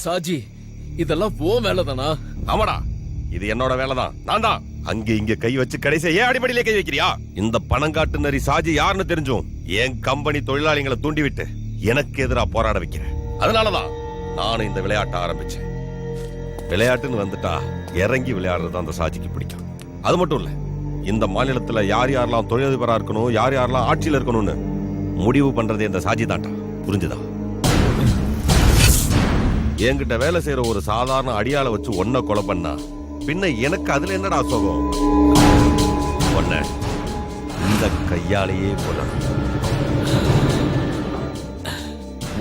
சாஜி, இதெல்லாம் ஓ வேலைதானா? ஆமாடா, இது என்னோட வேலைதான். நான் தான் அங்க இங்க கை வச்சு கடைசியா ஏன் அடிப்படையிலே கை வைக்கிறியா? இந்த பணங்காட்டு நரி சாஜி யாருன்னு தெரிஞ்சும் என் கம்பெனி தொழிலாளிகளை தூண்டிவிட்டு எனக்கு எதிரா போராட வைக்கிறேன். அதனாலதான் நானும் இந்த விளையாட்ட ஆரம்பிச்சேன். விளையாட்டுன்னு வந்துட்டா இறங்கி விளையாடுறது அந்த சாஜிக்கு பிடிக்கும். அது மட்டும் இல்ல, இந்த மாநிலத்துல யார் யாரெல்லாம் தொழிலதிபரா இருக்கணும், யார் யாரெல்லாம் ஆட்சியில் இருக்கணும்னு முடிவு பண்றது இந்த சாஜி தான்டா. புரிஞ்சுதா? என்கிட்ட வேலை செய்யற ஒரு சாதாரண அடியாள வச்சு ஒன்ன கொலை பண்ணா பின்ன எனக்கு அதுல என்னடா சோகம்? ஒன்ன இந்த கையாலேயே கொலை.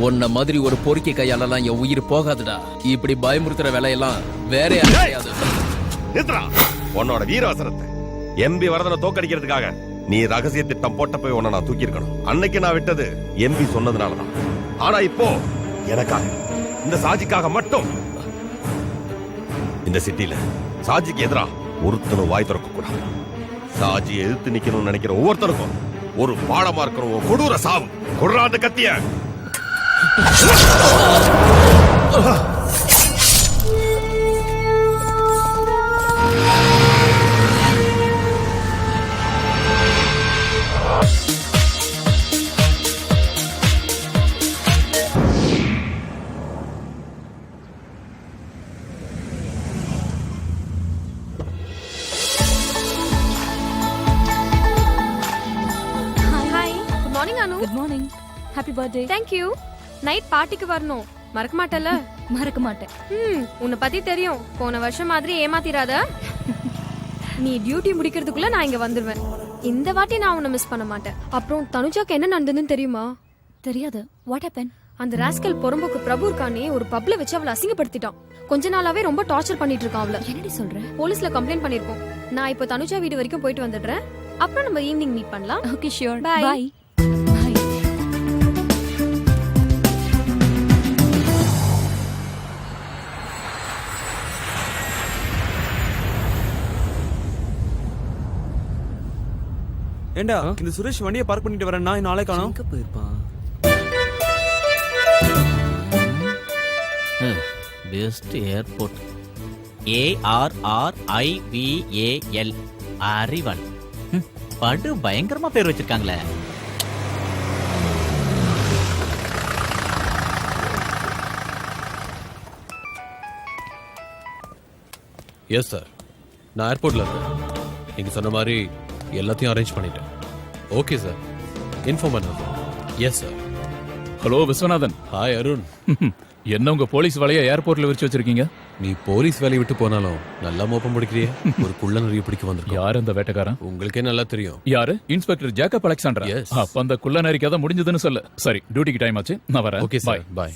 உன்ன மாதிரி ஒரு பொறுக்கி கையாலலாம் என் உயிர் போகாதுடா. இப்படி பயமுறுத்துற வேலையெல்லாம் வேற யாரையாவது. உன்னோட வீரவசரத்தை எம்பி வரதனை தோக்கடிக்கிறதுக்காக நீ ரகசிய திட்டம் போட்ட போய் உன்னை நான் தூக்கி இருக்கணும். அன்னைக்கு நான் விட்டது எம்பி சொன்னதுனாலதான். ஆனா இப்போ எனக்காக, இந்த சாஜிக்காக மட்டும் இந்த சிட்டில சாஜிக்கு எதிரா ஒருத்தனும் வாய் திறக்க கூடாது. சாஜியை எதிர்த்து நிக்கணும்னு நினைக்கிற ஒவ்வொருத்தருக்கும் ஒரு பாடமா இருக்கணும். கொடூர சாவு. கொடுறா அந்த கத்திய. Good morning. Happy birthday. Thank you. Night பார்ட்டிக்கு வரணும். மறக்க மாட்டல? மறக்க மாட்டேன். உன்னை பத்தி தெரியும். போன வருஷம் மாதிரி ஏமாத்திராத. நீ டியூட்டி முடிக்கிறதுக்குள்ள நான் இங்க வந்துருவேன். இந்த வாட்டி நான் உன்னை மிஸ் பண்ண மாட்டேன். அப்புறம் தனுஜாக்கு என்ன நடந்ததுன்னு தெரியுமா? தெரியாது. What happened? அந்த ராஸ்கல் பொறம்போக்கு பிரபு இருக்கானே, ஒரு பப்ல வச்சு அவளை அசிங்கப்படுத்திட்டான். கொஞ்ச நாளாவே ரொம்ப டார்ச்சர் பண்ணிட்டு இருக்கான் அவளை. என்னடி சொல்ற? போலீஸ்ல கம்ப்ளைண்ட் பண்ணிருக்கோம். நான் இப்போ தனுஜா வீடு வரைக்கும் போயிட்டு வந்துடுறேன். அப்புறம் நம்ம ஈவினிங் மீட் பண்ணலாம். Okay, sure. Bye. Bye. ஏண்டா இந்த சுரேஷ் வண்டியை பார்க் பண்ணிட்டு வரேன். நான் நாளை காணோம். எங்க போயிருப்பான்? பெஸ்ட் ஏர்போர்ட் ARRIVAL அறிவன். படு பயங்கரமா பேர் வச்சிருக்காங்களே. எஸ் சார், நான் ஏர்போர்ட்ல இருக்கேன். நீங்க சொன்ன மாதிரி எல்லாத்தையும் அரேஞ்ச் பண்ணிட்டேன். ஓகே சார், இன்ஃபார்ம் பண்ணுங்க. Yes sir. Hello Viswanathan. Hi Arun. என்ன உங்க போலீஸ் வேலையை ஏர்போர்ட்ல விரிச்சு வச்சிருக்கீங்க? நீ போலீஸ் வேலையை விட்டு போனாலும் நல்லா மோப்பம் பிடிக்கிறியே. ஒரு குள்ள நிறைய பிடிக்க வந்திருக்கோம். யாரு அந்த வேட்டைக்காரன்? உங்களுக்கே நல்லா தெரியும். யாரு? Inspector Jacob Alexander. Yes. அப்ப அந்த குள்ள நரிக்கு அத முடிஞ்சதுன்னு சொல்லு. சரி, டியூட்டிக்கு டைம் ஆச்சு, நான் வரேன். ஓகே சார், பாய்.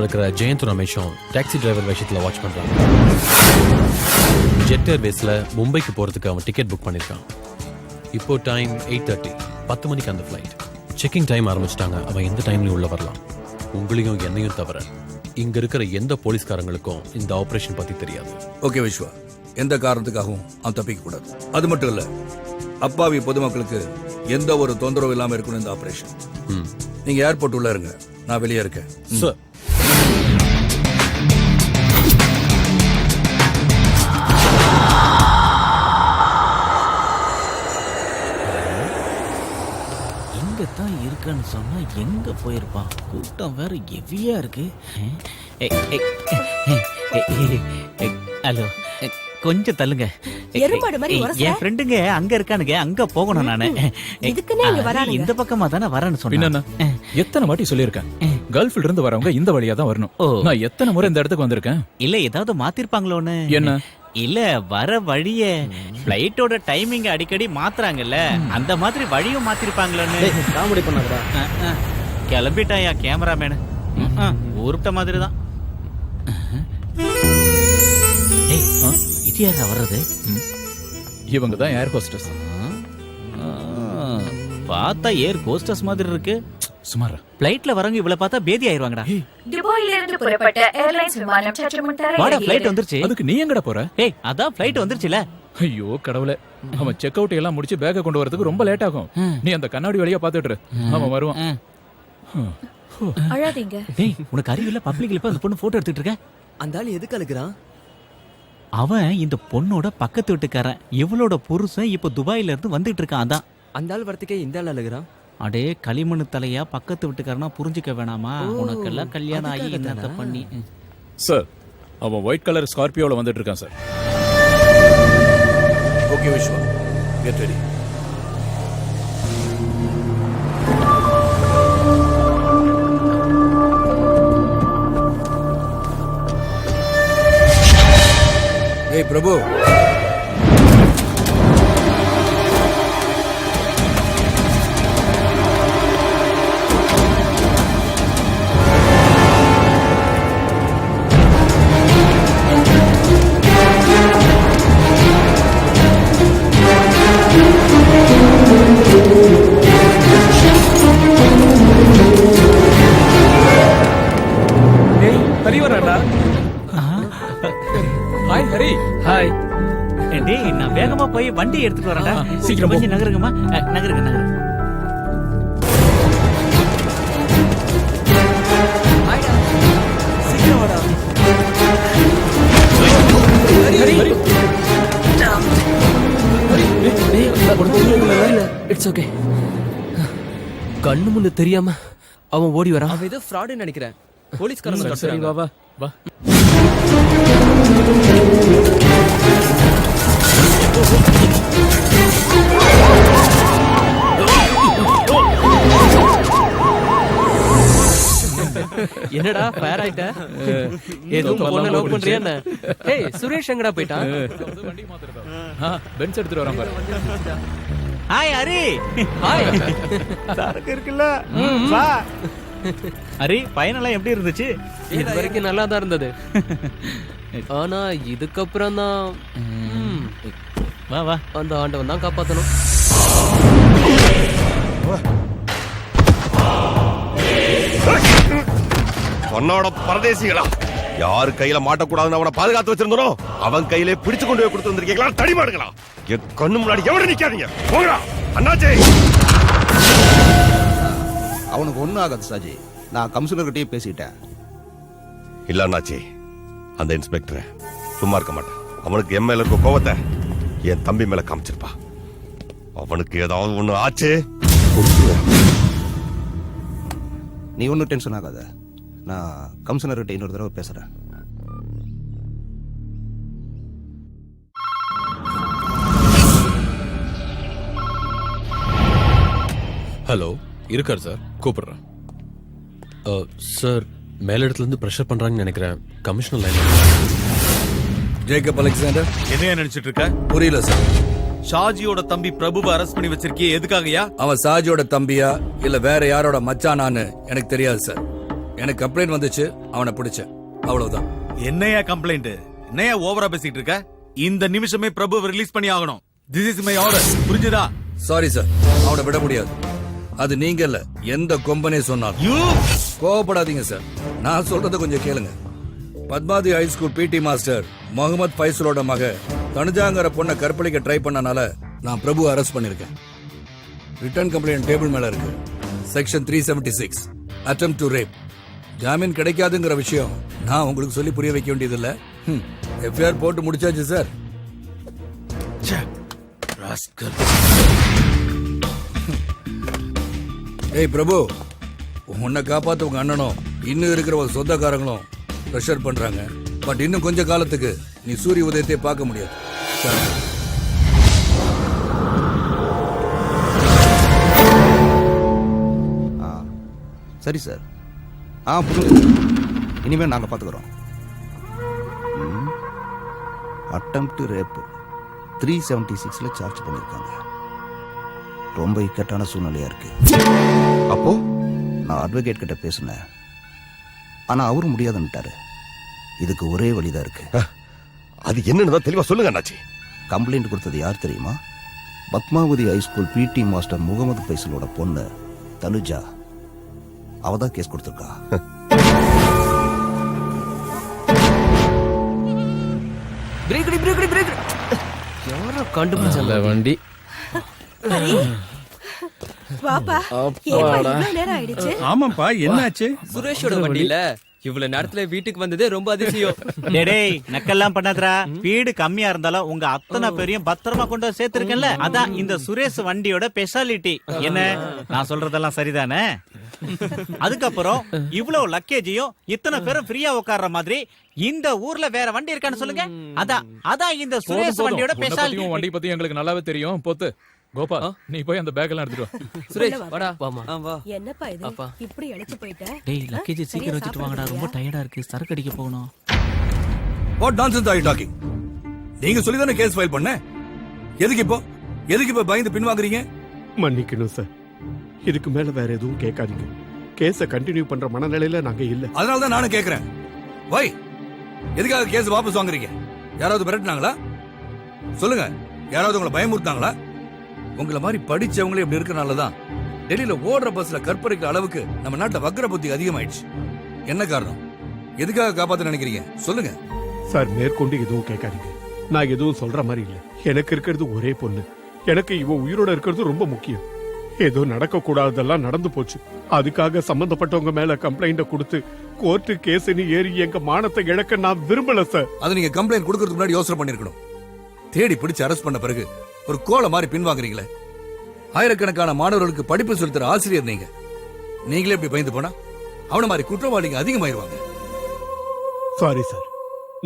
இருக்கிற ஜெயந்த் ரமேஷும் டாக்ஸி டிரைவர் விஷயத்துல வாட்ச் பண்றாங்க. ஜெட் ஏர்வேஸ்ல மும்பைக்கு போறதுக்கு அவன் டிக்கெட் புக் பண்ணிருக்கான். இப்போ டைம் 8:30. 10 மணிக்கு அந்த ஃபிளைட். செக்கிங் டைம் ஆரம்பிச்சிட்டாங்க. அவன் எந்த டைம்லயும் உள்ள வரலாம். உங்களையும் என்னையும் தவிர இங்க இருக்கிற எந்த போலீஸ்காரங்களுக்கும் இந்த ஆபரேஷன் பத்தி தெரியாது. ஓகே விஸ்வா, எந்த காரணத்துக்காகவும் அவன் தப்பிக்க கூடாது. அது மட்டும் இல்ல, அப்பாவி பொதுமக்களுக்கு எந்த ஒரு தொந்தரவு இல்லாம இருக்கணும் இந்த ஆபரேஷன். நீங்க ஏர்போர்ட் உள்ள இருங்க, நான் வெளியே இருக்கேன். சார், தான் இருக்கான்னு சொன்னா எங்க போயிருப்பான்? கூட்டம் வேற ஹெவியா இருக்கு. ஹலோ, கொஞ்சம் தள்ளுங்க. என் ஃப்ரெண்டுங்க அங்க இருக்கானுங்க, அங்க போகணும் நானு. இந்த பக்கமா தானே வரேன்னு சொன்னேன். எத்தனை வாட்டி சொல்லிருக்கேன், கல்ஃப்ல இருந்து வரவங்க இந்த வழியா தான் வரணும். நான் எத்தனை முறை இந்த இடத்துக்கு வந்திருக்கேன். இல்ல ஏதாவது மாத்திருப்பாங்களோன்னு. என்ன? இல்ல வர வழிய பிளைட்டோட டைமிங் அடிக்கடி மாத்துறாங்கல்ல, அந்த மாதிரி வழியும் மாத்திருப்பாங்களோன்னு. காமெடி பண்ணாதடா. கிளம்பிட்டாயா கேமராமேனு? ஊருட்ட மாதிரி தான். இது யாரா வர்றது? இவங்க தான் ஏர் ஹோஸ்டஸ். பார்த்தா ஏர் ஹோஸ்டஸ் மாதிரி இருக்கு. சுமாரா பிளைட்ல வரவங்க இவ்வளவு பார்த்தா பேதி ஆயிருவாங்கடா. துபாயில இருந்து புறப்பட்ட ஏர்லைன்ஸ் விமானம் சற்று முன் வாடா, தரையிறங்கியது. பிளைட் வந்துருச்சு. அதுக்கு நீ எங்கடா போற? ஏய், அதான் பிளைட் வந்துருச்சுல. ஐயோ கடவுளே, அவன் செக் அவுட் எல்லாம் முடிச்சு பேக்க கொண்டு வரதுக்கு ரொம்ப லேட் ஆகும். நீ அந்த கண்ணாடி வழியா பாத்துட்டு இரு. அவன் வருவான். அழாதீங்க. டேய், உனக்கு அறிவில்ல? பப்ளிக்ல இப்ப அந்த பொண்ணு போட்டோ எடுத்துட்டு இருக்க. அந்த ஆள் எதுக்கு அழுகுறான்? அவன் இந்த பொண்ணோட பக்கத்து வீட்டுக்காரன். இவளோட புருஷன் இப்ப துபாயில இருந்து வந்துட்டு இருக்கான். அதான். அந்த ஆள் வரத்துக்கே இந்த ஆள் அழுகுறான். அடே களிமண்ணு தலையா, பக்கத்து வீட்டுக்காரனா புரிஞ்சுக்க வேணாமா? உனக்கெல்லாம் கல்யாணம் ஆகி என்னத்த பண்ணி. சார், அவன் ஒயிட் கலர் ஸ்கார்பியோல வந்துட்டு இருக்கான் sir. Okay Vishwa, get ready. ஏய் பிரபு, ஹரி வராடா. ஹாய் ஹரி. ஹாய். டேய், நான் வேகமா போய் வண்டி எடுத்துட்டு வரேன்டா. சீக்கிரம் போ. கொஞ்சம் நகருங்கம்மா. நகருங்க. சீக்கிரம் வாடா. It's okay. கண்ணு முன்னு தெரியாம அவன் ஓடி வரான். அவன் ஏதோ ஃப்ராடுன்னு நினைக்கிறேன். போலீஸ்காரங்க சரி வா வா வா. என்னடா ஃபேர் ஆயிட்ட? ஏதோ பொண்ணு லவ் பண்றியா என்ன? ஏய் சுரேஷ் எங்கடா போயிட்டான்? பென்ஸ் எடுத்துட்டு வரான் பாரு. ஹாய் ஹரி. ஹாய். சரக்கு இருக்குல்ல? வா. ஹரி, பயணம்லாம் எப்படி இருந்துச்சு? இது வரைக்கும் நல்லா தான் இருந்தது. ஆனா இதுக்கப்புறம் தான் வா வா. அந்த ஆண்டவன் தான் காப்பாத்தணும். உன்னோட பரதேசிகளா, யாரு கையில மாட்டக்கூடாதுன்னு அவனை பாதுகாத்து வச்சிருந்தனோ அவன் கையிலே பிடிச்சு கொண்டு போய் கொடுத்து வந்திருக்கீங்களா? தடிமாடுங்களா, என் கண்ணு முன்னாடி எவரும் நிக்காதீங்க. போங்கடா அண்ணாச்சி. அவனுக்கு ஒன்றும் ஆகாது சாஜி, நான் கமிஷனர்கிட்டயே பேசிட்டேன். இல்ல அண்ணாச்சி, அந்த இன்ஸ்பெக்டர் சும்மா இருக்க மாட்டான். அவனுக்கு என் மேல இருக்க கோவத்தை என் தம்பி மேல காமிச்சிருப்பா. அவனுக்கு ஏதாவது ஒண்ணு ஆச்சு. நீ ஒன்றும் டென்ஷன் ஆகாத, நான் கமிஷனர்கிட்ட இன்னொரு தடவை பேசுறேன். ஹலோ, இருக்கார் சார், கூப்பிடுறேன். சார், மேலிடத்துல இருந்து ப்ரெஷர் பண்றாங்கன்னு நினைக்கிறேன். Commissioner line. ஜேக்கப் அலெக்சாண்டர், என்ன நினைச்சிட்டு இருக்க? புரியல சார். ஷாஜியோட தம்பி பிரபுவை அரெஸ்ட் பண்ணி வச்சிருக்கியே, எதுக்காகயா? அவன் சாஜியோட தம்பியா இல்ல வேற யாரோட மச்சானான்னு எனக்கு தெரியாது சார். எனக்கு கம்ப்ளைண்ட் வந்துச்சு, அவனை பிடிச்சேன், அவ்வளவுதான். என்னையா கம்ப்ளைண்ட்? என்னையா ஓவரா பேசிட்டு இருக்க? இந்த நிமிஷமே பிரபுவை ரிலீஸ் பண்ணி ஆகணும். திஸ் இஸ் மை ஆர்டர், புரிஞ்சுதா? சாரி சார், அவனை விட முடியாது. அது நீங்க இல்ல, எந்த கொம்பனே சொன்னாலும். கோவப்படாதீங்க சார், நான் சொல்றத கொஞ்சம் கேளுங்க. Padmavathi high school PT master Mohammed ஃபைசலோட மக தனுஜாங்கிற பொண்ணை கற்பழிக்க ட்ரை பண்ணனால நான் பிரபு அரெஸ்ட் பண்ணிருக்கேன். ரிட்டர்ன் கம்ப்ளைண்ட் டேபிள் மேல இருக்கு. Section 376 attempt to rape. ஜாமீன் கிடைக்காதுங்கிற விஷயம் நான் உங்களுக்கு சொல்லி புரிய வைக்க வேண்டியது இல்ல. எஃப்ஐஆர் போட்டு முடிச்சாச்சு சார். ஏய் பிரபு, உன்னை காப்பாத்த உங்க அண்ணனும் இன்னும் இருக்கிற சொந்தக்காரங்களும் பிரஷர் பண்றாங்க. பட் இன்னும் கொஞ்ச காலத்துக்கு நீ சூரிய உதயத்தை பார்க்க முடியாது. சரி சார். புரியுது. இனிமேல் நாங்கள் பார்த்துக்கிறோம். Attempt rape. 376ல சார்ஜ் பண்ணியிருக்காங்க. ரொம்ப இக்கட்டான சூழ்நிலையா இருக்கு. அப்போ நான் அட்வொகேட் கிட்ட பேசினேன், ஆனா அவரும் முடியாதுன்னுட்டாரு. இதுக்கு ஒரே வழிதான் இருக்கு. அது என்னன்னு தான் தெளிவா சொல்லுங்க அண்ணாச்சி. கம்ப்ளைண்ட் கொடுத்தது யார் தெரியுமா? Padmavathi high school PT master Mohammed ஃபைசலோட பொண்ணு தனுஜா. அவ தான் கேஸ் கொடுத்துருக்கா. யாரோ கண்டுபிடிச்சல வண்டி. வாப்பா, ஏப்பா இவ்வளவு நேரம் ஆயிடுச்சு? ஆமாப்பா, என்னாச்சு? சுரேஷோட வண்டியில இவ்வளவு நேரத்துல வீட்டுக்கு வந்ததே ரொம்ப அதிசயம். டேய் நக்கெல்லாம் பண்ணாதடா. வீடு கம்மியா இருந்தாலும் உங்க அத்தனை பேரையும் பத்திரமா கொண்டு வந்து சேர்த்திருக்கேன்ல, அதான் இந்த சுரேஷ் வண்டியோட ஸ்பெஷாலிட்டி. என்ன நான் சொல்றதெல்லாம் சரிதானே? அதுக்கப்புறம் இவ்வளவு லக்கேஜையும் இத்தனை பேரும் ஃப்ரீயா உட்கார்ற மாதிரி இந்த ஊர்ல வேற வண்டி இருக்கான்னு சொல்லுங்க. அதான் இந்த சுரேஷ் வண்டியோட ஸ்பெஷாலிட்டி. வண்டி பத்தி எங்களுக்கு நல்லாவே தெரியும். போத்து கோபா, நீ போய் அந்த பேக் எல்லாம் எடுத்துட்டு வா. சுரேஷ் வாடா. வாமா. வா. என்னப்பா இது இப்படி அழைச்சு போயிட்ட? டேய் லக்கேஜ் சீக்கிரம் வச்சிட்டு வாங்கடா, ரொம்ப டயர்டா இருக்கு, சரக்கு அடிக்க போகணும். What nonsense are you talking? நீங்க சொல்லி தானே கேஸ் ஃபைல் பண்ண. எதுக்கு இப்போ பயந்து பின்வாங்குறீங்க? மன்னிக்கணும் சார், இதுக்கு மேல வேற எதுவும் கேட்காதீங்க. கேஸ கண்டினியூ பண்ற மனநிலையில நாங்க இல்ல. அதனால தான் நானும் கேக்குறேன். வை, எதுக்காக கேஸ் வாபஸ் வாங்குறீங்க? யாராவது மிரட்டினாங்களா? சொல்லுங்க, யாராவது உங்களை பயமுறுத்தாங்களா? உங்களை மாதிரி படிச்சவங்களே இப்படி இருக்கனாலதான் டெல்லியில ஓடுற பஸ்ல கற்பழிக்கிற அளவுக்கு நம்ம நாட்டுல வக்ர புத்தி அதிகமாயிடுச்சு. என்ன காரணம்? எதுக்காக காப்பாத்த நினைக்கிறீங்க? சொல்லுங்க சார். மேற்கொண்டு எதுவும் கேட்காதீங்க. நான் எதுவும் சொல்ற மாதிரி இல்ல. எனக்கு இருக்கிறது ஒரே பொண்ணு. எனக்கு இவ உயிரோட இருக்கிறது ரொம்ப முக்கியம். ஏதோ நடக்க கூடாததெல்லாம் நடந்து போச்சு. அதுக்காக சம்பந்தப்பட்டவங்க மேல கம்ப்ளைண்ட கொடுத்து கோர்ட்டு கேஸ்னு ஏறி எங்க மானத்தை இழக்க நான் விரும்பல சார். அது நீங்க கம்ப்ளைண்ட் கொடுக்கறதுக்கு முன்னாடி யோசனை பண்ணிருக்கணும். தேடி பிடிச்சு அரெஸ்ட் பண்ண பிறகு ஒரு கோல மாதிரி பின்வாங்குறீங்களே. ஆயிரக்கணக்கான மாணவர்களுக்கு படிப்பு சொல்லித்தர ஆசிரியர் நீங்க. நீங்களே இப்படி பயந்து போனா அவன மாதிரி குற்றவாளிங்க அதிகமாயிருவாங்க. சாரி சார்,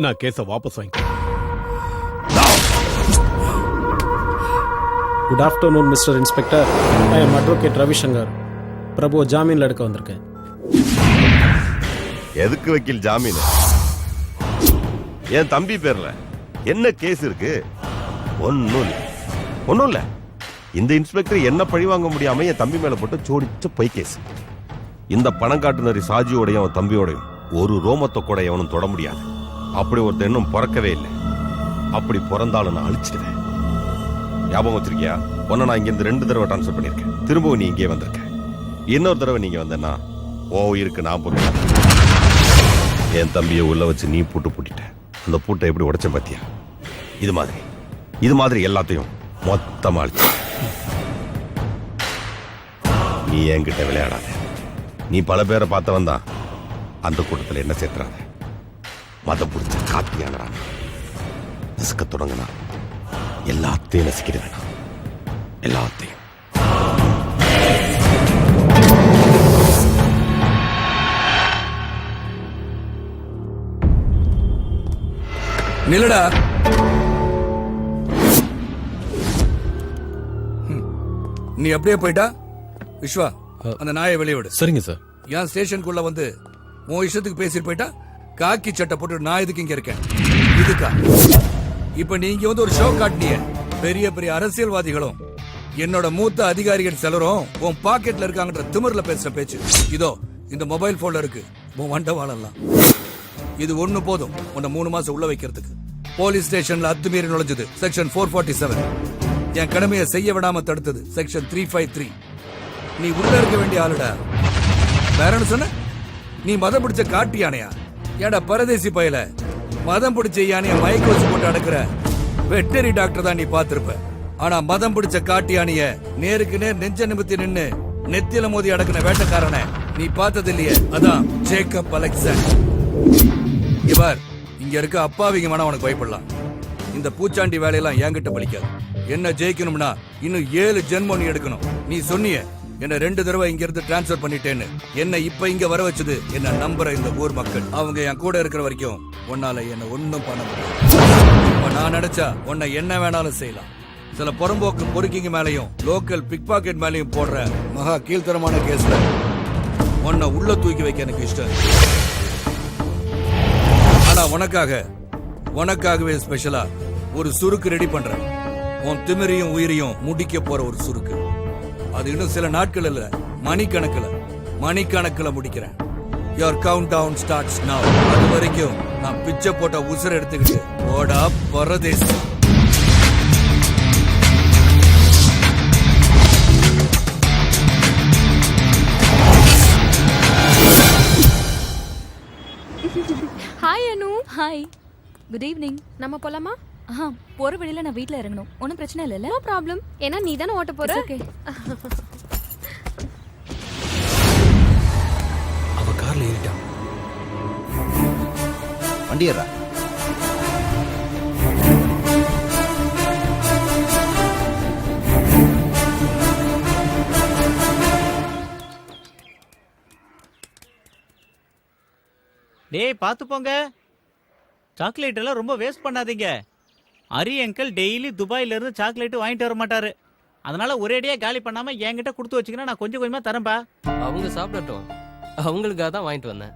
நான் கேஸ வாபஸ் வாங்கிக்கிறேன். Good afternoon mister inspector. I am advocate Ravishankar. Prabhu ஜாமீன்ல எடுக்க வந்திருக்கேன். எதுக்கு வக்கீல் ஜாமீன்? என் தம்பி பேர்ல என்ன கேஸ் இருக்கு? ஒன்னும் இல்ல. இந்த இன்ஸ்பெக்டர் என்ன பழி வாங்க முடியாம என் தம்பி மேல போட்டு சோடிச்ச பொய் கேஸ். இந்த பணங்காட்டுநரி சாஜியோடையும் அவன் தம்பியோடையும் ஒரு ரோமத்தை கூட எவனும் தொட முடியாது. அப்படி ஒருத்தர் இன்னும் பிறக்கவே இல்லை. அப்படி பிறந்தாலும் நான் அழிச்சிடுவேன். ஞாபகம் வச்சிருக்கியா? ஒன்ன நான் இங்க இருந்து 2 தடவை டிரான்ஸ்ஃபர் பண்ணிருக்கேன். திரும்பவும் நீ இங்கே வந்திருக்க. இன்னொரு தடவை நீங்க வந்தேன்னா ஓ இருக்கு நான் போட்டு என் தம்பியை உள்ள வச்சு நீ பூட்டிட்ட. அந்த பூட்டை எப்படி உடைச்ச பாத்தியா? இது மாதிரி எல்லாத்தையும் மொத்தமா அழிச்சு. நீ என்கிட்ட விளையாடாத. நீ பல பேரை பார்த்தவன் தான். அந்த கூட்டத்தில் என்ன சேர்த்துறாத. மதம் பிடிச்ச காத்தியானடா. நசுக்க தொடங்கினா எல்லாத்தையும் நசுக்கிட வேணாம். எல்லாத்தையும். நில்லடா. நீ அப்படியே போயிட்டா விஸ்வா, அந்த நாயை வெளியே விடு. சரிங்க சார். என் ஸ்டேஷனுக்குள்ள வந்து உன் இஷ்டத்துக்கு பேசிட்டு போயிட்டா காக்கி சட்டை போட்டு நான் எதுக்கு இங்க இருக்கேன்? இதுக்கா? இப்ப நீங்க வந்து ஒரு ஷோ காட்டினிய. பெரிய பெரிய அரசியல்வாதிகளும் என்னோட மூத்த அதிகாரிகள் சிலரும் உன் பாக்கெட்ல இருக்காங்கன்ற திமிர்ல பேசுற பேச்சு. இதோ இந்த மொபைல் போன்ல இருக்கு. உன் வண்ட வாழலாம். இது ஒண்ணு போதும் உன்னை 3 மாசம் உள்ள வைக்கிறதுக்கு. போலீஸ் ஸ்டேஷன்ல அத்துமீறி நுழைஞ்சது செக்ஷன் 447. என் கடமையை செய்ய விடாம தடுத்தது செக்ஷன் 353. நீ உள்ள இருக்க வேண்டிய ஆளுடா. வேற என்ன சொன்ன? நீ மதம் பிடிச்ச காட்டு யானையா? ஏடா பரதேசி பயல, மதம் பிடிச்ச யானைய மயக்க வச்சு போட்டு அடக்குற வெட்டரி டாக்டர் தான் நீ பாத்திருப்ப. ஆனா மதம் பிடிச்ச காட்டு யானைய நேருக்கு நேர் நெஞ்ச நிமித்தி நின்னு நெத்தியில மோதி அடக்குன வேட்டக்காரன நீ பார்த்தது இல்லையே. அதான் ஜேக்கப் அலெக்சாண்டர். இவர் இங்க இருக்க அப்பாவிங்க வேணா உனக்கு பயப்படலாம். இந்த பூச்சாண்டி வேலையெல்லாம் என்கிட்ட பலிக்காது. என்ன ஜெயிக்கணும்னா இன்னும் 7 ஜென்மம் நீ எடுக்கணும். நீ சொன்னிய என்ன 2 தடவை இங்க இருந்து டிரான்ஸ்பர் பண்ணிட்டேன்னு. என்ன இப்ப இங்க வர வச்சது என்ன நம்புற இந்த ஊர் மக்கள். அவங்க என் கூட இருக்கிற வரைக்கும் உன்னால என்ன ஒன்னும் பண்ண முடியாது. இப்ப நான் நினைச்சா உன்னை என்ன வேணாலும் செய்யலாம். சில புறம்போக்கு பொறுக்கிங்க மேலையும் லோக்கல் பிக் பாக்கெட் மேலையும் போடுற மகா கீழ்த்தரமான கேஸ்ல உன்னை உள்ள தூக்கி வைக்க எனக்கு இஷ்டம். ஆனா உனக்காகவே ஸ்பெஷலா ஒரு சுருக்கு ரெடி பண்றேன். உன் திமிரையும் உயிரையும் முடிக்க போற ஒரு சுருக்கு. அது இன்னும் சில நாட்கள் இல்ல, மணிக்கணக்கில் முடிக்கிறேன். Your countdown starts now. அது வரைக்கும் நான் பிச்சை போட்ட உசுரை எடுத்துக்கிட்டு போடா பரதேசி. Hi Anu. Hi, good evening. நம்ம போலாமா? போற வழியில நான் வீட்ல இறங்கணும். ஒன்றும் பிரச்சனை இல்லைல்ல? No problem. ஏன்னா நீ தானே ஓட்ட போற. ஓகே. அவ கார்ல ஏறிட்டான். வண்டி ஏறா. டேய் பாத்து போங்க, சாக்லேட் எல்லாம் ரொம்ப வேஸ்ட் பண்ணாதீங்க. அரி அங்கிள் டெய்லி துபாயில இருந்து சாக்லேட் வாங்கிட்டு வர மாட்டாரு. அதனால ஒரேடியா காலி பண்ணாம என்கிட்ட கொடுத்து வச்சுக்கினா நான் கொஞ்சம் கொஞ்சமா தரேன்பா. அவங்க சாப்பிடட்டும், அவங்களுக்காக தான் வாங்கிட்டு வந்தேன்.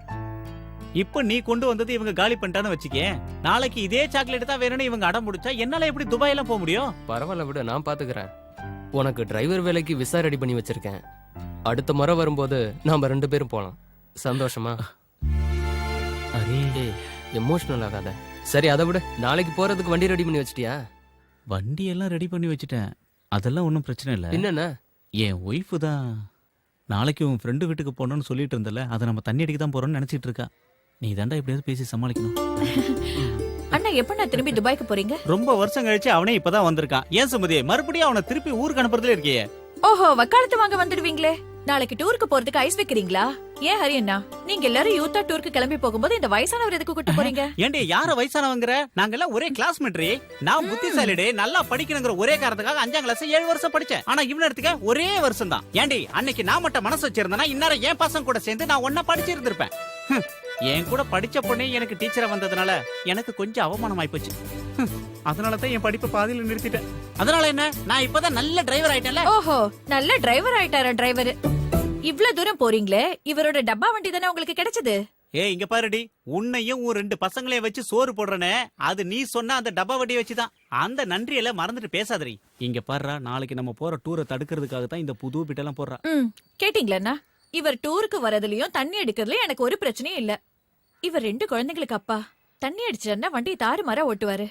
இப்போ நீ கொண்டு வந்தது இவங்க காலி பண்ணிட்டான்னு வச்சுக்கே, நாளைக்கு இதே சாக்லேட் தான் வேணும்னு இவங்க அடம் முடிச்சா என்னால எப்படி துபாயெல்லாம் போக முடியும்? பரவாயில்ல விடு, நான் பாத்துக்கிறேன். உனக்கு டிரைவர் வேலைக்கு விசா ரெடி பண்ணி வச்சிருக்கேன். அடுத்த முறை வரும்போது நாம 2 பேரும் போலாம். சந்தோஷமா? அரே எமோஷனல் ஆகாத. சரி அதை விட, நாளைக்கு போறதுக்கு வண்டி ரெடி பண்ணி வச்சிட்டியா? வண்டி எல்லாம் ரெடி பண்ணி வச்சுட்டேன், அதெல்லாம் ஒன்றும் பிரச்சனை இல்லை. என்னன்னா என் ஒய்ஃபு தான் நாளைக்கு உன் ஃப்ரெண்டு வீட்டுக்கு போகணும்னு சொல்லிட்டு இருந்தல, அதை நம்ம தண்ணி அடிக்க தான் போறோம்னு நினைச்சிட்டு இருக்கா. நீ தாண்டா எப்படியாவது பேசி சமாளிக்கணும். அண்ணா எப்ப நான் திரும்பி துபாய்க்கு போறீங்க? ரொம்ப வருஷம் கழிச்சு அவனே இப்பதான் வந்திருக்கான். ஏன் சுமதி மறுபடியும் அவனை திருப்பி ஊருக்கு அனுப்புறதுல இருக்கியே? ஓஹோ, வக்காலத்து வாங்க வந்துடுவீங்களே. நாளைக்கு டூருக்கு போறதுக்கு ஐஸ் வைக்கிறீங்களா? ஏன் ஹரி அண்ணா, நீங்க எல்லாரும் யூத்தா டூருக்கு கிளம்பி போகும்போது இந்த வயசானவர் எதுக்கு கூட்டு போறீங்க? ஏண்டி யார வயசானவங்கிற? நாங்க எல்லாம் ஒரே கிளாஸ்மேட்ரி. நான் புத்திசாலிடே, நல்லா படிக்கணுங்கிற ஒரே காரணத்துக்காக 5ஆம் கிளாஸ் 7 வருஷம் படிச்சேன். ஆனா இவன எடுத்துக்க ஒரே வருஷம் தான். ஏண்டி அன்னைக்கு நான் மட்டும் மனசு வச்சிருந்தேன்னா இந்நேரம் என் பசங்க கூட சேர்ந்து நான் ஒன்னா படிச்சு இருந்திருப்பேன். என் கூட படிச்ச பொண்ணே எனக்கு டீச்சரா வந்ததுனால எனக்கு கொஞ்சம் அவமானம் ஆயிப்போச்சு. அதனாலதான் என் படிப்பை பாதியில நிறுத்திட்டேன். அதனால என்ன, நான் இப்பதான் நல்ல டிரைவர் ஆயிட்டேன்ல. ஓஹோ, நல்ல டிரைவர் ஆயிட்டாரா டிரைவர்? இவ்வளவு தூரம் போறீங்களே, இவரோட டப்பா வண்டி தானே உங்களுக்கு கிடைச்சது? ஏய் இங்க பாருடி, உன்னையும் உன் 2 பசங்களையும் வச்சு சோறு போடுறனே, அது நீ சொன்ன அந்த டப்பா வண்டியை வச்சுதான். அந்த நன்றியெல்லாம் மறந்துட்டு பேசாதடி. இங்க பாருடா, நாளைக்கு நம்ம போற டூரை தடுக்கிறதுக்காக தான் இந்த புது பிட்டெல்லாம் போடுறா. கேட்டீங்களா? இவர் டூருக்கு வரதுலயும் தண்ணி அடிக்கிறதுலயும் எனக்கு ஒரு பிரச்சனையும் இல்ல. இவர் 2 குழந்தைங்களுக்கு அப்பா. தண்ணி அடிச்சிட்டா வண்டி தாறுமாறா ஓட்டுவாரு.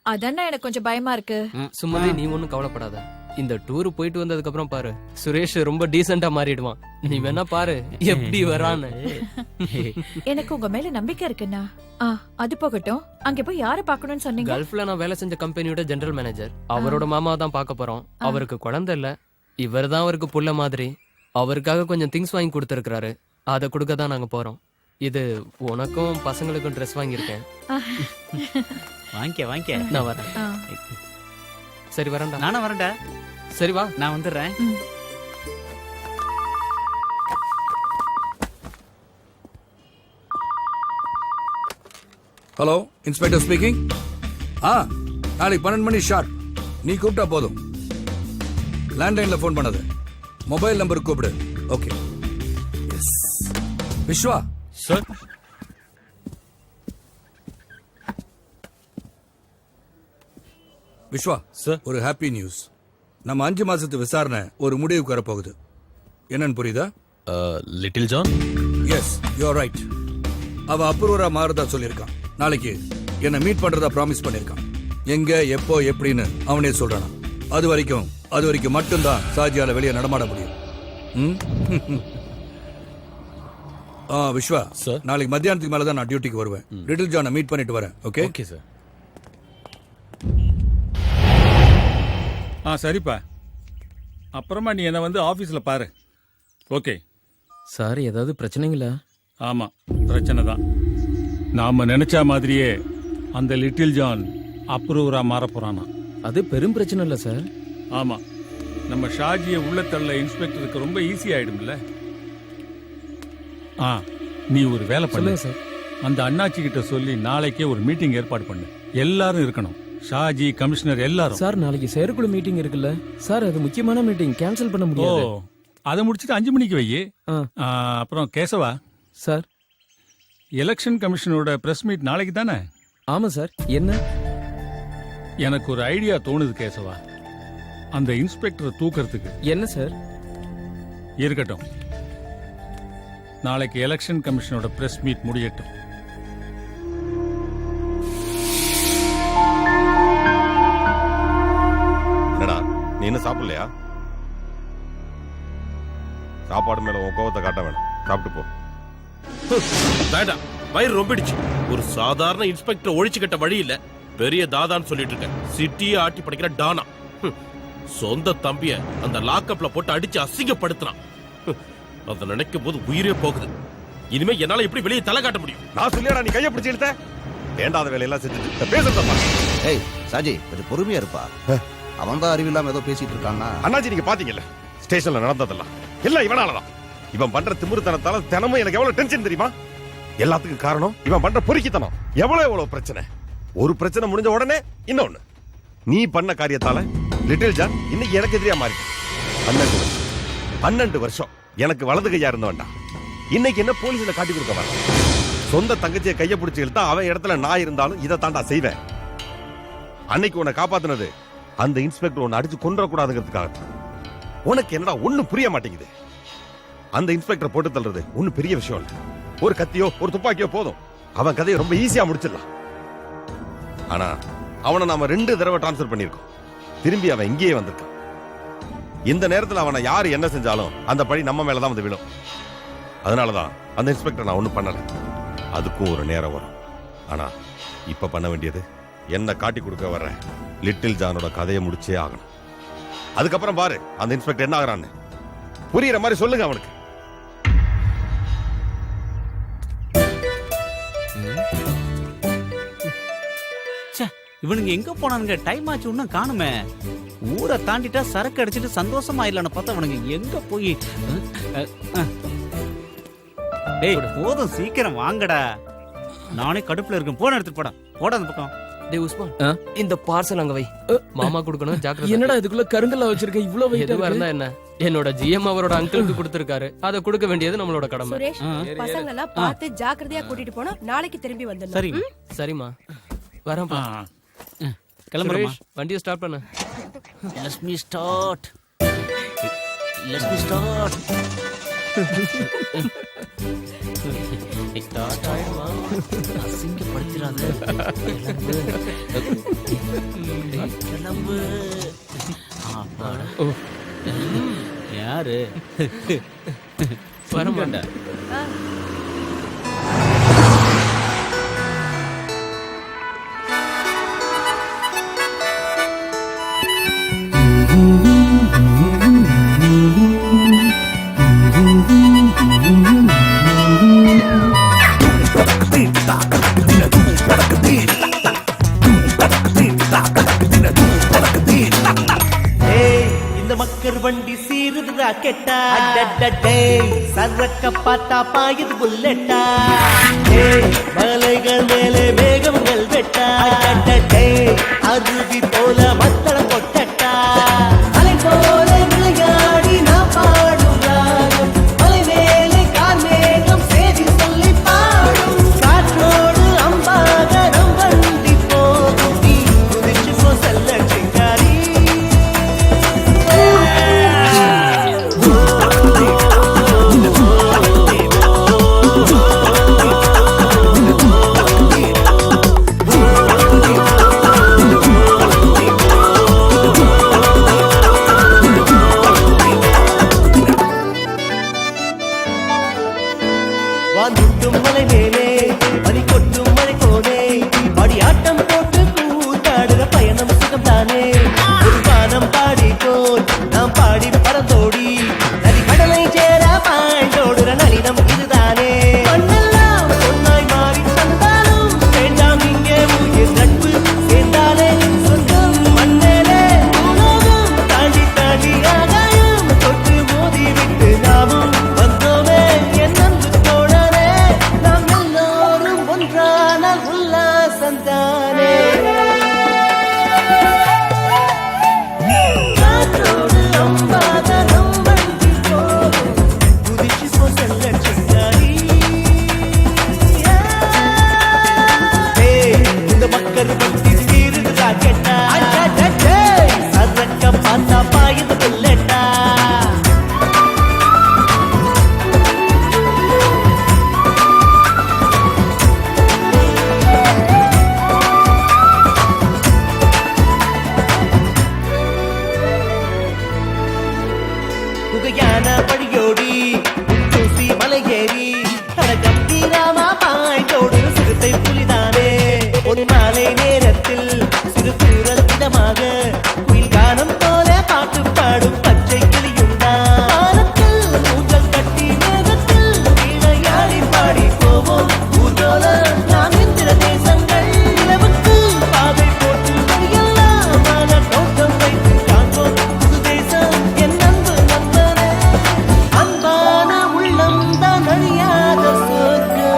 அதானே எனக்கு கொஞ்சம் பயமா இருக்கு. சும்மாவே நீ ஒன்னும் கவலைப்படாத. இந்த டூர் போயிட்டு வந்ததுக்கு அப்புறம் பாரு, சுரேஷ் ரொம்ப டீசெண்டா மாறிடுவான். நீ வேணா பாரு எப்படி வரான்னு. எனக்கு உங்க மேல நம்பிக்கை இருக்குண்ணா. அது போகட்டும், அங்க போய் யார பாக்கணும்னு சொன்னீங்க? கல்ஃப்ல நான் வேலை செஞ்ச கம்பெனியோட ஜெனரல் மேனேஜர். அவரோட மாமா தான் பார்க்க போறோம். அவருக்கு குழந்தை இல்ல, இவர் தான் அவருக்கு புள்ள மாதிரி. அவருக்காக கொஞ்சம் திங்ஸ் வாங்கி கொடுத்துருக்காரு, அதை கொடுக்க தான் நாங்க போறோம். இது உனக்கும் பசங்களுக்கும் ட்ரெஸ் வாங்கியிருக்கேன். வாங்கிக்க. நான் வரேன். சரி வரேன்டா. நானும் வரேன்டா. சரி வா, நான் வந்துடுறேன். Hello, inspector speaking. நாளைக்கு 12 மணி ஷார்ட். நீ கூப்பிட்டா போதும். லேண்ட்லைன்ல போன் பண்ணாத, மொபைல் நம்பருக்கு கூப்பிடு. Okay. Yes. Vishwa sir. Vishwa sir, ஒரு ஹாப்பி நியூஸ். நம்ம 5 மாசத்து விசாரணை ஒரு முடிவுக்கு வரப்போகுது. என்னன்னு புரியுதா? Little John. Yes, you are right. அவ அப்ரூவரா மாறதா சொல்லியிருக்கான். நாளைக்கு என்ன மீட் பண்றதா ப்ராமிஸ் பண்ணிருக்கான். எங்க, எப்போ, எப்படின்னு அவனே சொல்றானா. அது வரைக்கும் மட்டும்தான் சாஜியால வெளியே நடமாட முடியும். விஸ்வா சார், நாளைக்கு மத்தியானத்துக்கு மேல தான் நான் டியூட்டிக்கு வருவேன். லிட்டில் ஜானை மீட் பண்ணிட்டு வரேன். ஓகே? Okay sir. சரிப்பா, அப்புறமா நீ என்ன வந்து ஆபீஸ்ல பாரு. ஓகே சார், ஏதாவது பிரச்சனைங்களா? ஆமா, பிரச்சனை தான். நாம நினைச்ச மாதிரியே அந்த லிட்டில் ஜான் அப்ரூவரா மாற போறானா. அது பெரும் பிரச்சனை இல்லை சார். ஆமா, நம்ம ஷாஜியை உள்ள தள்ள இன்ஸ்பெக்டருக்கு ரொம்ப ஈஸி ஆயிடும்ல. நீ ஒரு வேலை பண்ணு சார். அந்த அண்ணாச்சி கிட்ட சொல்லி நாளைக்கே ஒரு மீட்டிங் ஏற்பாடு பண்ணு. எல்லாரும் இருக்கணும், ஷாஜி, கமிஷனர் எல்லாரும். சார், நாளைக்கு செயற்குழு மீட்டிங் இருக்குல்ல சார், அது முக்கியமான மீட்டிங், கேன்சல் பண்ண முடியாது. அதை முடிச்சுட்டு 5 மணிக்கு வை. அப்புறம் கேசவா சார், எலெக்ஷன் கமிஷனோட பிரஸ் மீட் நாளைக்கு தானே? ஆமா சார். என்ன? எனக்கு ஒரு ஐடியா தோணுது கேசவா. அந்த இன்ஸ்பெக்டரை தூக்கறதுக்கு. என்ன சார்? இருக்கட்டும், நாளைக்கு எலெக்ஷன் கமிஷனோட பிரஸ் மீட் முடியட்டும். என்னடா நீ என்ன சாப்பிடலையா? சாப்பாடு மேல உன் கோவத்தை காட்ட வேணாம், சாப்பிட்டு போ. வேண்டாம், வயிறு ரொம்பிடுச்சு. ஒரு சாதாரண இன்ஸ்பெக்டர் ஒழிச்சு கட்ட வழி இல்ல, பெரிய தாதான்னு சொல்லிட்டு இருக்கேன். சிட்டியை ஆட்டி படைக்கிற டானா. சொந்த தம்பிய அந்த லாக்அப்ல போட்டு அடிச்சு அசிங்கப்படுத்துறான். அதை நினைக்கும் போது உயிரே போகுது. இனிமே என்னால எப்படி வெளியே தலை காட்ட முடியும்? நான் சொல்லியாடா நீ கையை பிடிச்சு இழுத்த? வேண்டாத வேலையெல்லாம் செஞ்சுட்டு பேசுறதப்பா. ஏய் சாஜி, கொஞ்சம் பொறுமையா இருப்பா. அவன் தான் அறிவில்லாம ஏதோ பேசிட்டு இருக்கான்னா. அண்ணாஜி, நீங்க பாத்தீங்கல்ல ஸ்டேஷன்ல நடந்ததெல்லாம் எல்லாம் இவனாலதான். இவன் பண்ற திமிருத்தனத்தால தினமும் எனக்கு எவ்வளவு டென்ஷன் தெரியுமா? எல்லாத்துக்கும் காரணம் இவன் பண்ற பொறுக்கித்தனம். எவ்வளவு பிரச்சனை. ஒரு பிரச்சனை முடிஞ்ச உடனே இன்னொன்னு. நீ பண்ண காரியத்தால லிட்டில் ஜான் இன்னைக்கு எனக்கு எதிரியா மாறி 12 வருஷம் எனக்கு வலது கையா இருந்தவன்டா. இன்னைக்கு என்ன போலீஸ்ல காட்டி கொடுக்க வர? சொந்த தங்கச்சியை கையை பிடிச்சி இழுத்தா அவன் இடத்துல நான் இருந்தாலும் இதை தாண்டா செய்வேன். அன்னைக்கு உன்னை காப்பாத்தினது அந்த இன்ஸ்பெக்டர் உன்னை அடிச்சு கொன்றக்கூடாதுங்கிறதுக்காக. உனக்கு என்னடா ஒண்ணு புரிய மாட்டேங்குது. அந்த இன்ஸ்பெக்டர் போட்டு தள்ளுறது ஒண்ணு பெரிய விஷயம் இல்ல. ஒரு கத்தியோ ஒரு துப்பாக்கியோ போதும், அவன் கதையை ரொம்ப ஈஸியா முடிச்சிடலாம். ஆனா அவனை நாம 2 தடவை டிரான்ஸ்பர் பண்ணிருக்கோம். திரும்பி அவன் இங்கேயே வந்திருக்கான். இந்த நேரத்தில் அவனை யாரு என்ன செஞ்சாலும் அந்த பழி நம்ம மேலதான் வந்து விழும். அதனாலதான் அந்த இன்ஸ்பெக்டர் நான் ஒண்ணும் பண்ணல. அதுக்கும் ஒரு நேரம் வரும். ஆனா இப்ப பண்ண வேண்டியது என்ன காட்டி கொடுக்க வர்ற லிட்டில் ஜானோட கதையை முடிச்சே ஆகணும். அதுக்கப்புறம் பாரு அந்த இன்ஸ்பெக்டர் என்ன ஆகுறான்னு. புரியுற மாதிரி சொல்லுங்க அவனுக்கு. இவனுங்க எங்க போனானுங்க? டைம் ஆச்சு, இன்னும் காணுமே. ஊரை தாண்டிட்டா சரக்கு அடிச்சிட்டு சந்தோஷமா இல்லன்னு பார்த்தா அவனுங்க எங்க போய். டேய் போதும், சீக்கிரம் வாங்கடா. நானே கடுப்புல இருக்கேன். போன எடுத்துட்டு போடா. போட அந்த பக்கம். டேய் உஸ்மான், இந்த பார்சல் அங்க வை. மாமா கொடுக்கணும், ஜாக்கிரதை. என்னடா இதுக்குள்ள கருங்கல்ல வச்சிருக்க? இவ்வளவு வெயிட் எதுவா இருந்தா என்ன? என்னோட ஜிஎம் அவரோட அங்கிளுக்கு கொடுத்திருக்காரு. அதை கொடுக்க வேண்டியது நம்மளோட கடமை. சுரேஷ், பசங்க எல்லாம் பார்த்து ஜாக்கிரதையா கூட்டிட்டு போனா நாளைக்கு திரும்பி வந்துடணும். சரி சரிம்மா, வரேன்ப்பா. கிளம்புறேன். வண்டியை ஸ்டார்ட் பண்ணு. Let me start. ஸ்டார்ட் ஆயிடுமா? அசிங்கப்படுத்திடாத. கிளம்பு. யாரு வரமாட்டா? மக்கர் வண்டி சீருது ராக்கெட்டா. சரக்க பார்த்தா பாயுது புல்லட்டா. மலைகள் மேலே மேகங்கள் வெட்டா. அருவி போல மத்தளம் கொட்டட்டா. அலை போல விளையாடி நான் பாடும் ராகம். மலை மேலே கார் மேகம் சேதி சொல்லி பாடும். காற்றோடு அம்பாக நம் வண்டி போகும். நீ குதிச்சு போ செல்ல சிங்காரி. யான வழியோடி தூசி மலை ஏறி கம்பீரமா பாய்ந்தோடு சிறுத்தை புலிதானே ஒரு மாலை நேரத்தில் சிறு தூரல் விதமாக குயில் கானம் போல பாட்டு பாடும் பச்சை கிளியுண்டா ஊஞ்சல் கட்டி மேகத்தில் விளையாடி பாடி போவோம் ஊர்வல நாம் இந்திர தேசங்கள் நிலவுக்கு பாதை போட்டு வழியெல்லாம் தோட்டம் வைத்து காண்போம் புது தேசம் என் அன்பு நண்பனே அன்பான உள்ளம் தான் அழியாத சொர்க்கம்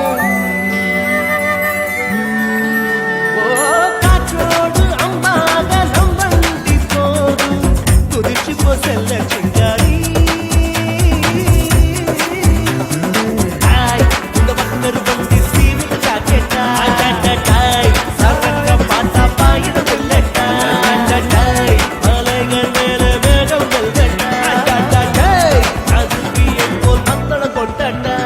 காற்றோடு அம்பாக நம் வண்டி போதும் குதிச்சு போ செல்ல சிங்காரி இந்த பக்தர் வந்து சீருட்டு ஜாக்கெட்டாய் சாக்கட்ட பாத்தா பாயிட வெள்ளட்டாய் மலைகள் மேல வேகம் வெல்வட்டாய் அதுக்கு போல் மத்தள கொட்டட்டா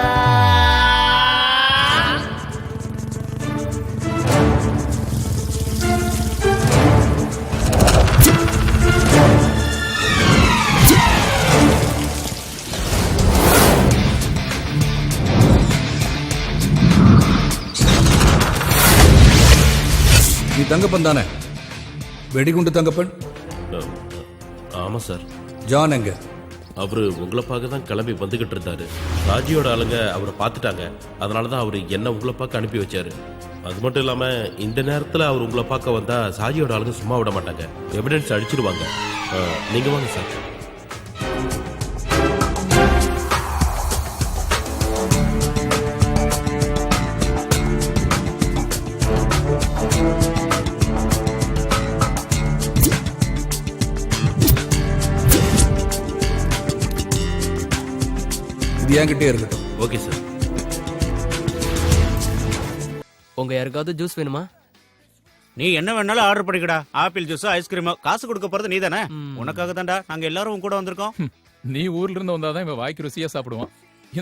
நீ தங்கப்பன் தானே? வெடிகுண்டு தங்கப்பன்? ஆமா சார். ஜான் எங்க? அவரு உங்களை பார்க்க தான் கிளம்பி வந்துகிட்டு இருந்தாரு. ராஜியோட ஆளுங்க அவரை பார்த்துட்டாங்க. அதனால தான் அவரு என்ன உங்களை பார்க்க அனுப்பி வச்சாரு. அது மட்டும் இல்லாம இந்த நேரத்துல அவர் உங்களை பார்க்க வந்தா சாஜியோட ஆளுங்க சும்மா விட மாட்டாங்க, எவிடன்ஸ் அடிச்சிருவாங்க. நீங்க வாங்க சார். இது என்கிட்டே இருக்கட்டும். Okay sir. உங்க யாருக்காவது ஜூஸ் வேணுமா? நீ என்ன வேணாலும் ஆர்டர் பண்ணிக்கடா. Apple juice, ice cream. காசு கொடுக்க போறது நீ தானே. உனக்காக தான்டா நாங்க எல்லாரும் உன் கூட வந்திருக்கோம். நீ ஊர்ல இருந்து வந்தாதான் இவன் வாய்க்கு ருசியா சாப்பிடுவான்.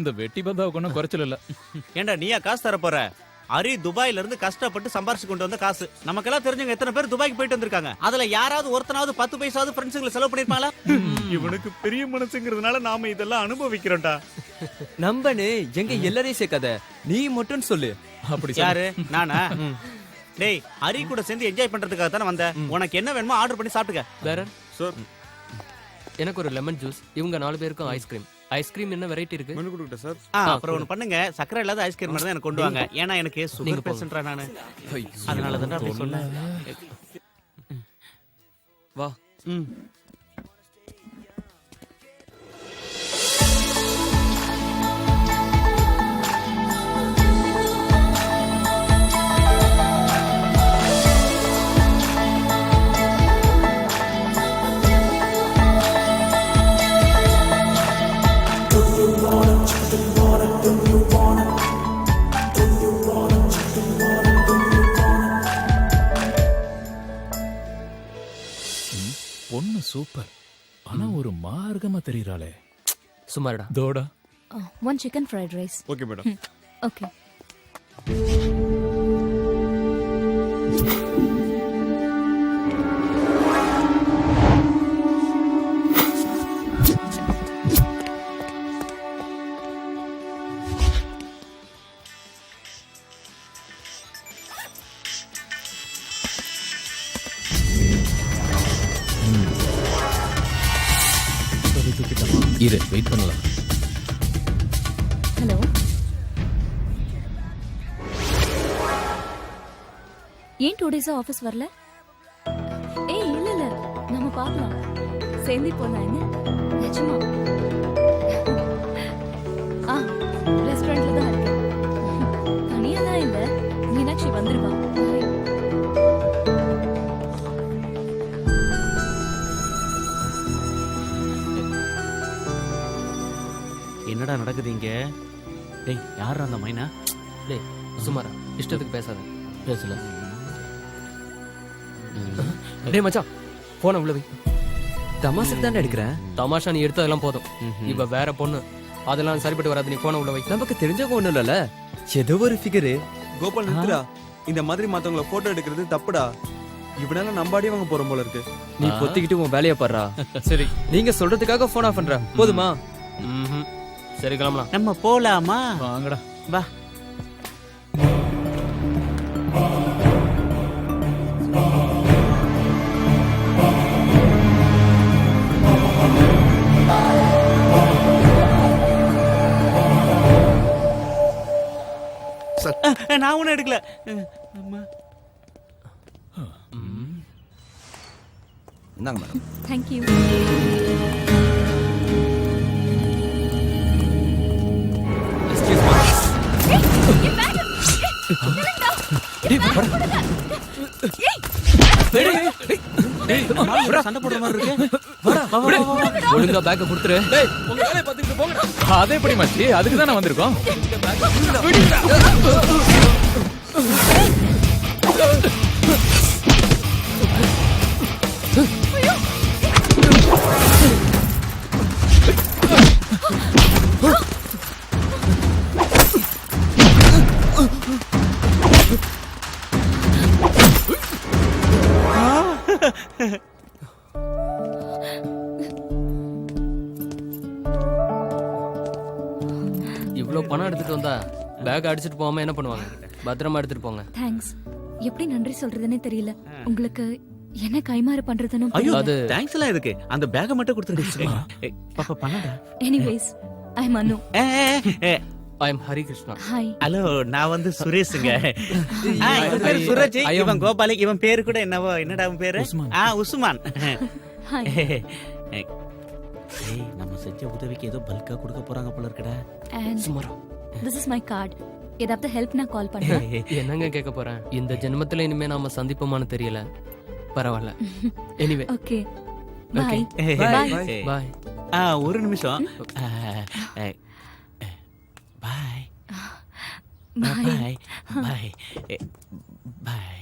இந்த வெட்டி பந்தாவுக்கு ஒன்றும் குறைச்சல் இல்ல. ஏண்டா நீயா காசு தர போற? அரி துபாயில இருந்து கஷ்டப்பட்டு சம்பாரிச்சு கொண்டு வந்த காசு. நமக்கெல்லாம் தெரிஞ்சவங்க எத்தனை பேர் துபாய்க்கு போயிட்டு வந்திருக்காங்க. அதுல யாராவது ஒருத்தனாவது 10 பைசாவது ஃப்ரெண்ட்ஸுங்களை செலவு பண்ணிருப்பாங்களா? இவனுக்கு பெரிய மனசுங்கிறதுனால நாம இதெல்லாம் அனுபவிக்கிறோம்டா. நம்பனே எங்க எல்லாரையும் சேர்க்காத, நீ மட்டும் சொல்லு. அப்படி யாரு? நானா? டேய், ஹரி கூட சேர்ந்து என்ஜாய் பண்றதுக்காக தானே வந்த. உனக்கு என்ன வேணுமோ ஆர்டர் பண்ணி சாப்பிட்டுக்க. வேற சார், எனக்கு ஒரு லெமன் ஜூஸ். இவங்க 4 பேருக்கும் ஐஸ்கிரீம். ஐஸ்கிரீம் என்ன வெரைட்டி இருக்கு? மெனு கொடுங்க சார். அப்புறம் ஒன்னு பண்ணுங்க, சக்கரை இல்லாத ஐஸ்கிரீம் மட்டும் தான் எனக்கு கொண்டு வாங்க. ஏன்னா எனக்கு சுகர் பேஷண்ட்ரா நானு. அதனால தான் அப்படி சொன்னேன். வா. பொண்ணு சூப்பர். ஆனா ஒரு மார்க்கமா தெரியறாளே. சுமாரடா. தோடா. 1 chicken fried rice. Okay madam. Okay. இரு, வெயிட் பண்ணலாம். ஹலோ. ஏன் 2 days ஆபீஸ் வரல? ஏய் இல்ல இல்ல, நாம பார்க்கலாம். சேர்ந்து போலாம். என்ன நிஜமா? ரெஸ்டாரண்ட்ல தான் இருக்கேன். தனியா தான் இல்ல, மீனாட்சி வந்துருவா. என்னடா நடக்குது இங்க? டேய், யாரா அந்த மைனா? டேய் சுமாரா, இஷ்டத்துக்கு பேசாத. பேசல. டேய் மச்சான், போன உள்ள வை. தமாசுக்கு தானே எடுக்கிறேன். தமாஷா நீ எடுத்ததெல்லாம் போதும். இவ வேற பொண்ணு, அதெல்லாம் சரிப்பட்டு வராது. நீ போன உள்ள வை. நமக்கு தெரிஞ்சவங்க ஒண்ணும் இல்லல, ஏதோ ஒரு ஃபிகரு. கோபால் நித்ரா, இந்த மாதிரி மத்தவங்கள போட்டோ எடுக்கிறது தப்புடா. இவனால நம்பாடி வாங்க போறோம் போல இருக்கு. நீ பொத்திக்கிட்டு உன் வேலைய பாடுறா. சரி, நீங்க சொல்றதுக்காக போன் ஆஃப் பண்ற போதுமா? சரி கிளம்பலாம். நம்ம போலாமா? வாங்கடா. வா. நான் ஒன்னும் எடுக்கல. அம்மா. இந்தாங்க மேடம். தேங்க்யூ. சண்டை போடுற மாதிரி இருக்கு. ஒழுங்கா பேக்க கொடுத்துரு. அதே எப்படி மச்சி, அதுக்கு தான் வந்திருக்கோம். இவ்வளவு பணம் எடுத்துட்டு வந்தா பேக் அடிச்சிட்டு போகாம என்ன பண்ணுவாங்க? பத்திரமா எடுத்துட்டு போங்க. தேங்க்ஸ். எப்படி நன்றி சொல்றதுன்னே தெரியல. உங்களுக்கு என்ன கைமாறு பண்றதுன்னு ஐயோ, அது தேங்க்ஸ் எல்லாம் எதுக்கு? அந்த பேக்க மட்டும் கொடுத்துருங்க. பாப்பா பண்ணடா. எனிவேஸ், ஐ அம் அனு. ஐ அம் ஹரி கிருஷ்ணா. ஹாய். ஹலோ, நான் வந்து சுரேஷுங்க. இவன் பேரு சுரேஷ், இவன் கோபாலி, இவன் பேரு கூட என்னவோ, என்னடா அவன் பேரு? உஸ்மான். ஹாய். ஏய், நம்ம செஞ்ச உதவிக்கு ஏதோ பல்கா கொடுக்க போறாங்க போல இருக்கடா. And சுமாரா. this is my card. ஏதாவது ஹெல்ப்னா கால் பண்றேன். என்னங்க கேட்க போறேன்? இந்த ஜென்மத்துல இனிமே நாம சந்திப்போமான்னு தெரியல. பரவாயில்ல. Anyway. Okay. Okay. Bye. Bye. ஒரு நிமிஷம். பாய். பாய். பாய். பாய்.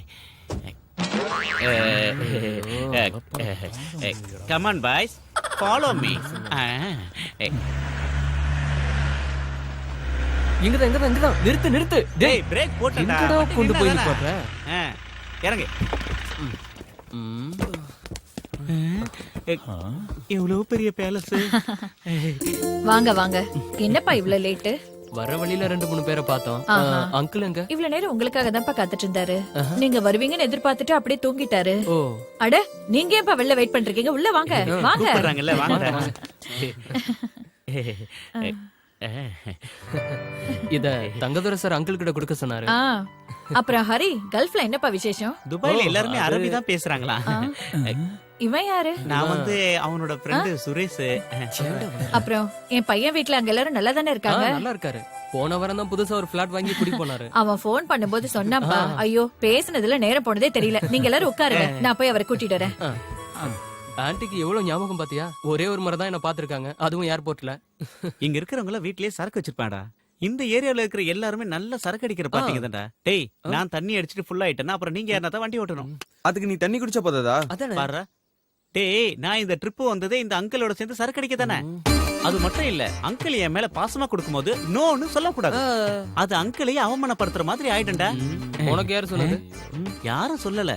Come on, boys. Follow me. இங்கதான். நிறுத்து. டேய், பிரேக் போட்டடா. எங்கடா கொண்டு போய் போடுற? இறங்கு. எவ்வளவு பெரிய பேலஸ். வாங்க. என்னப்பா இவ்ளோ லேட்டு? வர வழியில 2-3 பேரை பார்த்தோம். அங்கிள் எங்க? இவ்வளவு நேரம் உங்களுக்காக தான்ப்பா காத்துட்டு இருந்தாரு. நீங்க வருவீங்கன்னு எதிர்பார்த்துட்டு அப்படியே தூங்கிட்டாரு. ஓ. அட, நீங்க ஏன்ப்பா வெளில வெயிட் பண்றீங்க? உள்ள வாங்க. கூப்பிடுறாங்கல்ல, வாங்க. இத தங்கதுரை சார் அங்கிள் கிட்ட கொடுக்க சொன்னாரு. அப்புறம் ஹரி, கல்ஃப்ல என்னப்பா விசேஷம்? துபாய்ல எல்லாருமே அரபி தான் பேசுறாங்களா? இவன் யாரு? நான் வந்து அவனோட ஃப்ரெண்ட் சுரேஷ். அப்புறம் என் பையன் வீட்ல அங்க எல்லாரும் நல்லா தானே இருக்காங்க? நல்லா இருக்காரு. போன வாரம் தான் புதுசா ஒரு பிளாட் வாங்கி குடி போனாரு. அவன் போன் பண்ணும்போது சொன்னாப்பா. ஐயோ, பேசுனதுல நேரம் போனதே தெரியல. நீங்க எல்லாரும் உட்காருங்க, நான் போய் அவரை கூட்டிட்டு வரேன். ஆன்ட்டிக்கு எவ்வளவு ஞாபகம் பாத்தியா? ஒரே ஒரு முறை தான் என்ன பாத்துருக்காங்க, அதுவும் ஏர்போர்ட்ல. இங்க இருக்கிறவங்க வீட்லயே சரக்கு வச்சிருப்பாடா. இந்த ஏரியால இருக்கிற எல்லாருமே நல்ல சரக்கு அடிக்கிற பாத்தீங்க தான்டா. டேய், நான் தண்ணி அடிச்சிட்டு ஃபுல் ஆயிட்டேன்னா அப்புறம் நீங்க யாரா வண்டி ஓட்டணும். அதுக்கு நீ தண்ணி குடிச்சா போதாதா? பாரு. டேய், நான் இந்த ட்ரிப் வந்ததே இந்த அங்கிளோட சேர்ந்து சரக்கு அடிக்க தானே. அது மட்டும் இல்ல, அங்கிள் என் மேல பாசமா கொடுக்கும்போது நோன்னு சொல்லக்கூடாது. அது அங்கிளையே அவமானப்படுத்துற மாதிரி ஆயிடும்டா. உனக்கு யாரு சொன்னது? யாரும் சொல்லல.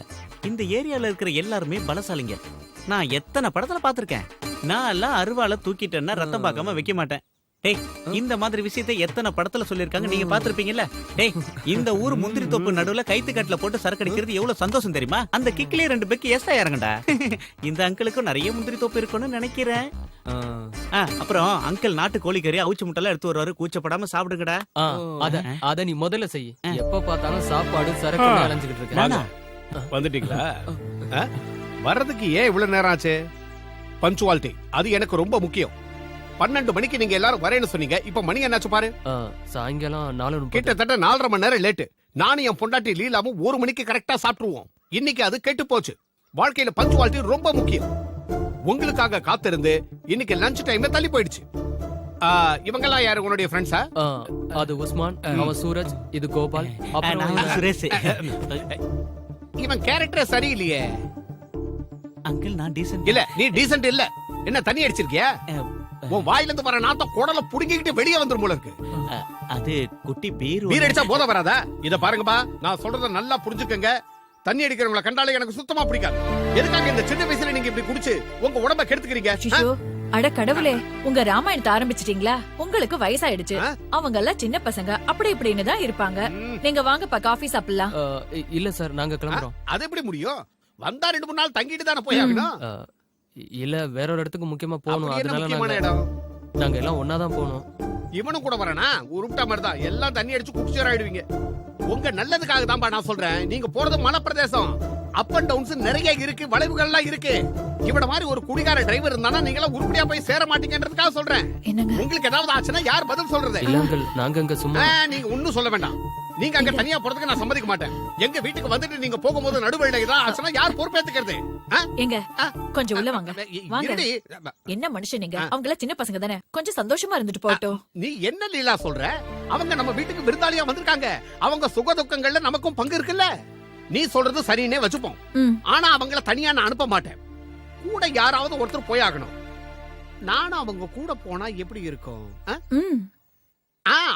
இந்த ஏரியால இருக்கிற எல்லாருமே பலசாலிங்க. நான் எத்தனை படத்துல பாத்திருக்கேன். நான் எல்லாம் அருவாளை தூக்கிட்டேன்னா ரத்தம் பார்க்காம வைக்க மாட்டேன். டேய், இந்த மாதிரி விஷயத்தை எத்தனை படத்துல சொல்லிருக்காங்க, நீங்க பாத்திருப்பீங்கல்ல. டேய், இந்த ஊர் முந்திரி தோப்பு நடுவுல கைத்து கட்டுல போட்டு சரக்கு அடிக்கிறது எவ்வளவு சந்தோஷம் தெரியுமா? அந்த கிக்லயே 2 பெக்கு ஏசா இறங்கடா. இந்த அங்கிளுக்கும் நிறைய முந்திரி தோப்பு இருக்கும்னு நினைக்கிறேன். அப்புறம் அங்கிள் நாட்டு கோழிக்கறி அவுச்சு முட்டெல்லாம் எடுத்து வருவாரு. கூச்சப்படாம சாப்பிடுங்கடா. அத நீ முதல்ல செய். எப்ப பார்த்தாலும் சாப்பாடு சரக்கு அலைஞ்சுக்கிட்டு இருக்க. வந்துட்டீங்களா? வர்றதுக்கு ஏன் இவ்வளவு நேரம் ஆச்சு? பஞ்சுவாலிட்டி அது எனக்கு ரொம்ப முக்கியம். 12 மணிக்கு நீங்க எல்லாரும் வரேன்னு சொன்னீங்க. இப்ப மணி என்னாச்சு பாரு. சாயங்காலம் 4:30. கிட்டத்தட்ட 4.5 மணி நேரம் லேட்டு. நானும் என் பொண்டாட்டி லீலாவும் 1 மணிக்கு கரெக்டா சாப்பிட்டுருவோம். இன்னைக்கு அது கெட்டு போச்சு. வாழ்க்கையில பஞ்சுவாலிட்டி ரொம்ப முக்கியம். உங்களுக்காக காத்திருந்து இன்னைக்கு லஞ்ச் டைம்ல தள்ளி போயிடுச்சு. இவங்கெல்லாம் யாரு உன்னுடைய ஃப்ரெண்ட்ஸா? அது உஸ்மான், அவன் சூரஜ், இது கோபால், அப்புறம் சுரேஷ். இவன் கேரக்டர் சரியில்லையே. அங்கிள், நான் டீசன்ட் இல்ல. நீ டீசன்ட் இல்ல. என்ன தண்ணி அடிச்சிருக்கியா? உன் வாயில இருந்து வர நாத்தம் குடல புடுங்கிட்டு வெளியே வந்துரும் போல இருக்கு. அது குட்டி பீர் அடிச்சா போத வராதா? இத பாருங்கப்பா, நான் சொல்றத நல்லா புரிஞ்சுக்கங்க. தண்ணி அடிக்கிறவங்கள கண்டாலே எனக்கு சுத்தமா பிடிக்காது. எதுக்காக இந்த சின்ன வயசுல நீங்க இப்படி குடிச்சு உங்க உடம்ப கெடுத்துக்கிறீங்க? அட கடவுளே, உங்க ராமாயணத்தை ஆரம்பிச்சிட்டீங்களா? உங்களுக்கு வயசாயிடுச்சு, அவங்க எல்லாம் சின்ன பசங்க, அப்படி இப்படின்னு தான் இருப்பாங்க. நீங்க வாங்கப்பா காஃபி சாப்பிடலாம். இல்ல சார், நாங்க கிளம்புறோம். அது எப்படி முடியும்? வந்தா 2-3 நாள் தங்கிட்டு தானே போய் ஆகணும். இல்ல, வேற ஒரு இடத்துக்கு முக்கியமா போகணும். அப்படி என்ன அதனால முக்கியமான இடம்? நாங்க எல்லாம் ஒன்னாதான் போகணும். இவனும் கூட வரனா? உருப்பிட்ட மாதிரி தான் எல்லாம் தண்ணி அடிச்சு குடிச்சேர் ஆயிடுவீங்க. உங்க நல்லதுக்காக தான்பா நான் சொல்றேன். நீங்க போறது மலை பிரதேசம், அப் அண்ட் டவுன்ஸ் நிறைய இருக்கு, வளைவுகள்லாம் இருக்கு. இவட மாதிரி ஒரு குடிகார டிரைவர் இருந்தானா நீங்க எல்லாம் உருப்படியா போய் சேர மாட்டீங்கன்றதுக்காக சொல்றேன். உங்களுக்கு ஏதாவது ஆச்சுன்னா யார் பதில் சொல்றது? இல்ல அங்கிள், நாங்க அங்க சும்மா. நீங்க ஒன்னும் சொல்ல வேண்டாம். நீங்க அங்க தனியா போறதுக்கு நான் சம்மதிக்க மாட்டேன். எங்க வீட்டுக்கு வந்துட்டு நீங்க போகும்போது நடுவழியில ஏதாவது ஆச்சுன்னா யார் பொறுப்பேத்துக்கிறது? எங்க கொஞ்சம் உள்ள வாங்க. வாங்க. என்ன மனுஷன் நீங்க? அவங்க எல்லாம் சின்ன பசங்க தானே, கொஞ்சம் சந்தோஷமா இருந்துட்டு போகட்டும். நீ என்ன லீலா சொல்ற? அவங்க நம்ம வீட்டுக்கு விருந்தாளியா வந்திருக்காங்க. அவங்க சுக துக்கங்கள்ல நமக்கும் பங்கு இருக்குல்ல. நீ சொல்றது சரின்னே வச்சுப்போம். ஆனா அவங்கள தனியா நான் அனுப்ப மாட்டேன். கூட யாராவது ஒருத்தர் போயாகணும். நானும் அவங்க கூட போனா எப்படி இருக்கும்?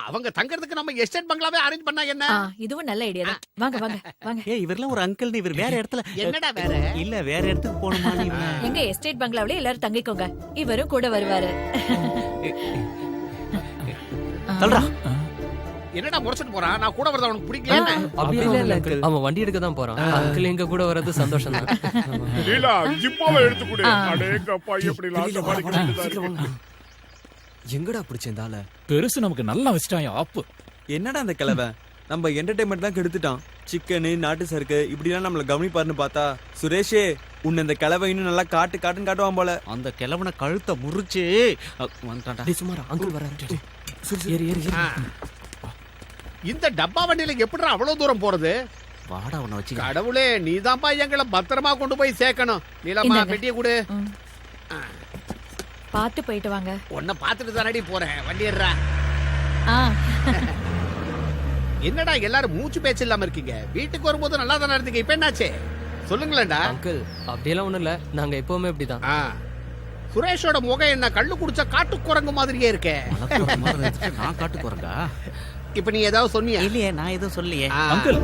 அவங்க தங்கறதுக்கு நம்ம எஸ்டேட் பங்களாவே அரேஞ்ச் பண்ணா என்ன? இதுவும் நல்ல ஐடியா தான். வாங்க வாங்க வாங்க. ஏய், இவரெல்லாம் ஒரு அங்கிள், நீ இவர் வேற இடத்துல. என்னடா வேற? இல்ல, வேற இடத்துக்கு போணுமா நீ? எங்க எஸ்டேட் பங்களாவிலே எல்லாரும் தங்கிக்கோங்க, இவரும் கூட வருவாரு. சொல்றா. என்னடா முறைச்சிட்டு போறான்? நான் கூட வரத உனக்கு பிடிக்கல? அப்படி இல்ல அங்கிள், அவன் வண்டி எடுக்க தான் போறான். அங்கிள் எங்க கூட வர்றது சந்தோஷம் தான். லீலா ஜிப்பாவை எடுத்து கொடு. அடேங்கப்பா, எப்படி லாஸ்ட் பாடிக்கிட்டு எங்கடா பிடிச்சிருந்தால பெருசு நமக்கு நல்லா வச்சிட்டான் ஆப்பு. என்னடா அந்த கிழவன் நம்ம என்டர்டைன்மெண்ட் தான் கெடுத்துட்டான். சிக்கனு, நாட்டு சருக்கு இப்படிலாம் நம்மள கவனிப்பாருன்னு பார்த்தா சுரேஷே உன்னை இந்த கிழவன் இன்னும் நல்லா காட்டுன்னு காட்டுவான் போல. அந்த கிழவனை கழுத்தை முறிச்சு சுமாரா அங்கிள் வராரு. ஏறி ஏறி இந்த டப்பா வண்டியில எப்படிடா அவ்வளவு தூரம் போறது? வாடா உன்னை வச்சு. கடவுளே, நீதான்ப்பா எங்களை பத்திரமா கொண்டு போய் சேர்க்கணும். நீலம்மா பெட்டிய கொடு. பாத்து போயிட்டு வாங்க. உன்னை பாத்துட்டு தானடி போறேன். வண்டி ஏறா. என்னடா எல்லாரும் மூச்சு பேச்சு இல்லாம இருக்கீங்க? வீட்டுக்கு வரும்போது நல்லா தானே இருந்தீங்க, இப்ப என்னாச்சு சொல்லுங்களேன்டா. அங்கிள் அப்படியெல்லாம் ஒண்ணும் இல்ல, நாங்க எப்பவுமே இப்படிதான். சுரேஷோட முகம் என்ன கள்ளு குடிச்ச காட்டு குரங்கு மாதிரியே இருக்கே. நான் காட்டு குரங்கா? இப்ப நீ ஏதாவது சொன்னியா? இல்லையே, நான் எதுவும் சொல்லியே. அங்கிள்,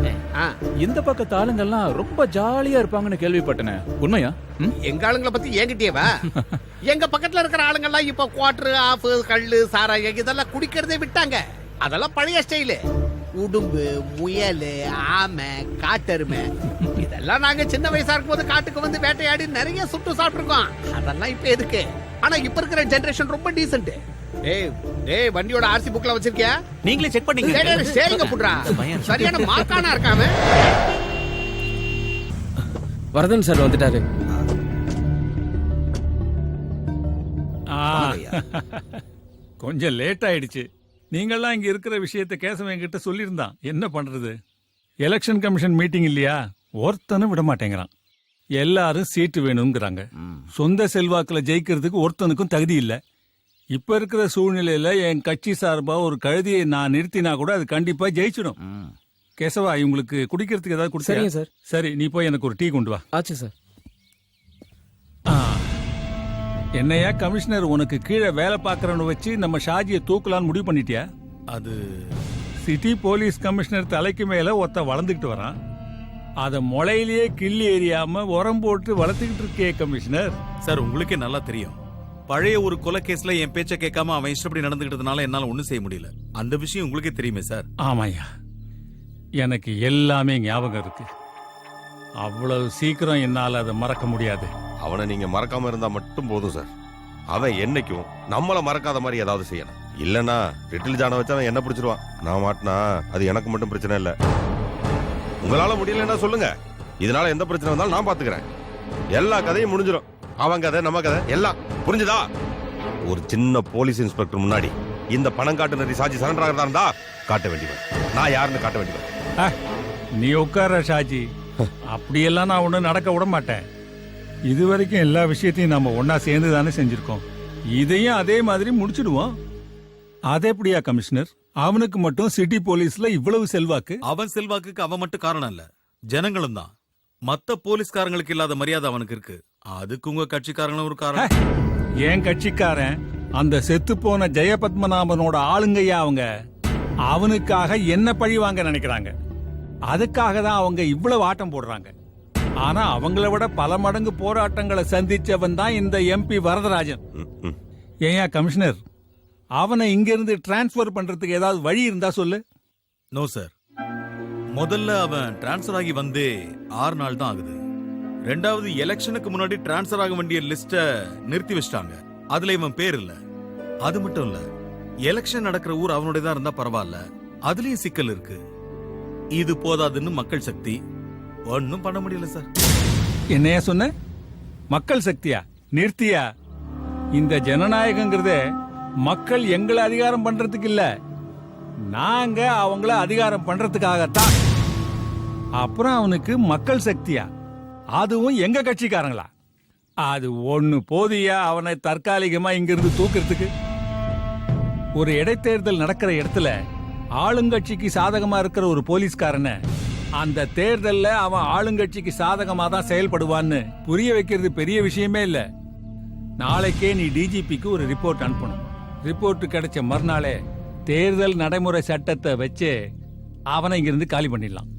இந்த பக்கத்து ஆளுங்கெல்லாம் ரொம்ப ஜாலியா இருப்பாங்கன்னு கேள்விப்பட்டனே, உண்மையா? எங்க ஆளுங்களை பத்தி என்கிட்டயேவா? எங்க பக்கத்துல இருக்கிற ஆளுங்கெல்லாம் இப்ப குவார்டர், ஆஃப், கள்ளு, சாராயம் இதெல்லாம் குடிக்கிறதே விட்டாங்க. அதெல்லாம் பழைய ஸ்டைலு. உடும்பு, முயல், ஆமை, காட்டெருமை இதெல்லாம் நாங்க சின்ன வயசா இருக்கும்போது காட்டுக்கு வந்து வேட்டையாடி நிறைய சுட்டு சாப்பிட்டுருக்கோம். அதெல்லாம் இப்ப எதுக்கு? ஆனா இப்ப இருக்கிற ஜெனரேஷன் ரொம்ப டீசென்ட். ஏய் வண்டியோட ஆர்சி புக்ல வச்சிருக்கியா? நீங்களே செக் பண்ணீங்க. ஸ்டேரிங்க புட்றா. சரியான மார்க்கானா இருக்காம. வரதன் சார் வந்துட்டாரு. கொஞ்சம் லேட் ஆயிடுச்சு. நீங்கெல்லாம் இங்க இருக்கிற விஷயத்தை கேசவன் என்கிட்ட சொல்லியிருந்தான். என்ன பண்றது? எலெக்ஷன் கமிஷன் மீட்டிங் இல்லையா, ஒருத்தனும் விட மாட்டேங்கிறான். எல்லாரும் சீட்டு வேணுங்கிறாங்க. சொந்த செல்வாக்குல ஜெயிக்கிறதுக்கு ஒருத்தனுக்கும் தகுதி இல்லை. இப்ப இருக்கிற சூழ்நிலையில என் கட்சி சார்பா ஒரு கழுதியை நான் நிறுத்தினா கூட அது கண்டிப்பா ஜெயிச்சிடும். கேசவா, இவங்களுக்கு குடிக்கிறதுக்கு ஏதாவது கொடுத்தீங்க சார்? சரி, நீ போய் எனக்கு ஒரு டீ கொண்டு வா. ஆச்சு சார். என்னையா கமிஷனர், உனக்கு கீழே வேலை பார்க்கறவனை வச்சு நம்ம ஷாஜியை தூக்கலான்னு முடிவு பண்ணிட்டியா? அது சிட்டி போலீஸ் கமிஷனர் தலைக்கு மேல ஒருத்த வளர்ந்துகிட்டு வரான். அத முளையிலேயே கிள்ளி எறியாம உரம் போட்டு வளர்த்துக்கிட்டு இருக்கே கமிஷனர். சார், உங்களுக்கே நல்லா தெரியும், பழைய ஒரு கொலை கேஸ்ல என் பேச்ச கேட்காம அவன் இஷ்டப்படி நடந்துகிட்டதுனால என்னால ஒண்ணும் செய்ய முடியல. அந்த விஷயம் உங்களுக்கே தெரியுமே சார். ஆமாய்யா, எனக்கு எல்லாமே ஞாபகம் இருக்கு. அவ்வளவு சீக்கிரம் என்னால அதை மறக்க முடியாது. அவனை நீங்க மறக்காம இருந்தா மட்டும் போதும் சார். அவன் என்னைக்கும் நம்மள மறக்காத மாதிரி ஏதாவது செய்யணும். இல்லனா லிட்டில் ஜானை வச்சு அவன் என்ன பிடிச்சிருவான். நான் மாட்டினா அது எனக்கு மட்டும் பிரச்சனை இல்ல. உங்களால முடியலன்னா சொல்லுங்க, இதனால எந்த பிரச்சனை வந்தாலும் நான் பாத்துக்கிறேன். எல்லா கதையும் முடிஞ்சிடும். அவன் கதை, நம்ம கதை எல்லாம் புரிஞ்சுதா? ஒரு சின்ன போலீஸ் இன்ஸ்பெக்டர் முன்னாடி இந்த பணம் காட்டு நரி சாஜி சரண்டர் ஆகிறதா இருந்தா காட்ட வேண்டியவன். நான் யாருன்னு காட்ட வேண்டியவன். நீ உட்கார ஷாஜி, அப்படியெல்லாம் நான் ஒண்ணு நடக்க விட மாட்டேன். இது வரைக்கும் எல்லா விஷயத்தையும் நம்ம ஒன்னா சேர்ந்து தானே செஞ்சிருக்கோம். இதையும் அதே மாதிரி முடிச்சிடுவோம். அது எப்படியா கமிஷனர்? அவனுக்கு மட்டும் சிட்டி போலீஸ்ல இவ்வளவு செல்வாக்கு? அவன் செல்வாக்குக்கு அவன் மட்டும் காரணம் இல்ல, ஜனங்களும் தான். மத்த போலீஸ்காரங்களுக்கு இல்லாத மரியாதை அவனுக்கு இருக்கு. அதுக்கு உங்க கட்சிக்காரங்களும் ஒரு காரணம். ஏன் கட்சிக்காரன் அந்த செத்து போன ஜெயபத்மநாபனோட ஆளுங்கய்யா அவங்க. அவனுக்காக என்ன பழி வாங்க நினைக்கிறாங்க. அதுக்காக தான் அவங்க இவ்வளவு ஆட்டம் போடுறாங்க. ஆனா அவங்கள விட பல மடங்கு போராட்டங்களை சந்திச்சவன் தான் இந்த எம்பி வரதராஜன். ஏயா கமிஷனர், அவனை இங்க இருந்து டிரான்ஸ்பர் பண்றதுக்கு ஏதாவது வழி இருந்தா சொல்லு. No sir. முதல்ல அவன் டிரான்ஸ்ஃபர் ஆகி வந்து 6 நாள் தான் ஆகுது. ரெண்டாவது எலெக்ஷனுக்கு முன்னாடி டிரான்ஸ்ஃபர் ஆக வேண்டிய லிஸ்ட நிறுத்தி வச்சிட்டாங்க. அதுல இவன் பேர் இல்ல. அது மட்டும் இல்ல, எலெக்ஷன் நடக்கிற ஊர் அவனுடைய தான் இருந்தா பரவாயில்ல, அதுலயும் சிக்கல் இருக்கு. இது போதாதுன்னு மக்கள் சக்தி ஒன்னும் பண்ண முடியல சார். என்னையா சொன்ன? மக்கள் சக்தியா? நிறுத்தியா? இந்த ஜனநாயகங்கிறதே மக்கள் எங்களை அதிகாரம் பண்றதுக்கு இல்ல, நாங்க அவங்கள அதிகாரம் பண்றதுக்காகத்தான். அப்புறம் அவனுக்கு மக்கள் சக்தியா? அதுவும் எங்க கட்சிக்காரங்களா? அது ஒண்ணு போதியா அவனை தற்காலிகமா இங்கிருந்து தூக்குறதுக்கு? ஒரு இடைத்தேர்தல் நடக்கிற இடத்துல ஆளுங்கட்சிக்கு சாதகமா இருக்கிற ஒரு போலீஸ்காரனை அந்த தேர்தல்ல அவன் ஆளுங்கட்சிக்கு சாதகமா தான் செயல்படுவான்னு புரிய வைக்கிறது பெரிய விஷயமே இல்ல. நாளைக்கே நீ டிஜிபிக்கு ஒரு ரிப்போர்ட் அனுப்பணும். ரிப்போர்ட் கிடைச்ச மறுநாளே தேர்தல் நடைமுறை சட்டத்தை வச்சு அவனை இங்கிருந்து காலி பண்ணிடலாம்.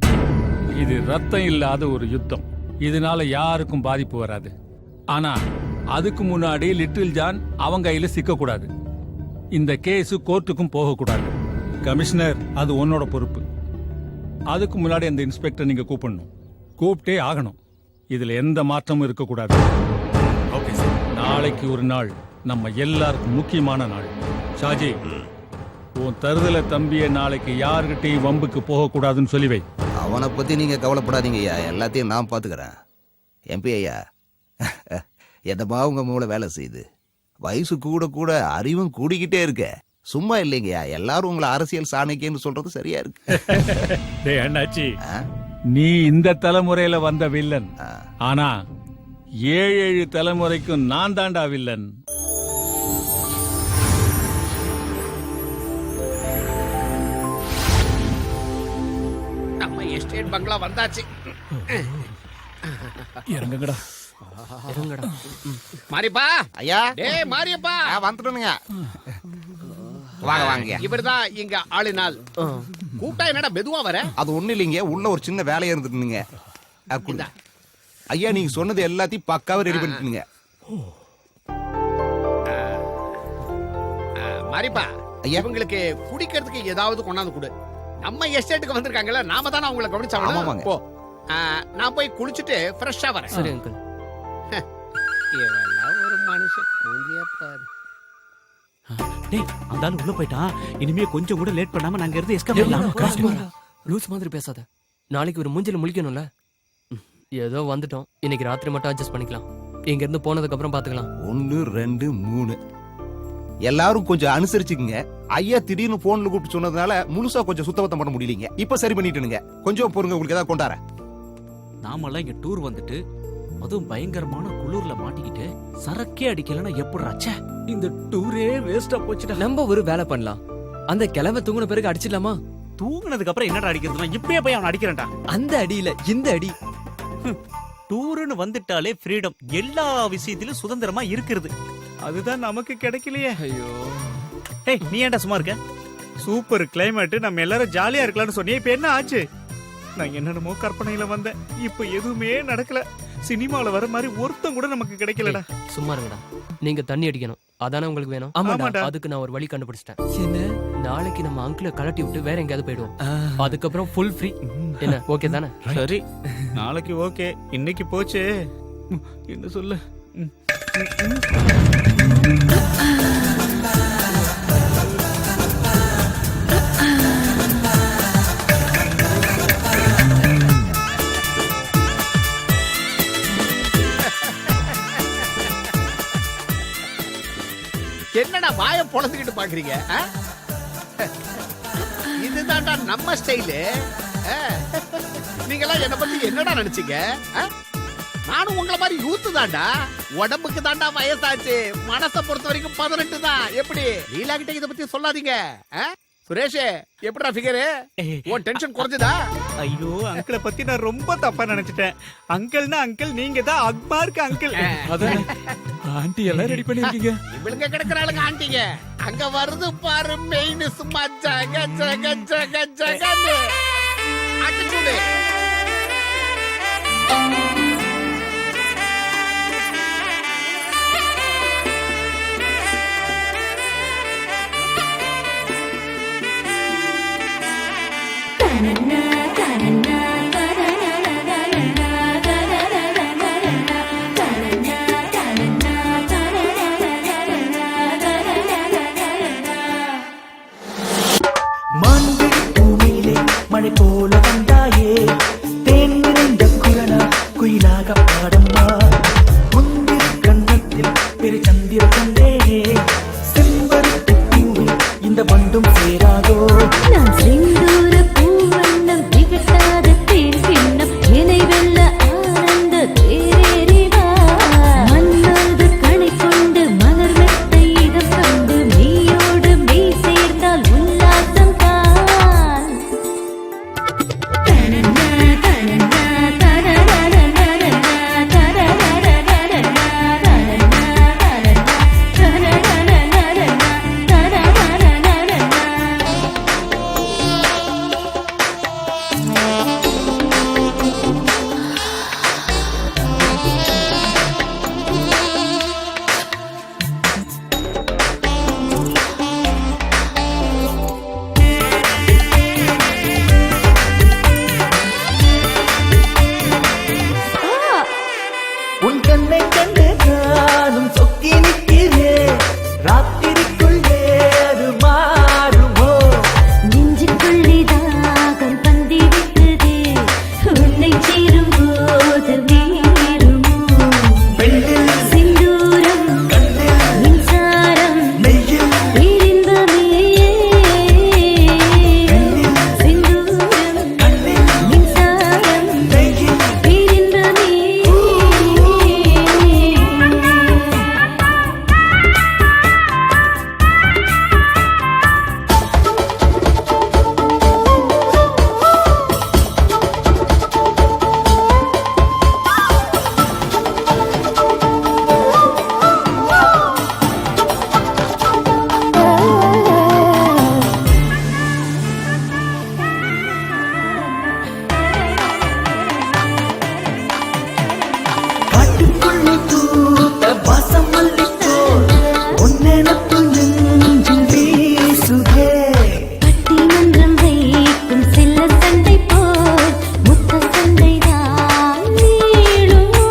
இது ரத்தம் இல்லாத ஒரு யுத்தம். இதனால யாருக்கும் பாதிப்பு வராது. ஆனா அதுக்கு முன்னாடி லிட்டில் ஜான் அவங்க கையில சிக்க கூடாது. இந்த கேஸ் கோர்ட்டுக்கும் போக கூடாது. கமிஷனர், அது உன்னோட பொறுப்பு. அதுக்கு முன்னாடி அந்த இன்ஸ்பெக்டர் நீங்க கூப்பிடணும். கூப்பிட்டே ஆகணும். இதுல எந்த மாற்றமும் இருக்கக்கூடாது. Okay sir. நாளைக்கு ஒரு நாள் நம்ம எல்லாருக்கும் முக்கியமான நாள். ஷாஜி, உன் தருதல தம்பிய நாளைக்கு யாருகிட்டையும் வம்புக்கு போக கூடாதுன்னு சொல்லி வை. அவனை பத்தி நீங்க கவலைப்படாதீங்க ஐயா, எல்லாத்தையும் நான் பாத்துக்கிறேன். எம்பி ஐயா, எதமா உங்க மூளை வேலை செய்யுது. வயசு கூட கூட அறிவும் கூடிக்கிட்டே இருக்க. சும்மா இல்லைங்கய்யா, எல்லாரும் உங்களை அரசியல் சாணக்கியன்னு சொல்றது சரியா இருக்கு. டேய் அண்ணாச்சி, நீ இந்த தலைமுறையில வந்த வில்லன். ஆனா 7 தலைமுறைக்கும் நான் தாண்டா வில்லன். நம்ம எஸ்டேட் பங்களா வந்தாச்சு. இறங்குங்கடா. இறங்குடா. மாரியப்பா ஐயா. டேய் மாரியப்பா, வந்துட்டனுங்க. வாங்க வாங்க. இவர்தான் இங்க ஆளினால். கூட்டா என்னடா மெதுவா வர? அது ஒண்ணு இல்லைங்க, உள்ள ஒரு சின்ன வேலையா இருந்துட்டுங்க. ஐயா, நீங்க சொன்னது எல்லாத்தையும் பக்காவா ரெடி பண்ணிட்டுங்க. மாரியப்பா, இவங்களுக்கு குடிக்கிறதுக்கு ஏதாவது கொண்டாந்து கொடு. நம்ம எஸ்டேட்டுக்கு வந்திருக்காங்கல்ல, நாம தானே அவங்கள கவனிச்சாங்க. போ, நான் போய் குளிச்சுட்டு ஃப்ரெஷ்ஷா வரேன். சரி அங்கிள். இவெல்லாம் ஒரு மனுஷன். மூஞ்சிய பாரு. டேய், அந்த ஆளு உள்ள போயிட்டான். இனிமே கொஞ்சம் கூட லேட் பண்ணாம நாங்க இருந்து எஸ்கேப் பண்ணலாம். லூஸ் மாதிரி பேசாத. நாளைக்கு ஒரு மூஞ்சில முழிக்கணும்ல. ஏதோ வந்துட்டோம், இன்னைக்கு ராத்திரி மட்டும் அட்ஜஸ்ட் பண்ணிக்கலாம். இங்க இருந்து போனதுக்கு அப்புறம் பாத்துக்கலாம். 1 2 3 எல்லாரும் கொஞ்சம் அனுசரிச்சுக்குங்க. ஐயா திடீர்னு போன்ல கூப்பிட்டு சொன்னதுனால முழுசா கொஞ்சம் சுத்தபத்தம் பண்ண முடியலீங்க. இப்ப சரி பண்ணிட்டுனுங்க. கொஞ்சம் பொறுங்க, உங்களுக்கு ஏதாவது கொண்டார. நாமெல்லாம் இங்க டூர் வந்துட்டு அதுவும் பயங்கரமான குளூர்ல மாட்டிக்கிட்டு சரக்கே அடிக்கலன்னா எப்படி ஆச்சே? இந்த டூரே வேஸ்டா போச்சுடா. நம்ம ஒரு வேலை பண்ணலாம். அந்த கிழமை தூங்குன பிறகு அடிச்சிடலாமா? தூங்குனதுக்கு அப்புறம் என்னடா அடிக்கிறதுனா? இப்பவே போய் அவன் அடிக்கிறேன்டா. அந்த அடியில இந்த அடி. டூர்னு வந்துட்டாலே ஃப்ரீடம், எல்லா விஷயத்திலும் சுதந்திரமா இருக்கிறது. அதுதான் நமக்கு கிடைக்கலையே. ஐயோ. ஏய், நீ ஏன்டா சும்மா இருக்க? சூப்பர் கிளைமேட், நம்ம எல்லாரும் ஜாலியா இருக்கலாம்னு சொன்னே. இப்ப என்ன ஆச்சு? நான் என்னென்னமோ கற்பனையில வந்தேன், இப்ப எதுவுமே நடக்கல. சினிமால வர மாதிரி ஒருத்தம் கூட நமக்கு கிடைக்கலடா. சும்மா இருங்கடா. நீங்க தண்ணி அடிக்கணும், அதானே உங்களுக்கு வேணும்? ஆமாடா. அதுக்கு நான் ஒரு வழி கண்டுபிடிச்சிட்டேன். என்ன? நாளைக்கு நம்ம அங்கிளை கலட்டி விட்டு வேற எங்கேயாவது போயிடுவோம். அதுக்கப்புறம் ஃபுல் ஃப்ரீ. என்ன, ஓகே தானே? சரி, நாளைக்கு ஓகே. இன்னைக்கு போச்சு, என்ன சொல்ல? என்னடா வாய பொளந்துக்கிட்டு பாக்குறீங்க? இதுதான்டா நம்ம ஸ்டைலு. நீங்களாம் என்ன பத்தி என்னடா நினைச்சீங்க? நானும் உங்களை மாதிரி யூத்து தான்டா. உடம்புக்கு தாண்டா வயசாச்சு, மனசை பொறுத்த வரைக்கும் 18 தான். எப்படி லீலா கிட்ட இத பத்தி சொல்லாதீங்க. சுரேஷ், எப்படிடா ஃபிகரு? உன் டென்ஷன் குறைஞ்சதா? ஐயோ, அங்கிளை பத்தி நான் ரொம்ப தப்பா நினைச்சிட்டேன். அங்கிள்னா அங்கிள், நீங்க தான் அக்பாருக்கு அங்கிள். அதான் ஆண்டி எல்லாம் ரெடி பண்ணிருக்கீங்க. இவளுங்க கிடக்குறாளுங்க ஆண்டிங்க. அங்க வருது பாரு மெயின், சும்மா ஜக ஜக ஜக ஜகன்னு அடிச்சுடு. மழை போல வந்தாயே தேன் நிறைந்த குரலா குயிலாக பாடம்மா முந்திர கண்ணத்தில் பெரு சந்திர கண்டேனே செம்பருத்தி பூவில் இந்த வண்டும் சேராதோ நான் செந்தூர பூவண்ணம் திகட்டாத தேன் கிண்ணம் என்னை வெல்ல ஆனந்த தேரேறிவா மன்னோடு கணை கொண்டு மலர் மெத்தை இதம் கண்டு மெய்யோடு மெய் சேர்ந்தால் உல்லாசம் தான் உன் கண்ணை கண்டு நானும் சொக்கி நிற்கிறேன் ராத்திரிக்குள்ளே அது மாறுமோ நெஞ்சுக்குள்ளே தாகம் பந்தி விட்டதே உன்னை சேரும் போது நேருமோ பெண்ணில் சிந்தூரம் கண்ணில் மின்சாரம் நெய்யில் பேரின்பமே சிந்தூரம் கண்ணில் மின்சாரம் நெய்யில் பேரின்பமே காட்டுக்குள்ளே தூத்த வாசம் மல்லிப்போ உன்னெனப்பு நெஞ்சில் வீசுதே பட்டிமன்றம் வைக்கும் செல்ல சண்டை போல் முத்த சண்டைதான் நீளுமோ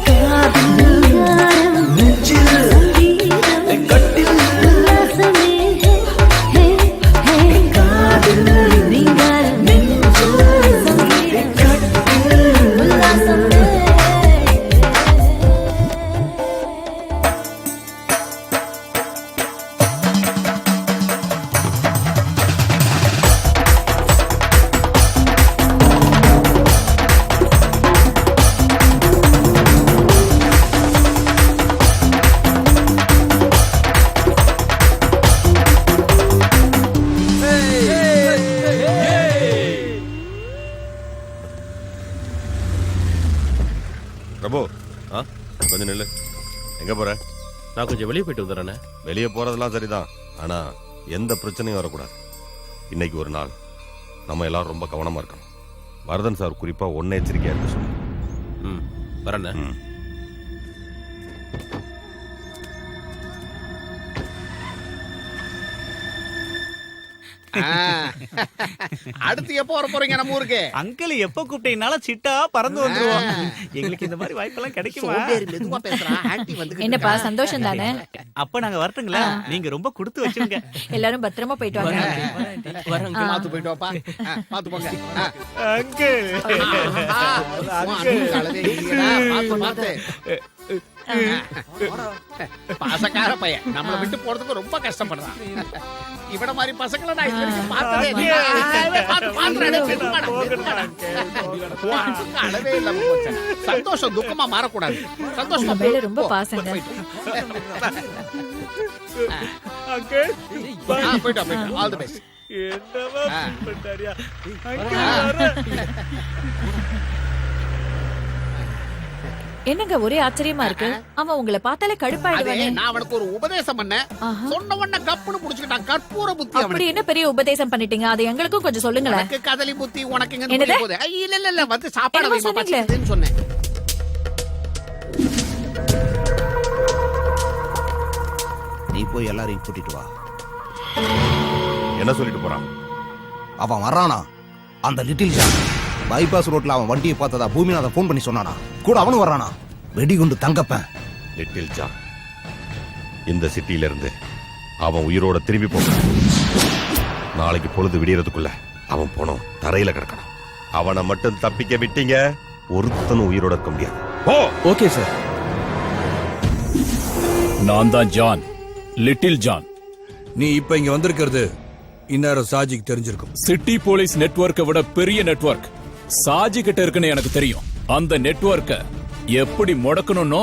காதில் காரம் நெஞ்சில் சங்கீதம் கட்டில் உல்லாசமே ஹே ஹே காதில் ரீங்காரம் நெஞ்சில் சங்கீதம் கட்டில் உல்லாசமே பிரபு கொஞ்சம் நில்லு. எங்க போற? நான் கொஞ்சம் வெளியே போயிட்டு வந்துடுறேண்ணே. வெளியே போறதெல்லாம் சரிதான், ஆனா எந்த பிரச்சனையும் வரக்கூடாது. இன்னைக்கு ஒரு நாள் நம்ம எல்லாரும் ரொம்ப கவனமா இருக்கணும். வரதன் சார் குறிப்பா ஒன்ன எச்சரிக்கையா இருக்க சொல்லு. ம் வரேண்ணே. அடுத்து எப்போ வர போறீங்க நம்ம ஊருக்கு? அங்கிள் எப்ப கூப்பிட்டீங்கனாலும் சிட்டா பறந்து வந்துருவோம். எங்களுக்கு இந்த மாதிரி வாய்ப்பெல்லாம் கிடைக்குமா? சோம்பேறி மெதுவா பேசுறான். ஆன்ட்டி வந்து என்னப்பா சந்தோஷம் தானே? அப்ப நாங்க வரட்டுங்களா? நீங்க ரொம்ப கொடுத்து வச்சுங்க. எல்லாரும் பத்திரமா போயிட்டு வாங்க. பாத்து போயிட்டு வாப்பா. பாத்து போங்க. அங்கிள் பாத்து பாசக்கார பையன் நம்மள விட்டு போறதுக்கு ரொம்ப கஷ்டப்படுறான். இவட மாதிரி பசங்களை நான் இது வரைக்கும் பார்த்ததே இல்ல. அளவே இல்லாம போச்சு. சந்தோஷம் துக்கமா மாறக்கூடாது. சந்தோஷமா உங்க மேல ரொம்ப பாசங்க. போயிட்டு ஆல் தி பெஸ்ட். என்னவா பண்ணாரியா அங்கிள் என்னங்க ஒரே ஆச்சரியமா இருக்கு அவன் உங்களை பார்த்தாலே அதே கடுப்பாயிடுவானே. நான் அவனுக்கு ஒரு உபதேசம் பண்ணேன். சொன்ன உடனே கப்புன்னு புடிச்சுக்கிட்டான். கற்பூர புத்தி அப்படி அவனுக்கு. என்ன பெரிய உபதேசம் பண்ணிட்டீங்க? அது எங்களுக்கும் கொஞ்சம் சொல்லுங்களேன். உனக்கு கதலி புத்தி உனக்கு எங்க என்னது? போகுது? இல்ல வந்து சாப்பாடு என்னமோ வைமா சொன்னீங்களே. பச்சிக்குதுன்னு சொன்னேன். நீ போய் எல்லாரையும் கூட்டிட்டு வா. என்ன சொல்லிட்டு போறான்? அவன் வர்றானா? அந்த லிட்டில் ஜான் பைபாஸ் ரோட்ல அவன் வண்டியை பார்த்ததா பூமிநாதன் ஃபோன் பண்ணி சொன்னானா? கூட அவனும் வர்றானா? வெடிகுண்டு தங்கப்பேன். லிட்டில் ஜான் இந்த சிட்டியில இருந்து அவன் உயிரோட திரும்பி போகணும். நாளைக்கு பொழுது விடியறதுக்குள்ள அவன் போனோம் தரையில கிடக்கணும். அவனை மட்டும் தப்பிக்க விட்டீங்க, ஒருத்தனும் உயிரோட இருக்க முடியாது. Okay sir. நான் தான் ஜான், லிட்டில் ஜான். நீ இப்ப இங்க வந்திருக்கிறது இந்நேரம் சாஜிக்கு தெரிஞ்சிருக்கும். சிட்டி போலீஸ் நெட்வொர்க்கை விட பெரிய நெட்வொர்க் சாஜி கிட்ட இருக்குன்னு எனக்கு தெரியும். அந்த நெட்வொர்க்க எப்படி முடக்கணும்னு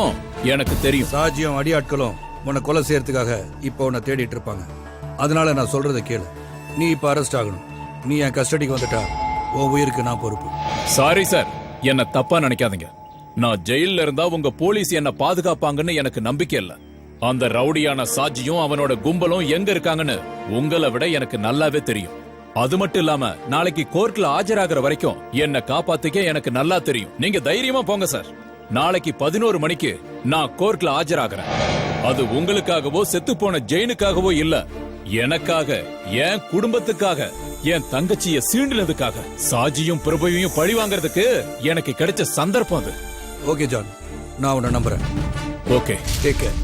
எனக்கு தெரியும். சாஜியும் அடியாட்களும் உன்னை கொலை செய்யறதுக்காக இப்ப உன்னை தேடிட்டு இருப்பாங்க. அதனால நான் சொல்றதை கேளு. நீ இப்ப அரெஸ்ட் ஆகணும். நீ என் கஸ்டடிக்கு வந்துட்டா உன் உயிருக்கு நான் பொறுப்பு. சாரி சார், என்ன தப்பா நினைக்காதீங்க. நான் ஜெயில்ல இருந்தா உங்க போலீஸ் என்ன பாதுகாப்பாங்கன்னு எனக்கு நம்பிக்கை இல்ல. அந்த ரவுடியான சாஜியும் அவனோட கும்பலும் எங்க இருக்காங்கன்னு உங்களை விட எனக்கு நல்லாவே தெரியும். அது மட்டும் இல்லாம நாளைக்கு கோர்ட்ல ஆஜராகிற வரைக்கும் என்ன காப்பாத்திக்க எனக்கு நல்லா தெரியும். நீங்க தைரியமா போங்க சார். நாளைக்கு 11 மணிக்கு நான் கோர்ட்ல ஆஜராகிறேன். அது உங்களுக்காகவோ செத்து போன ஜெயினுக்காகவோ இல்ல, எனக்காக, என் குடும்பத்துக்காக, என் தங்கச்சிய சீண்டினதுக்காக. சாஜியும் பிரபுவையும் பழி வாங்கறதுக்கு எனக்கு கிடைச்ச சந்தர்ப்பம் அது. ஓகே ஜான், நான் உன்னை நம்புறேன். Okay, take care.